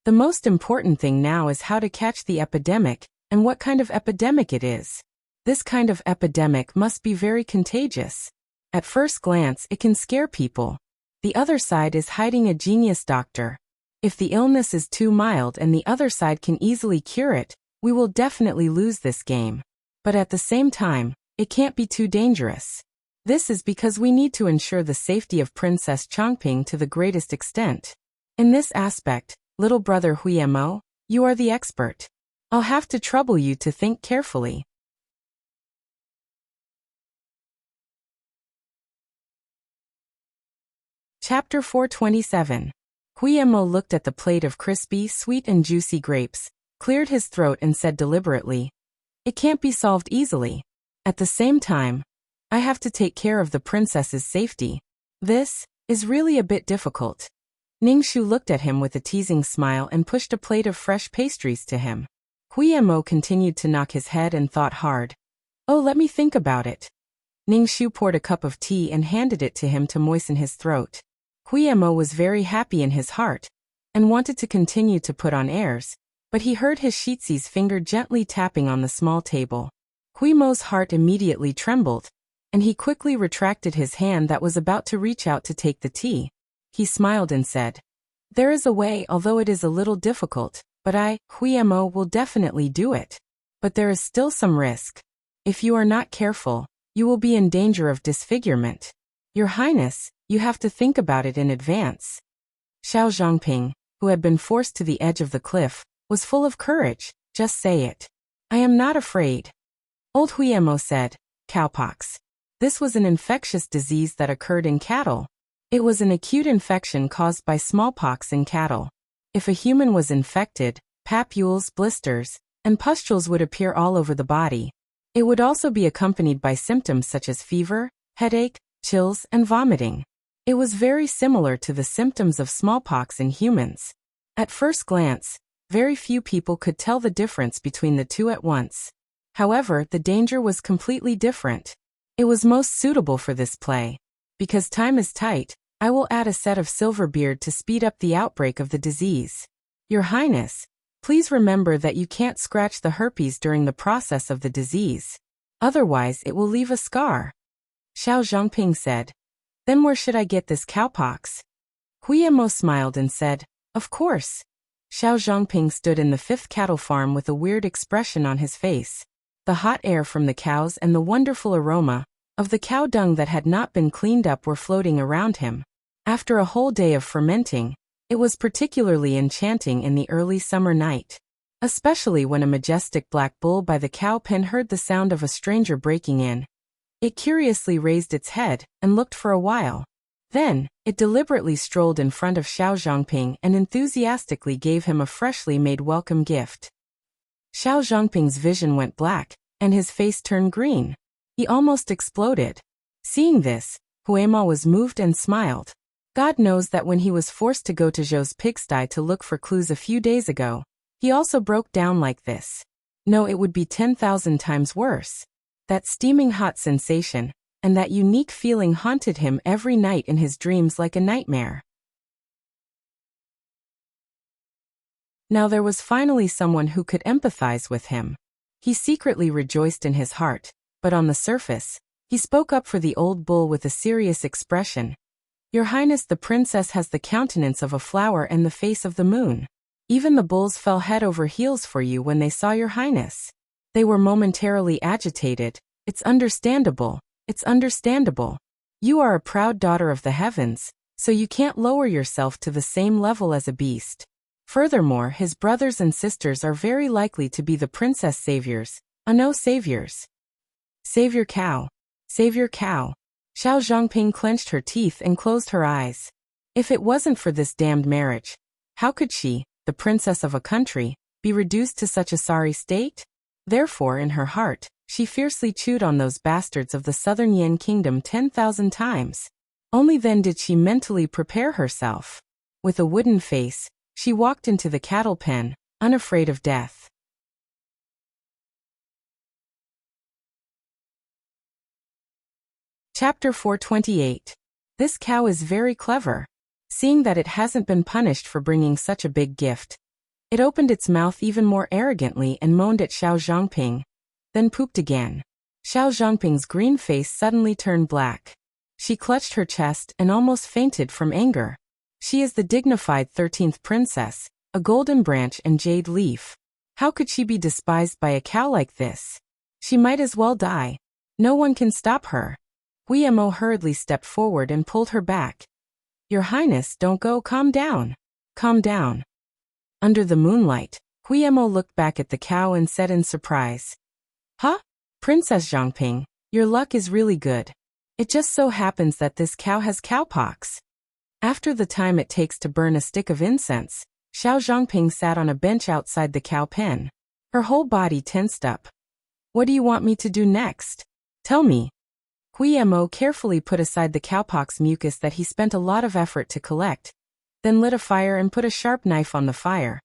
The most important thing now is how to catch the epidemic, and what kind of epidemic it is. This kind of epidemic must be very contagious. At first glance, it can scare people. The other side is hiding a genius doctor. If the illness is too mild and the other side can easily cure it, we will definitely lose this game. But at the same time, it can't be too dangerous. This is because we need to ensure the safety of Princess Chongping to the greatest extent. In this aspect, little brother Huemo, you are the expert. I'll have to trouble you to think carefully. Chapter 427. Huemo looked at the plate of crispy, sweet and juicy grapes, cleared his throat and said deliberately, "It can't be solved easily. At the same time, I have to take care of the princess's safety. This is really a bit difficult." Ning Shu looked at him with a teasing smile and pushed a plate of fresh pastries to him. Huemo continued to knock his head and thought hard. "Oh, let me think about it." Ning Shu poured a cup of tea and handed it to him to moisten his throat. Huemo was very happy in his heart, and wanted to continue to put on airs, but he heard his Shitsi's finger gently tapping on the small table. Huemo's heart immediately trembled, and he quickly retracted his hand that was about to reach out to take the tea. He smiled and said, "There is a way, although it is a little difficult, but I, Huemo, will definitely do it. But there is still some risk. If you are not careful, you will be in danger of disfigurement. Your Highness, you have to think about it in advance." Xiao Zhongping, who had been forced to the edge of the cliff, was full of courage. "Just say it. I am not afraid." Old Huemo said, "Cowpox. This was an infectious disease that occurred in cattle. It was an acute infection caused by smallpox in cattle. If a human was infected, papules, blisters, and pustules would appear all over the body. It would also be accompanied by symptoms such as fever, headache, chills, and vomiting. It was very similar to the symptoms of smallpox in humans. At first glance, very few people could tell the difference between the two at once. However, the danger was completely different. It was most suitable for this play. Because time is tight, I will add a set of Silverbeard to speed up the outbreak of the disease. Your Highness, please remember that you can't scratch the herpes during the process of the disease. Otherwise, it will leave a scar. Xiao Zhongping said. Then where should I get this cowpox? Huiyamo smiled and said, Of course. Xiao Zhongping stood in the 5th cattle farm with a weird expression on his face. The hot air from the cows and the wonderful aroma of the cow dung that had not been cleaned up were floating around him. After a whole day of fermenting, it was particularly enchanting in the early summer night. Especially when a majestic black bull by the cow pen heard the sound of a stranger breaking in. It curiously raised its head and looked for a while. Then, it deliberately strolled in front of Xiao Zhongping and enthusiastically gave him a freshly made welcome gift. Xiao Zhongping's vision went black, and his face turned green. He almost exploded. Seeing this, Huema was moved and smiled. God knows that when he was forced to go to Zhou's pigsty to look for clues a few days ago, he also broke down like this. No, it would be 10,000 times worse. That steaming hot sensation, and that unique feeling haunted him every night in his dreams like a nightmare. Now there was finally someone who could empathize with him. He secretly rejoiced in his heart, but on the surface, he spoke up for the old bull with a serious expression. Your Highness, the princess has the countenance of a flower and the face of the moon. Even the bulls fell head over heels for you when they saw your Highness. They were momentarily agitated. It's understandable. It's understandable. You are a proud daughter of the heavens, so you can't lower yourself to the same level as a beast. Furthermore, his brothers and sisters are very likely to be the princess saviors, no saviors. Savior cow. Savior cow. Xiao Zhongping clenched her teeth and closed her eyes. If it wasn't for this damned marriage, how could she, the princess of a country, be reduced to such a sorry state? Therefore, in her heart, she fiercely chewed on those bastards of the southern Yan kingdom 10,000 times. Only then did she mentally prepare herself. With a wooden face, she walked into the cattle pen, unafraid of death. Chapter 428. This cow is very clever. Seeing that it hasn't been punished for bringing such a big gift, it opened its mouth even more arrogantly and moaned at Xiao Zhongping, then pooped again. Xiao Zhongping's green face suddenly turned black. She clutched her chest and almost fainted from anger. She is the dignified 13th princess, a golden branch and jade leaf. How could she be despised by a cow like this? She might as well die. No one can stop her. Huiyamo hurriedly stepped forward and pulled her back. Your Highness, don't go, calm down. Calm down. Under the moonlight, Huiyamo looked back at the cow and said in surprise. Huh? Princess Zhongping, your luck is really good. It just so happens that this cow has cowpox. After the time it takes to burn a stick of incense, Xiao Zhongping sat on a bench outside the cow pen. Her whole body tensed up. What do you want me to do next? Tell me. Huiyamo carefully put aside the cowpox mucus that he spent a lot of effort to collect, then lit a fire and put a sharp knife on the fire.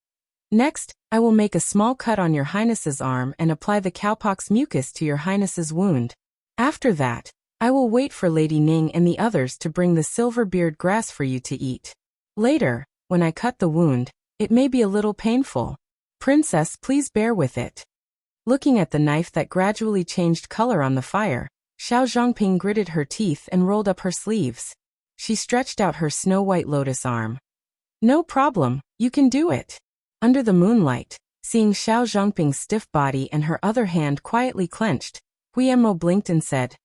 Next, I will make a small cut on your Highness's arm and apply the cowpox mucus to your Highness's wound. After that, I will wait for Lady Ning and the others to bring the silverbeard grass for you to eat. Later, when I cut the wound, it may be a little painful. Princess, please bear with it. Looking at the knife that gradually changed color on the fire, Xiao Zhongping gritted her teeth and rolled up her sleeves. She stretched out her snow-white lotus arm. No problem, you can do it. Under the moonlight, seeing Xiao Zhongping's stiff body and her other hand quietly clenched, Huiyamo blinked and said,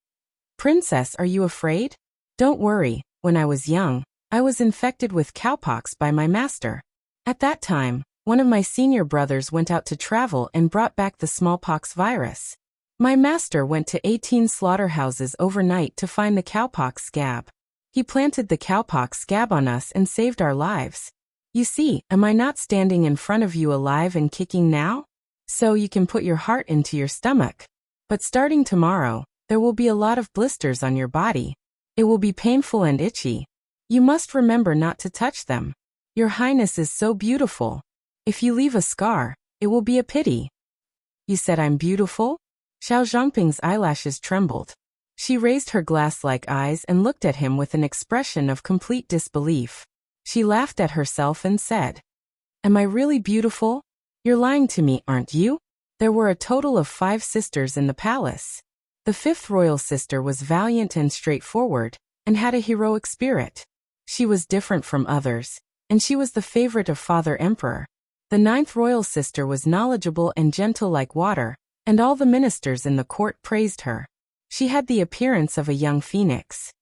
Princess, are you afraid? Don't worry, when I was young, I was infected with cowpox by my master. At that time, one of my senior brothers went out to travel and brought back the smallpox virus. My master went to 18 slaughterhouses overnight to find the cowpox scab. He planted the cowpox scab on us and saved our lives. You see, am I not standing in front of you alive and kicking now? so you can put your heart into your stomach. But starting tomorrow, there will be a lot of blisters on your body. It will be painful and itchy. You must remember not to touch them. Your Highness is so beautiful. If you leave a scar, it will be a pity. You said I'm beautiful? Xiao Zhangping's eyelashes trembled. She raised her glass-like eyes and looked at him with an expression of complete disbelief. She laughed at herself and said, "Am I really beautiful? You're lying to me, aren't you?" There were a total of 5 sisters in the palace. The 5th royal sister was valiant and straightforward, and had a heroic spirit. She was different from others, and she was the favorite of Father Emperor. The 9th royal sister was knowledgeable and gentle like water, and all the ministers in the court praised her. She had the appearance of a young phoenix.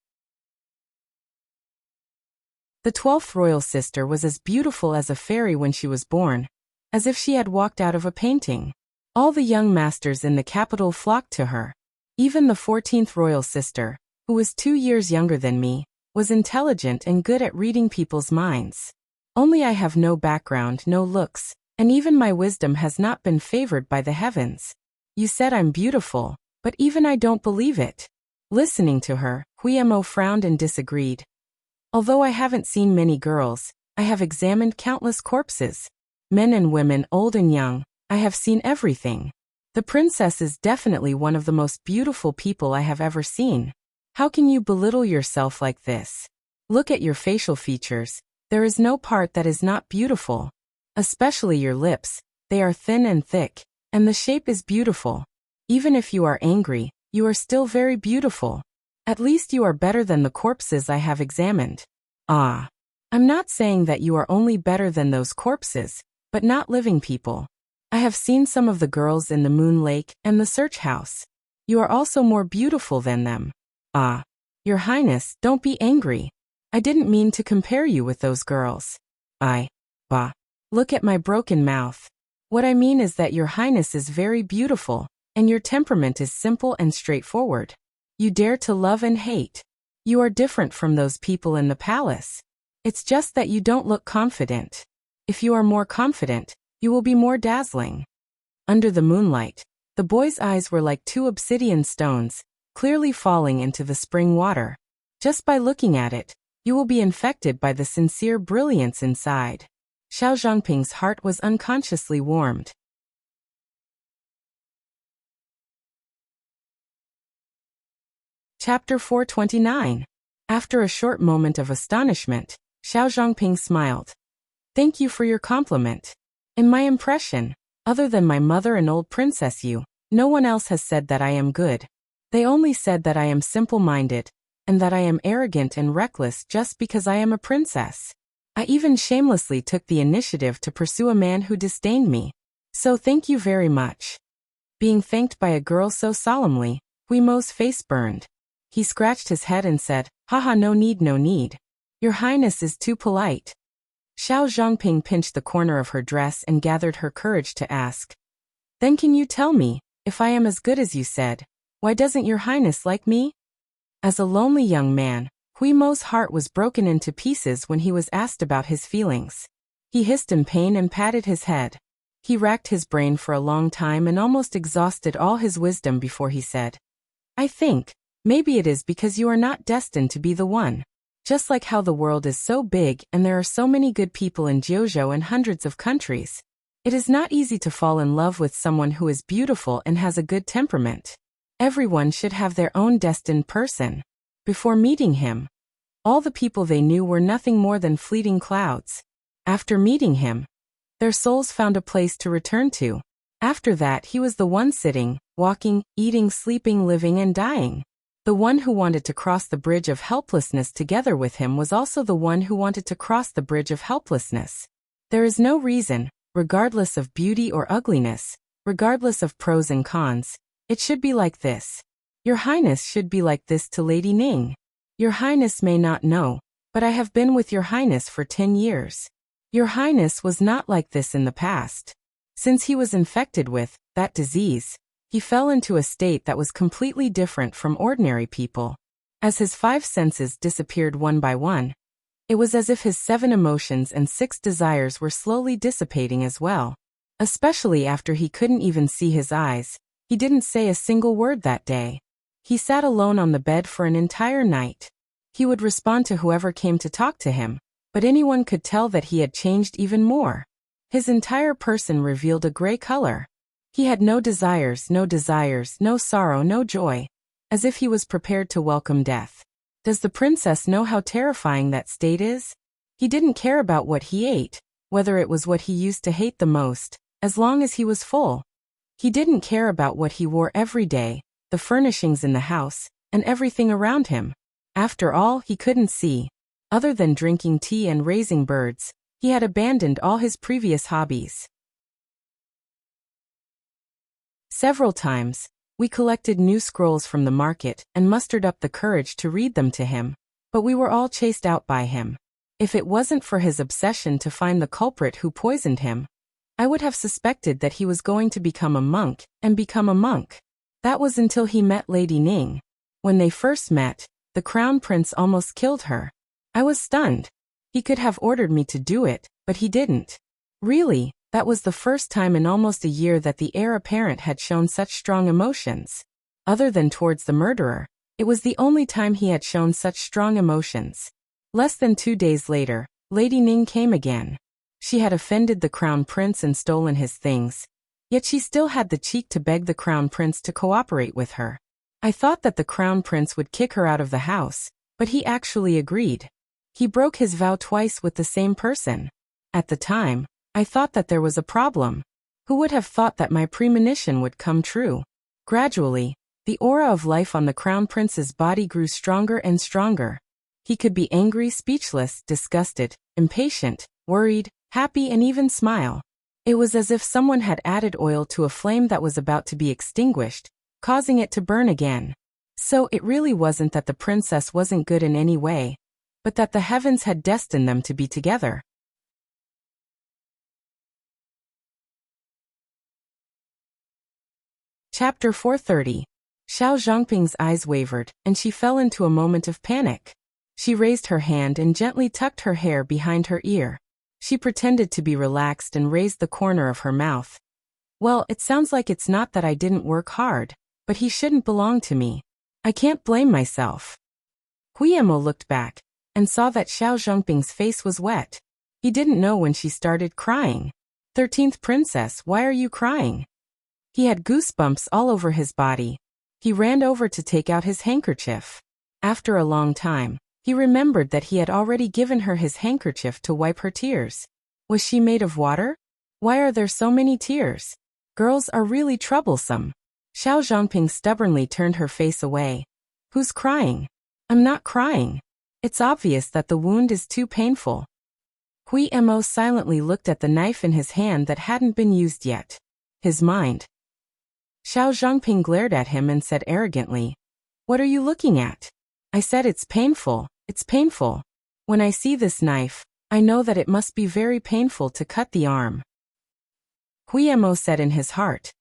The 12th royal sister was as beautiful as a fairy when she was born, as if she had walked out of a painting. All the young masters in the capital flocked to her. Even the 14th royal sister, who was 2 years younger than me, was intelligent and good at reading people's minds. Only I have no background, no looks, and even my wisdom has not been favored by the heavens. You said I'm beautiful, but even I don't believe it. Listening to her, Huimo frowned and disagreed. Although I haven't seen many girls, I have examined countless corpses. Men and women, old and young, I have seen everything. The princess is definitely one of the most beautiful people I have ever seen. How can you belittle yourself like this? Look at your facial features. There is no part that is not beautiful. Especially your lips. They are thin and thick, and the shape is beautiful. Even if you are angry, you are still very beautiful. At least you are better than the corpses I have examined. Ah. I'm not saying that you are only better than those corpses, but not living people. I have seen some of the girls in the Moon Lake and the Search House. You are also more beautiful than them. Ah. Your Highness, don't be angry. I didn't mean to compare you with those girls. Bah. Look at my broken mouth. What I mean is that your Highness is very beautiful, and your temperament is simple and straightforward. You dare to love and hate. You are different from those people in the palace. It's just that you don't look confident. If you are more confident, you will be more dazzling. Under the moonlight, the boy's eyes were like 2 obsidian stones, clearly falling into the spring water. Just by looking at it, you will be infected by the sincere brilliance inside. Xiao Zhangping's heart was unconsciously warmed. Chapter 429. After a short moment of astonishment, Xiao Zhangping smiled. Thank you for your compliment. In my impression, other than my mother and old Princess Yu, no one else has said that I am good. They only said that I am simple-minded, and that I am arrogant and reckless just because I am a princess. I even shamelessly took the initiative to pursue a man who disdained me. So thank you very much. Being thanked by a girl so solemnly, Huimo's face burned. He scratched his head and said, "Haha, no need, no need. Your Highness is too polite." Xiao Zhangping pinched the corner of her dress and gathered her courage to ask, "Then can you tell me, if I am as good as you said, why doesn't your Highness like me?" As a lonely young man, Huimo's heart was broken into pieces when he was asked about his feelings. He hissed in pain and patted his head. He racked his brain for a long time and almost exhausted all his wisdom before he said, "I think, maybe it is because you are not destined to be the one. Just like how the world is so big and there are so many good people in Jiuzhou and hundreds of countries, it is not easy to fall in love with someone who is beautiful and has a good temperament. Everyone should have their own destined person." Before meeting him, all the people they knew were nothing more than fleeting clouds. After meeting him, their souls found a place to return to. After that, he was the one sitting, walking, eating, sleeping, living, and dying. The one who wanted to cross the bridge of helplessness together with him was also the one who wanted to cross the bridge of helplessness. There is no reason, regardless of beauty or ugliness, regardless of pros and cons, it should be like this. Your Highness should be like this to Lady Ning. Your Highness may not know, but I have been with Your Highness for 10 years. Your Highness was not like this in the past. Since he was infected with that disease, he fell into a state that was completely different from ordinary people. As his 5 senses disappeared one by one, it was as if his 7 emotions and 6 desires were slowly dissipating as well. especially after he couldn't even see his eyes. He didn't say a single word that day. He sat alone on the bed for an entire night. He would respond to whoever came to talk to him, but anyone could tell that he had changed even more. His entire person revealed a gray color. He had no desires, no sorrow, no joy, as if he was prepared to welcome death. Does the princess know how terrifying that state is? He didn't care about what he ate, whether it was what he used to hate the most, as long as he was full. He didn't care about what he wore every day, the furnishings in the house, and everything around him. After all, he couldn't see. Other than drinking tea and raising birds, he had abandoned all his previous hobbies. Several times, we collected new scrolls from the market and mustered up the courage to read them to him, but we were all chased out by him. If it wasn't for his obsession to find the culprit who poisoned him, I would have suspected that he was going to become a monk and become a monk. That was until he met Lady Ning. When they first met, the crown prince almost killed her. I was stunned. He could have ordered me to do it, but he didn't. Really, that was the first time in almost a year that the heir apparent had shown such strong emotions. Other than towards the murderer, it was the only time he had shown such strong emotions. Less than 2 days later, Lady Ning came again. She had offended the crown prince and stolen his things, yet she still had the cheek to beg the crown prince to cooperate with her. I thought that the crown prince would kick her out of the house, but he actually agreed. He broke his vow twice with the same person. At the time, I thought that there was a problem. Who would have thought that my premonition would come true? Gradually, the aura of life on the crown prince's body grew stronger and stronger. He could be angry, speechless, disgusted, impatient, worried, happy, and even smile. It was as if someone had added oil to a flame that was about to be extinguished, causing it to burn again. So it really wasn't that the princess wasn't good in any way, but that the heavens had destined them to be together. Chapter 430. Xiao Zhangping's eyes wavered, and she fell into a moment of panic. She raised her hand and gently tucked her hair behind her ear. She pretended to be relaxed and raised the corner of her mouth. Well, it sounds like it's not that I didn't work hard, but he shouldn't belong to me. I can't blame myself. Huiyemo looked back and saw that Xiao Zhangping's face was wet. He didn't know when she started crying. 13th princess, why are you crying? He had goosebumps all over his body. He ran over to take out his handkerchief. After a long time, he remembered that he had already given her his handkerchief to wipe her tears. Was she made of water? Why are there so many tears? Girls are really troublesome. Xiao Zhangping stubbornly turned her face away. Who's crying? I'm not crying. It's obvious that the wound is too painful. Huiyemo silently looked at the knife in his hand that hadn't been used yet. His mind. Xiao Zhangping glared at him and said arrogantly, "What are you looking at?" I said it's painful. It's painful. When I see this knife, I know that it must be very painful to cut the arm. Huiyemo said in his heart,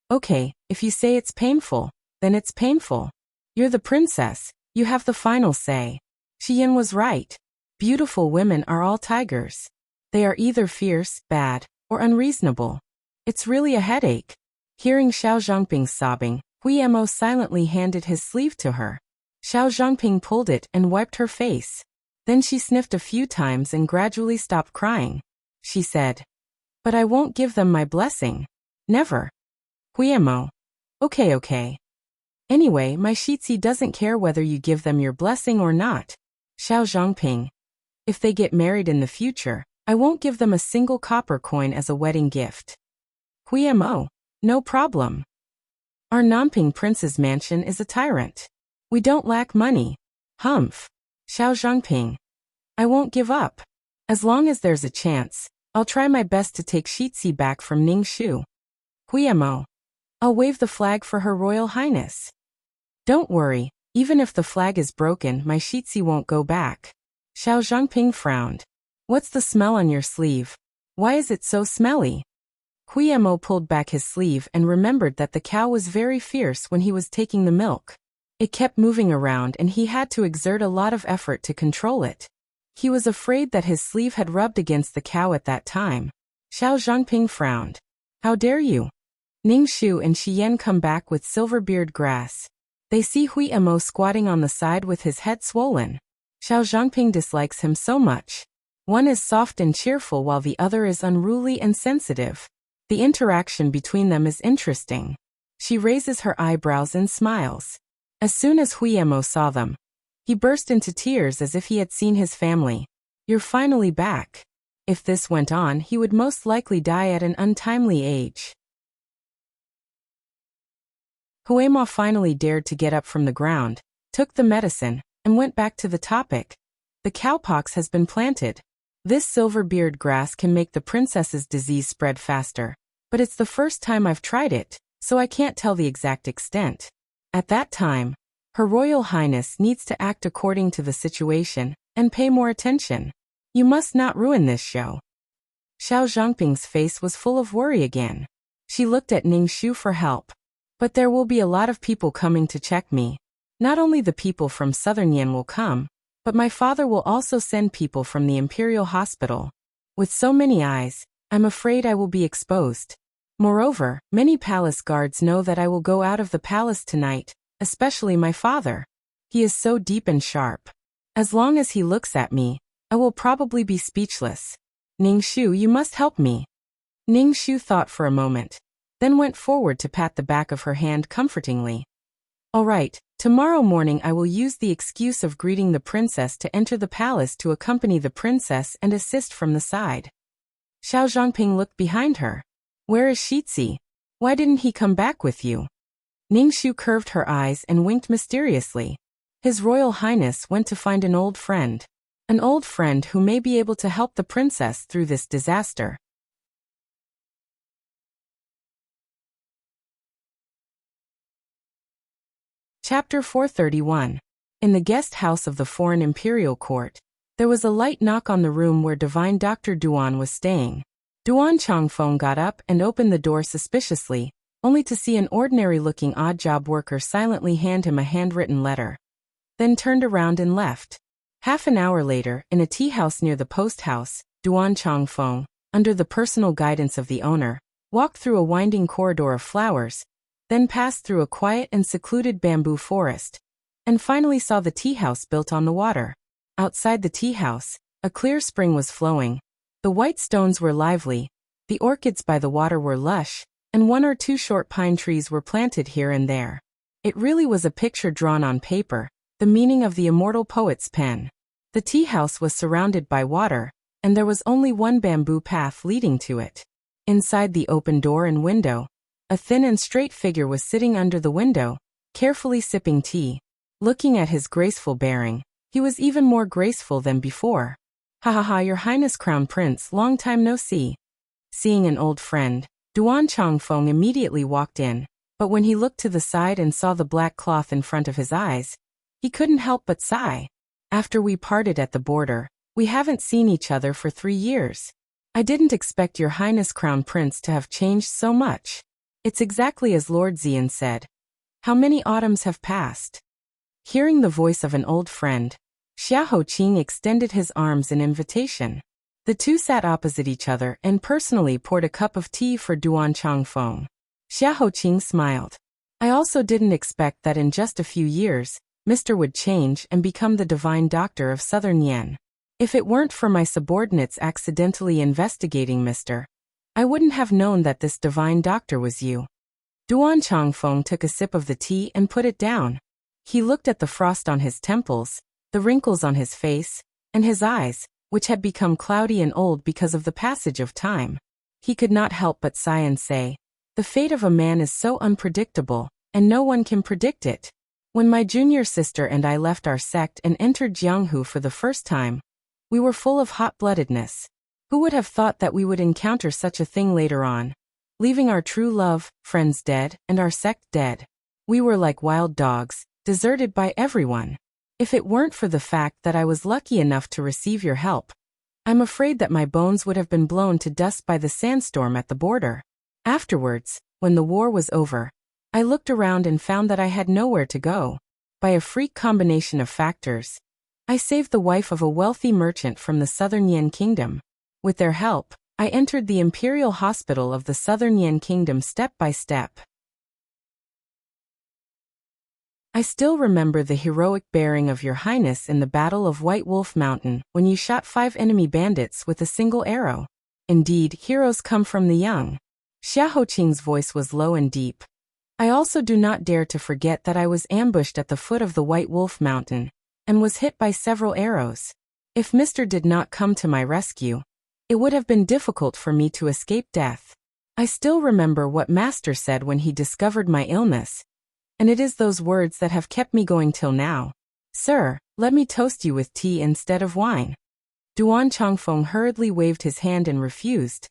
"Okay, if you say it's painful, then it's painful. You're the princess, you have the final say." Xian was right. Beautiful women are all tigers. They are either fierce, bad, or unreasonable. It's really a headache. Hearing Xiao Zhangping sobbing, Huiyemo silently handed his sleeve to her. Xiao Zhangping pulled it and wiped her face. Then she sniffed a few times and gradually stopped crying. She said, "But I won't give them my blessing. Never." Huiyemo. Okay. Anyway, my Shitzi doesn't care whether you give them your blessing or not. Xiao Zhangping. If they get married in the future, I won't give them a single copper coin as a wedding gift. Huiyemo. No problem. Our Nanping prince's mansion is a tyrant. We don't lack money. Humph. Xiao Zhangping. I won't give up. As long as there's a chance, I'll try my best to take Shitzi back from Ningxu. Huiyemo. I'll wave the flag for Her Royal Highness. Don't worry, even if the flag is broken, my Shitzi won't go back. Xiao Zhangping frowned. What's the smell on your sleeve? Why is it so smelly? Huiyemo pulled back his sleeve and remembered that the cow was very fierce when he was taking the milk. It kept moving around and he had to exert a lot of effort to control it. He was afraid that his sleeve had rubbed against the cow at that time. Xiao Zhangping frowned. How dare you? Ning Shu and Shi Yan come back with Silverbeard grass. They see Hui Mo squatting on the side with his head swollen. Xiao Zhangping dislikes him so much. One is soft and cheerful while the other is unruly and sensitive. The interaction between them is interesting. She raises her eyebrows and smiles. As soon as Hui Mo saw them, he burst into tears as if he had seen his family. You're finally back. If this went on, he would most likely die at an untimely age. Hui Mo finally dared to get up from the ground, took the medicine, and went back to the topic. The cowpox has been planted. This silverbeard grass can make the princess's disease spread faster, but it's the first time I've tried it, so I can't tell the exact extent. At that time, Her Royal Highness needs to act according to the situation and pay more attention. You must not ruin this show. Xiao Zhangping's face was full of worry again. She looked at Ning Shu for help. But there will be a lot of people coming to check me. Not only the people from Southern Yan will come, but my father will also send people from the Imperial Hospital. With so many eyes, I'm afraid I will be exposed. Moreover, many palace guards know that I will go out of the palace tonight, especially my father. He is so deep and sharp. As long as he looks at me, I will probably be speechless. Ning Shu, you must help me. Ning Shu thought for a moment, then went forward to pat the back of her hand comfortingly. All right, tomorrow morning I will use the excuse of greeting the princess to enter the palace to accompany the princess and assist from the side. Xiao Zhangping looked behind her. Where is Shitzi? Why didn't he come back with you? Ning Shu curved her eyes and winked mysteriously. His Royal Highness went to find an old friend. An old friend who may be able to help the princess through this disaster. Chapter 431. In the guest house of the Foreign Imperial Court, there was a light knock on the room where Divine Dr. Duan was staying. Duan Changfeng got up and opened the door suspiciously, only to see an ordinary-looking odd-job worker silently hand him a handwritten letter. Then turned around and left. Half an hour later, in a tea house near the post house, Duan Changfeng, under the personal guidance of the owner, walked through a winding corridor of flowers, then passed through a quiet and secluded bamboo forest, and finally saw the tea house built on the water. Outside the tea house, a clear spring was flowing. The white stones were lively, the orchids by the water were lush, and one or two short pine trees were planted here and there. It really was a picture drawn on paper, the meaning of the immortal poet's pen. The tea house was surrounded by water, and there was only one bamboo path leading to it. Inside the open door and window, a thin and straight figure was sitting under the window, carefully sipping tea. Looking at his graceful bearing, he was even more graceful than before. Ha ha ha, Your Highness Crown Prince, long time no see. Seeing an old friend, Duan Changfeng immediately walked in, but when he looked to the side and saw the black cloth in front of his eyes, he couldn't help but sigh. After we parted at the border, we haven't seen each other for 3 years. I didn't expect Your Highness Crown Prince to have changed so much. It's exactly as Lord Xian said. How many autumns have passed? Hearing the voice of an old friend, Xia Hoqing extended his arms in invitation. The two sat opposite each other and personally poured a cup of tea for Duan Changfeng. Xia Hoqing smiled. I also didn't expect that in just a few years, Mr. would change and become the divine doctor of Southern Yan. If it weren't for my subordinates accidentally investigating Mr., I wouldn't have known that this divine doctor was you. Duan Changfeng took a sip of the tea and put it down. He looked at the frost on his temples, the wrinkles on his face, and his eyes, which had become cloudy and old because of the passage of time. He could not help but sigh and say, the fate of a man is so unpredictable, and no one can predict it. When my junior sister and I left our sect and entered Jianghu for the first time, we were full of hot-bloodedness. Who would have thought that we would encounter such a thing later on? Leaving our true love, friends dead, and our sect dead. We were like wild dogs, deserted by everyone. If it weren't for the fact that I was lucky enough to receive your help, I'm afraid that my bones would have been blown to dust by the sandstorm at the border. Afterwards, when the war was over, I looked around and found that I had nowhere to go. By a freak combination of factors, I saved the wife of a wealthy merchant from the Southern Yan Kingdom. With their help, I entered the imperial hospital of the southern Yan kingdom step by step. I still remember the heroic bearing of your highness in the Battle of White Wolf Mountain when you shot 5 enemy bandits with a single arrow. Indeed, heroes come from the young. Xia Hoqing's voice was low and deep. I also do not dare to forget that I was ambushed at the foot of the White Wolf Mountain and was hit by several arrows. If Mr. did not come to my rescue, it would have been difficult for me to escape death. I still remember what Master said when he discovered my illness, and it is those words that have kept me going till now. Sir, let me toast you with tea instead of wine. Duan Changfeng hurriedly waved his hand and refused.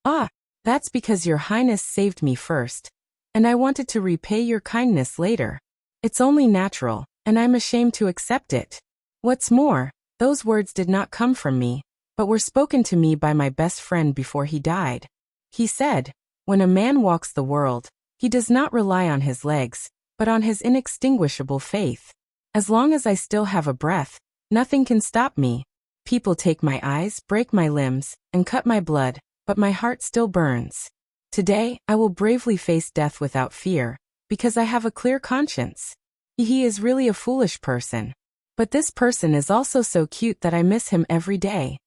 Ah, that's because your highness saved me first, and I wanted to repay your kindness later. It's only natural, and I'm ashamed to accept it. What's more, those words did not come from me, but were spoken to me by my best friend before he died. He said, when a man walks the world, he does not rely on his legs, but on his inextinguishable faith. As long as I still have a breath, nothing can stop me. People take my eyes, break my limbs, and cut my blood, but my heart still burns. Today, I will bravely face death without fear, because I have a clear conscience. He is really a foolish person. But this person is also so cute that I miss him every day.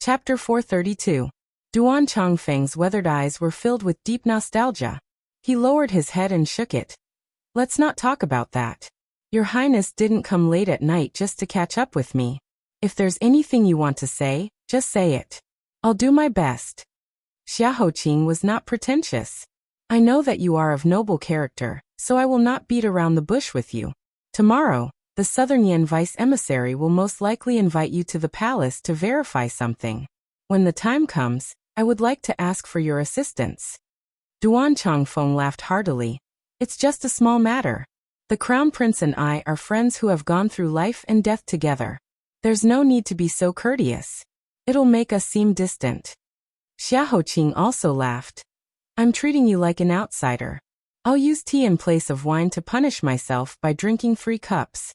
Chapter 432. Duan Changfeng's weathered eyes were filled with deep nostalgia. He lowered his head and shook it. Let's not talk about that. Your Highness didn't come late at night just to catch up with me. If there's anything you want to say, just say it. I'll do my best. Xia Hoqing was not pretentious. I know that you are of noble character, so I will not beat around the bush with you. Tomorrow, the Southern Yan vice emissary will most likely invite you to the palace to verify something. When the time comes, I would like to ask for your assistance. Duan Changfeng laughed heartily. It's just a small matter. The Crown Prince and I are friends who have gone through life and death together. There's no need to be so courteous. It'll make us seem distant. Xia Hoqing also laughed. I'm treating you like an outsider. I'll use tea in place of wine to punish myself by drinking 3 cups.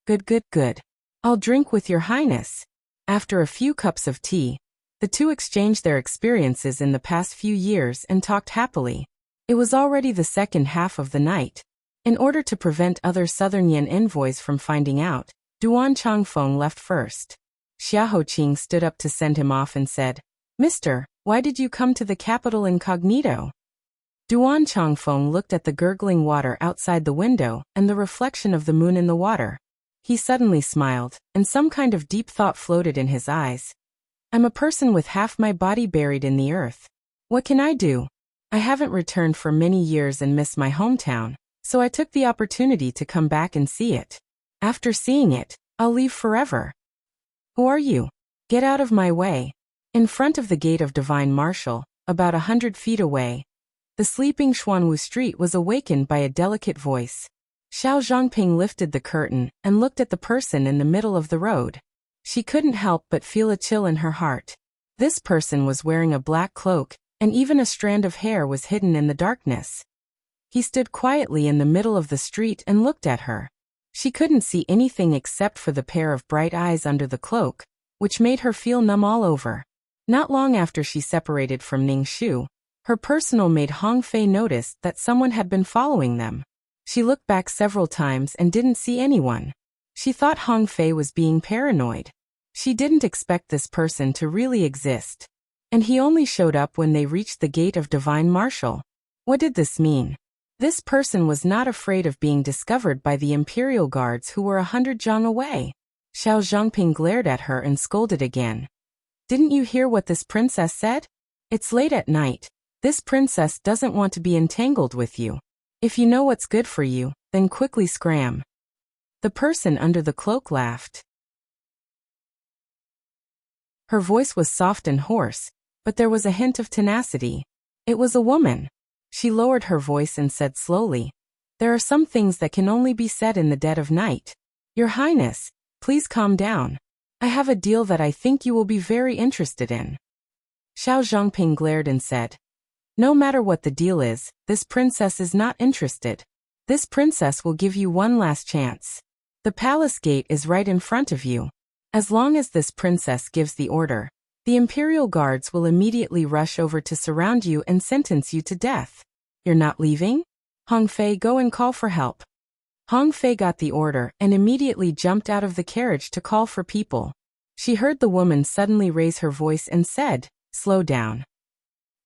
Good. I'll drink with your highness. After a few cups of tea, the two exchanged their experiences in the past few years and talked happily. It was already the second half of the night. In order to prevent other Southern Yan envoys from finding out, Duan Changfeng left first. Xia Hoqing stood up to send him off and said, Mister, why did you come to the capital incognito? Duan Changfeng looked at the gurgling water outside the window and the reflection of the moon in the water. He suddenly smiled, and some kind of deep thought floated in his eyes. I'm a person with half my body buried in the earth. What can I do? I haven't returned for many years and miss my hometown, so I took the opportunity to come back and see it. After seeing it, I'll leave forever. Who are you? Get out of my way. In front of the gate of Divine Marshal, about 100 feet away, the sleeping Xuanwu Street was awakened by a delicate voice. Xiao Zhongping lifted the curtain and looked at the person in the middle of the road. She couldn't help but feel a chill in her heart. This person was wearing a black cloak, and even a strand of hair was hidden in the darkness. He stood quietly in the middle of the street and looked at her. She couldn't see anything except for the pair of bright eyes under the cloak, which made her feel numb all over. Not long after she separated from Ning Shu, her personal maid Hong Fei noticed that someone had been following them. She looked back several times and didn't see anyone. She thought Hong Fei was being paranoid. She didn't expect this person to really exist. And he only showed up when they reached the gate of Divine Marshal. What did this mean? This person was not afraid of being discovered by the Imperial Guards who were 100 zhang away. Xiao Zhongping glared at her and scolded again. Didn't you hear what this princess said? It's late at night. This princess doesn't want to be entangled with you. If you know what's good for you, then quickly scram. The person under the cloak laughed. Her voice was soft and hoarse, but there was a hint of tenacity. It was a woman. She lowered her voice and said slowly, There are some things that can only be said in the dead of night. Your Highness, please calm down. I have a deal that I think you will be very interested in. Xiao Zhongping glared and said, No matter what the deal is, this princess is not interested. This princess will give you one last chance. The palace gate is right in front of you. As long as this princess gives the order, the imperial guards will immediately rush over to surround you and sentence you to death. You're not leaving? Hong Fei, go and call for help. Hong Fei got the order and immediately jumped out of the carriage to call for people. She heard the woman suddenly raise her voice and said, "Slow down."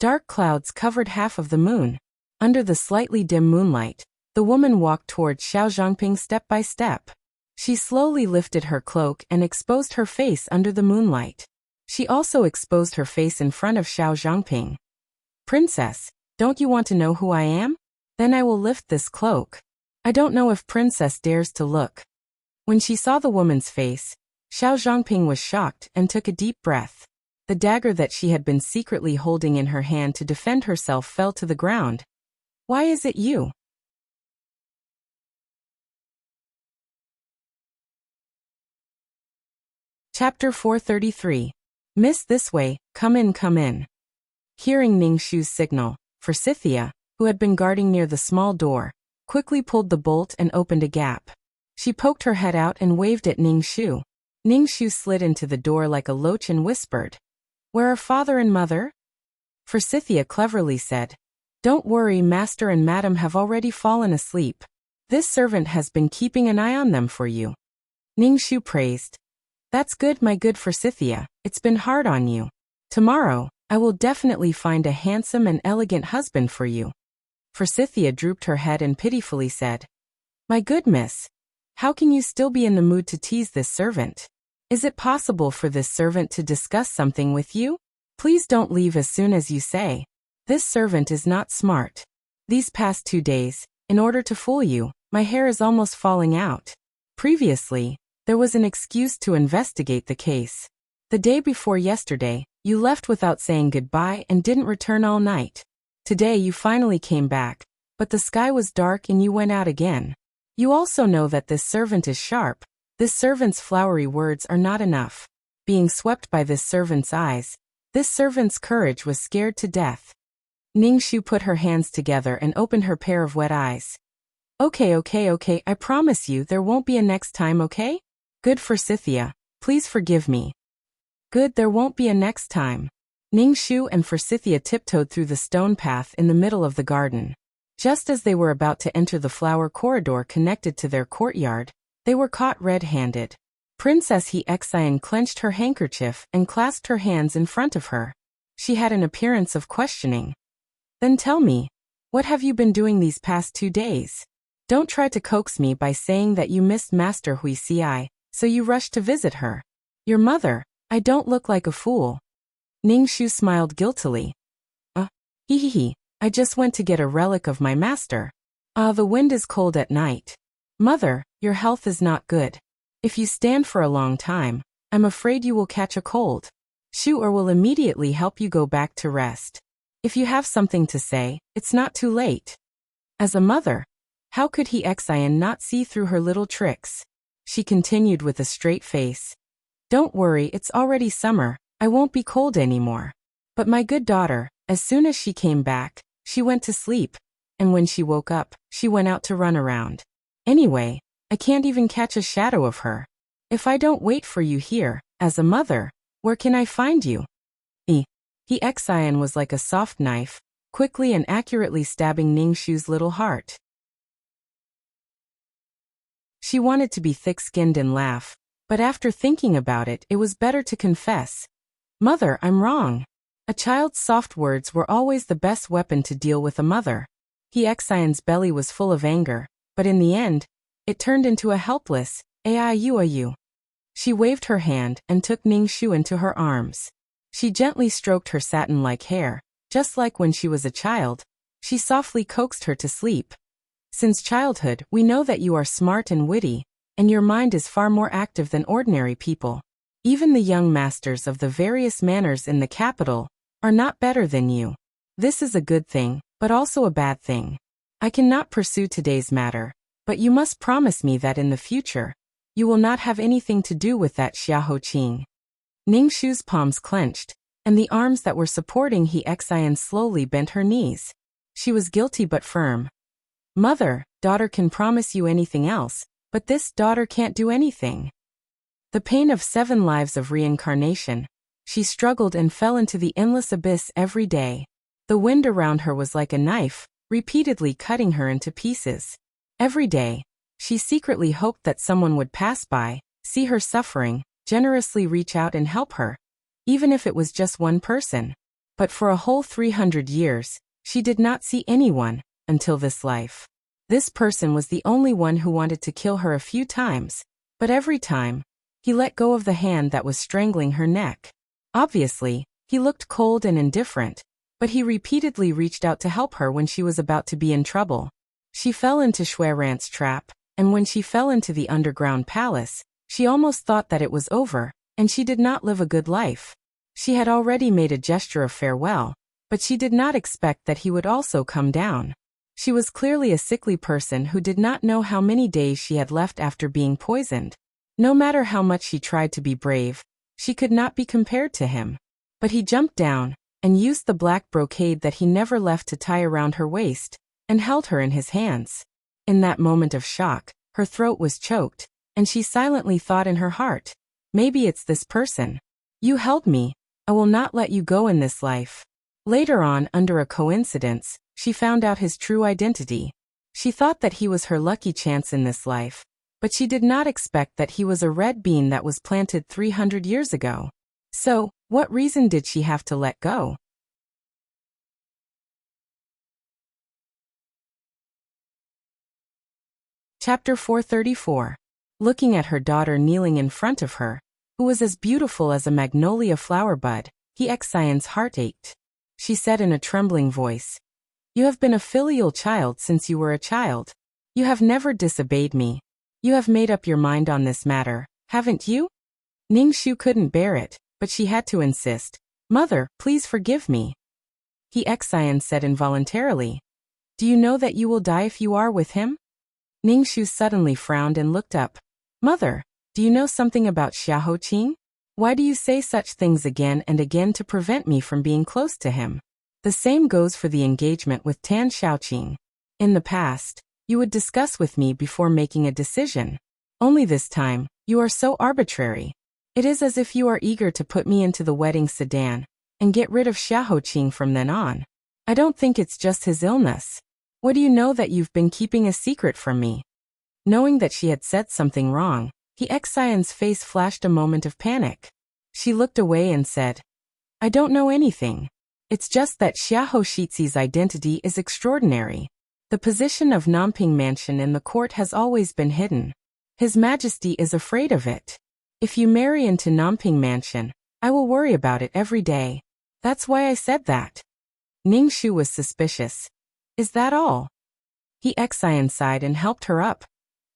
Dark clouds covered half of the moon. Under the slightly dim moonlight, the woman walked towards Xiao Zhangping step by step. She slowly lifted her cloak and exposed her face under the moonlight. She also exposed her face in front of Xiao Zhangping. "Princess, don't you want to know who I am? Then I will lift this cloak." I don't know if Princess dares to look. When she saw the woman's face, Xiao Zhangping was shocked and took a deep breath. The dagger that she had been secretly holding in her hand to defend herself fell to the ground. "Why is it you?" Chapter 433. Miss, this way, come in, come in. Hearing Ning Shu's signal, Forsythia, who had been guarding near the small door, quickly pulled the bolt and opened a gap. She poked her head out and waved at Ning Shu. Ning Shu slid into the door like a loach and whispered, "Where are father and mother?" Forsythia cleverly said, "Don't worry, master and madam have already fallen asleep. This servant has been keeping an eye on them for you." Ning Shu praised, "That's good, my good Forsythia, it's been hard on you. Tomorrow, I will definitely find a handsome and elegant husband for you." Forsythia drooped her head and pitifully said, "My good miss, how can you still be in the mood to tease this servant? Is it possible for this servant to discuss something with you? Please don't leave as soon as you say. This servant is not smart. These past 2 days, in order to fool you, my hair is almost falling out. Previously, there was an excuse to investigate the case. The day before yesterday, you left without saying goodbye and didn't return all night. Today you finally came back, but the sky was dark and you went out again. You also know that this servant is sharp. This servant's flowery words are not enough. Being swept by this servant's eyes, this servant's courage was scared to death." Ning Shu put her hands together and opened her pair of wet eyes. Okay, I promise you there won't be a next time, okay? Good Forsythia, please forgive me." "Good, there won't be a next time." Ning Shu and Forsythia tiptoed through the stone path in the middle of the garden. Just as they were about to enter the flower corridor connected to their courtyard, they were caught red-handed. Princess He Xian clenched her handkerchief and clasped her hands in front of her. She had an appearance of questioning. "Then tell me, what have you been doing these past 2 days? Don't try to coax me by saying that you missed Master Hui Xi, so you rushed to visit her. Your mother, I don't look like a fool." Ning Shu smiled guiltily. Hee, I just went to get a relic of my master. The wind is cold at night. Mother, your health is not good. If you stand for a long time, I'm afraid you will catch a cold. Shu will immediately help you go back to rest. If you have something to say, it's not too late." As a mother, how could He Xian not see through her little tricks? She continued with a straight face. "Don't worry, it's already summer. I won't be cold anymore. But my good daughter, as soon as she came back, she went to sleep, and when she woke up, she went out to run around. Anyway, I can't even catch a shadow of her. If I don't wait for you here, as a mother, where can I find you?" He Xian was like a soft knife, quickly and accurately stabbing Ning Shu's little heart. She wanted to be thick-skinned and laugh, but after thinking about it, it was better to confess. "Mother, I'm wrong." A child's soft words were always the best weapon to deal with a mother. He Xian's belly was full of anger, but in the end, it turned into a helpless, "Aiu." She waved her hand and took Ning Shu into her arms. She gently stroked her satin-like hair, just like when she was a child. She softly coaxed her to sleep. "Since childhood, we know that you are smart and witty, and your mind is far more active than ordinary people. Even the young masters of the various manors in the capital are not better than you. This is a good thing, but also a bad thing. I cannot pursue today's matter, but you must promise me that in the future, you will not have anything to do with that Xiao Qing." Ning Shu's palms clenched, and the arms that were supporting He Xian slowly bent her knees. She was guilty but firm. "Mother, daughter can promise you anything else, But this daughter can't do anything. The pain of 7 lives of reincarnation. She struggled and fell into the endless abyss every day. The wind around her was like a knife, repeatedly cutting her into pieces. Every day, she secretly hoped that someone would pass by, see her suffering, generously reach out and help her, even if it was just one person. But for a whole 300 years, she did not see anyone, until this life. This person was the only one who wanted to kill her a few times, but every time, he let go of the hand that was strangling her neck. Obviously, he looked cold and indifferent, but he repeatedly reached out to help her when she was about to be in trouble. She fell into Schwerant's trap, and when she fell into the underground palace, she almost thought that it was over, and she did not live a good life. She had already made a gesture of farewell, but she did not expect that he would also come down. She was clearly a sickly person who did not know how many days she had left after being poisoned. No matter how much she tried to be brave, she could not be compared to him. But he jumped down, and used the black brocade that he never left to tie around her waist, and held her in his hands. In that moment of shock, her throat was choked, and she silently thought in her heart, maybe it's this person. You held me. I will not let you go in this life. Later on, under a coincidence, she found out his true identity. She thought that he was her lucky chance in this life, but she did not expect that he was a red bean that was planted 300 years ago. So, what reason did she have to let go? Chapter 434. Looking at her daughter kneeling in front of her, who was as beautiful as a magnolia flower bud, Xian's heart ached. She said in a trembling voice, "You have been a filial child since you were a child. You have never disobeyed me. You have made up your mind on this matter, haven't you?" Ningxu couldn't bear it, but she had to insist. "Mother, please forgive me." Xian said involuntarily, "Do you know that you will die if you are with him?" Ningxu suddenly frowned and looked up. "Mother, do you know something about Xiaoqing? Why do you say such things again and again to prevent me from being close to him? The same goes for the engagement with Tan Xiaoqing. In the past, you would discuss with me before making a decision. Only this time, you are so arbitrary. It is as if you are eager to put me into the wedding sedan and get rid of Xiaoqing from then on. I don't think it's just his illness. What do you know that you've been keeping a secret from me?" Knowing that she had said something wrong, Xian's face flashed a moment of panic. She looked away and said, "I don't know anything. It's just that Xiaoxi's identity is extraordinary. The position of Namping Mansion in the court has always been hidden. His Majesty is afraid of it. If you marry into Namping Mansion, I will worry about it every day. That's why I said that." Ningxu was suspicious. "Is that all?" Xian sighed and helped her up.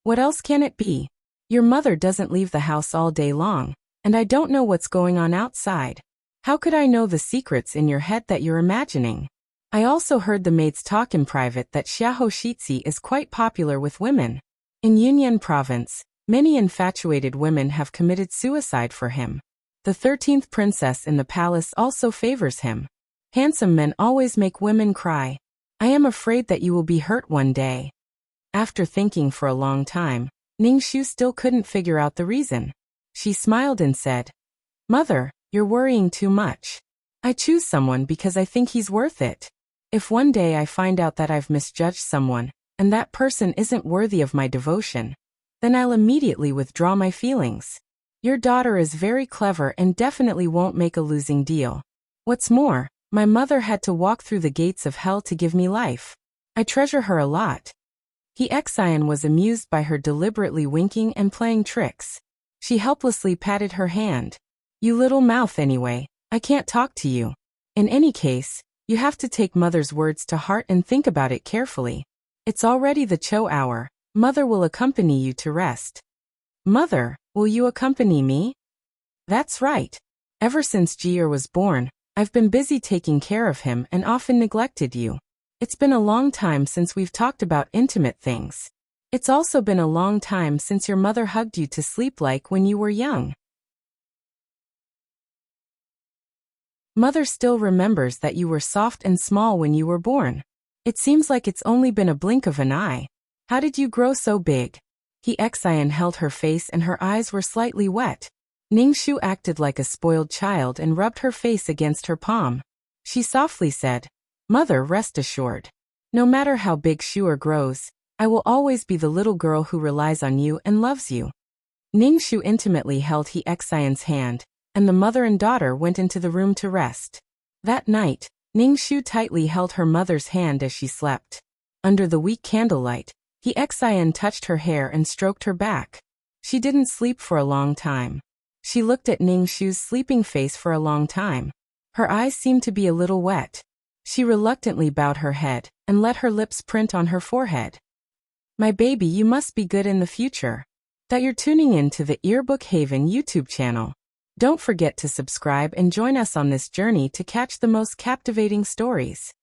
"What else can it be? Your mother doesn't leave the house all day long, and I don't know what's going on outside. How could I know the secrets in your head that you're imagining? I also heard the maids talk in private that Xiaoxi is quite popular with women. In Yunnan province, many infatuated women have committed suicide for him. The 13th princess in the palace also favors him. Handsome men always make women cry. I am afraid that you will be hurt one day." After thinking for a long time, Ningxu still couldn't figure out the reason. She smiled and said, "Mother, you're worrying too much. I choose someone because I think he's worth it. If one day I find out that I've misjudged someone, and that person isn't worthy of my devotion, then I'll immediately withdraw my feelings. Your daughter is very clever and definitely won't make a losing deal. What's more, my mother had to walk through the gates of hell to give me life. I treasure her a lot." Xian was amused by her deliberately winking and playing tricks. She helplessly patted her hand. "You little mouth anyway, I can't talk to you. In any case, you have to take Mother's words to heart and think about it carefully. It's already the Cho hour. Mother will accompany you to rest." "Mother, will you accompany me?" "That's right. Ever since Jier was born, I've been busy taking care of him and often neglected you. It's been a long time since we've talked about intimate things. It's also been a long time since your mother hugged you to sleep like when you were young. Mother still remembers that you were soft and small when you were born. It seems like it's only been a blink of an eye. How did you grow so big? He Xian held her face and her eyes were slightly wet. Ningshu acted like a spoiled child and rubbed her face against her palm. She softly said, "Mother, rest assured. No matter how big Shuer grows, I will always be the little girl who relies on you and loves you." Ningshu intimately held He Xian's hand, and the mother and daughter went into the room to rest. That night, Ningshu tightly held her mother's hand as she slept. Under the weak candlelight, He Xian touched her hair and stroked her back. She didn't sleep for a long time. She looked at Ningshu's sleeping face for a long time. Her eyes seemed to be a little wet. She reluctantly bowed her head and let her lips print on her forehead. "My baby, you must be good in the future." That you're tuning in to the Earbook Haven YouTube channel. Don't forget to subscribe and join us on this journey to catch the most captivating stories.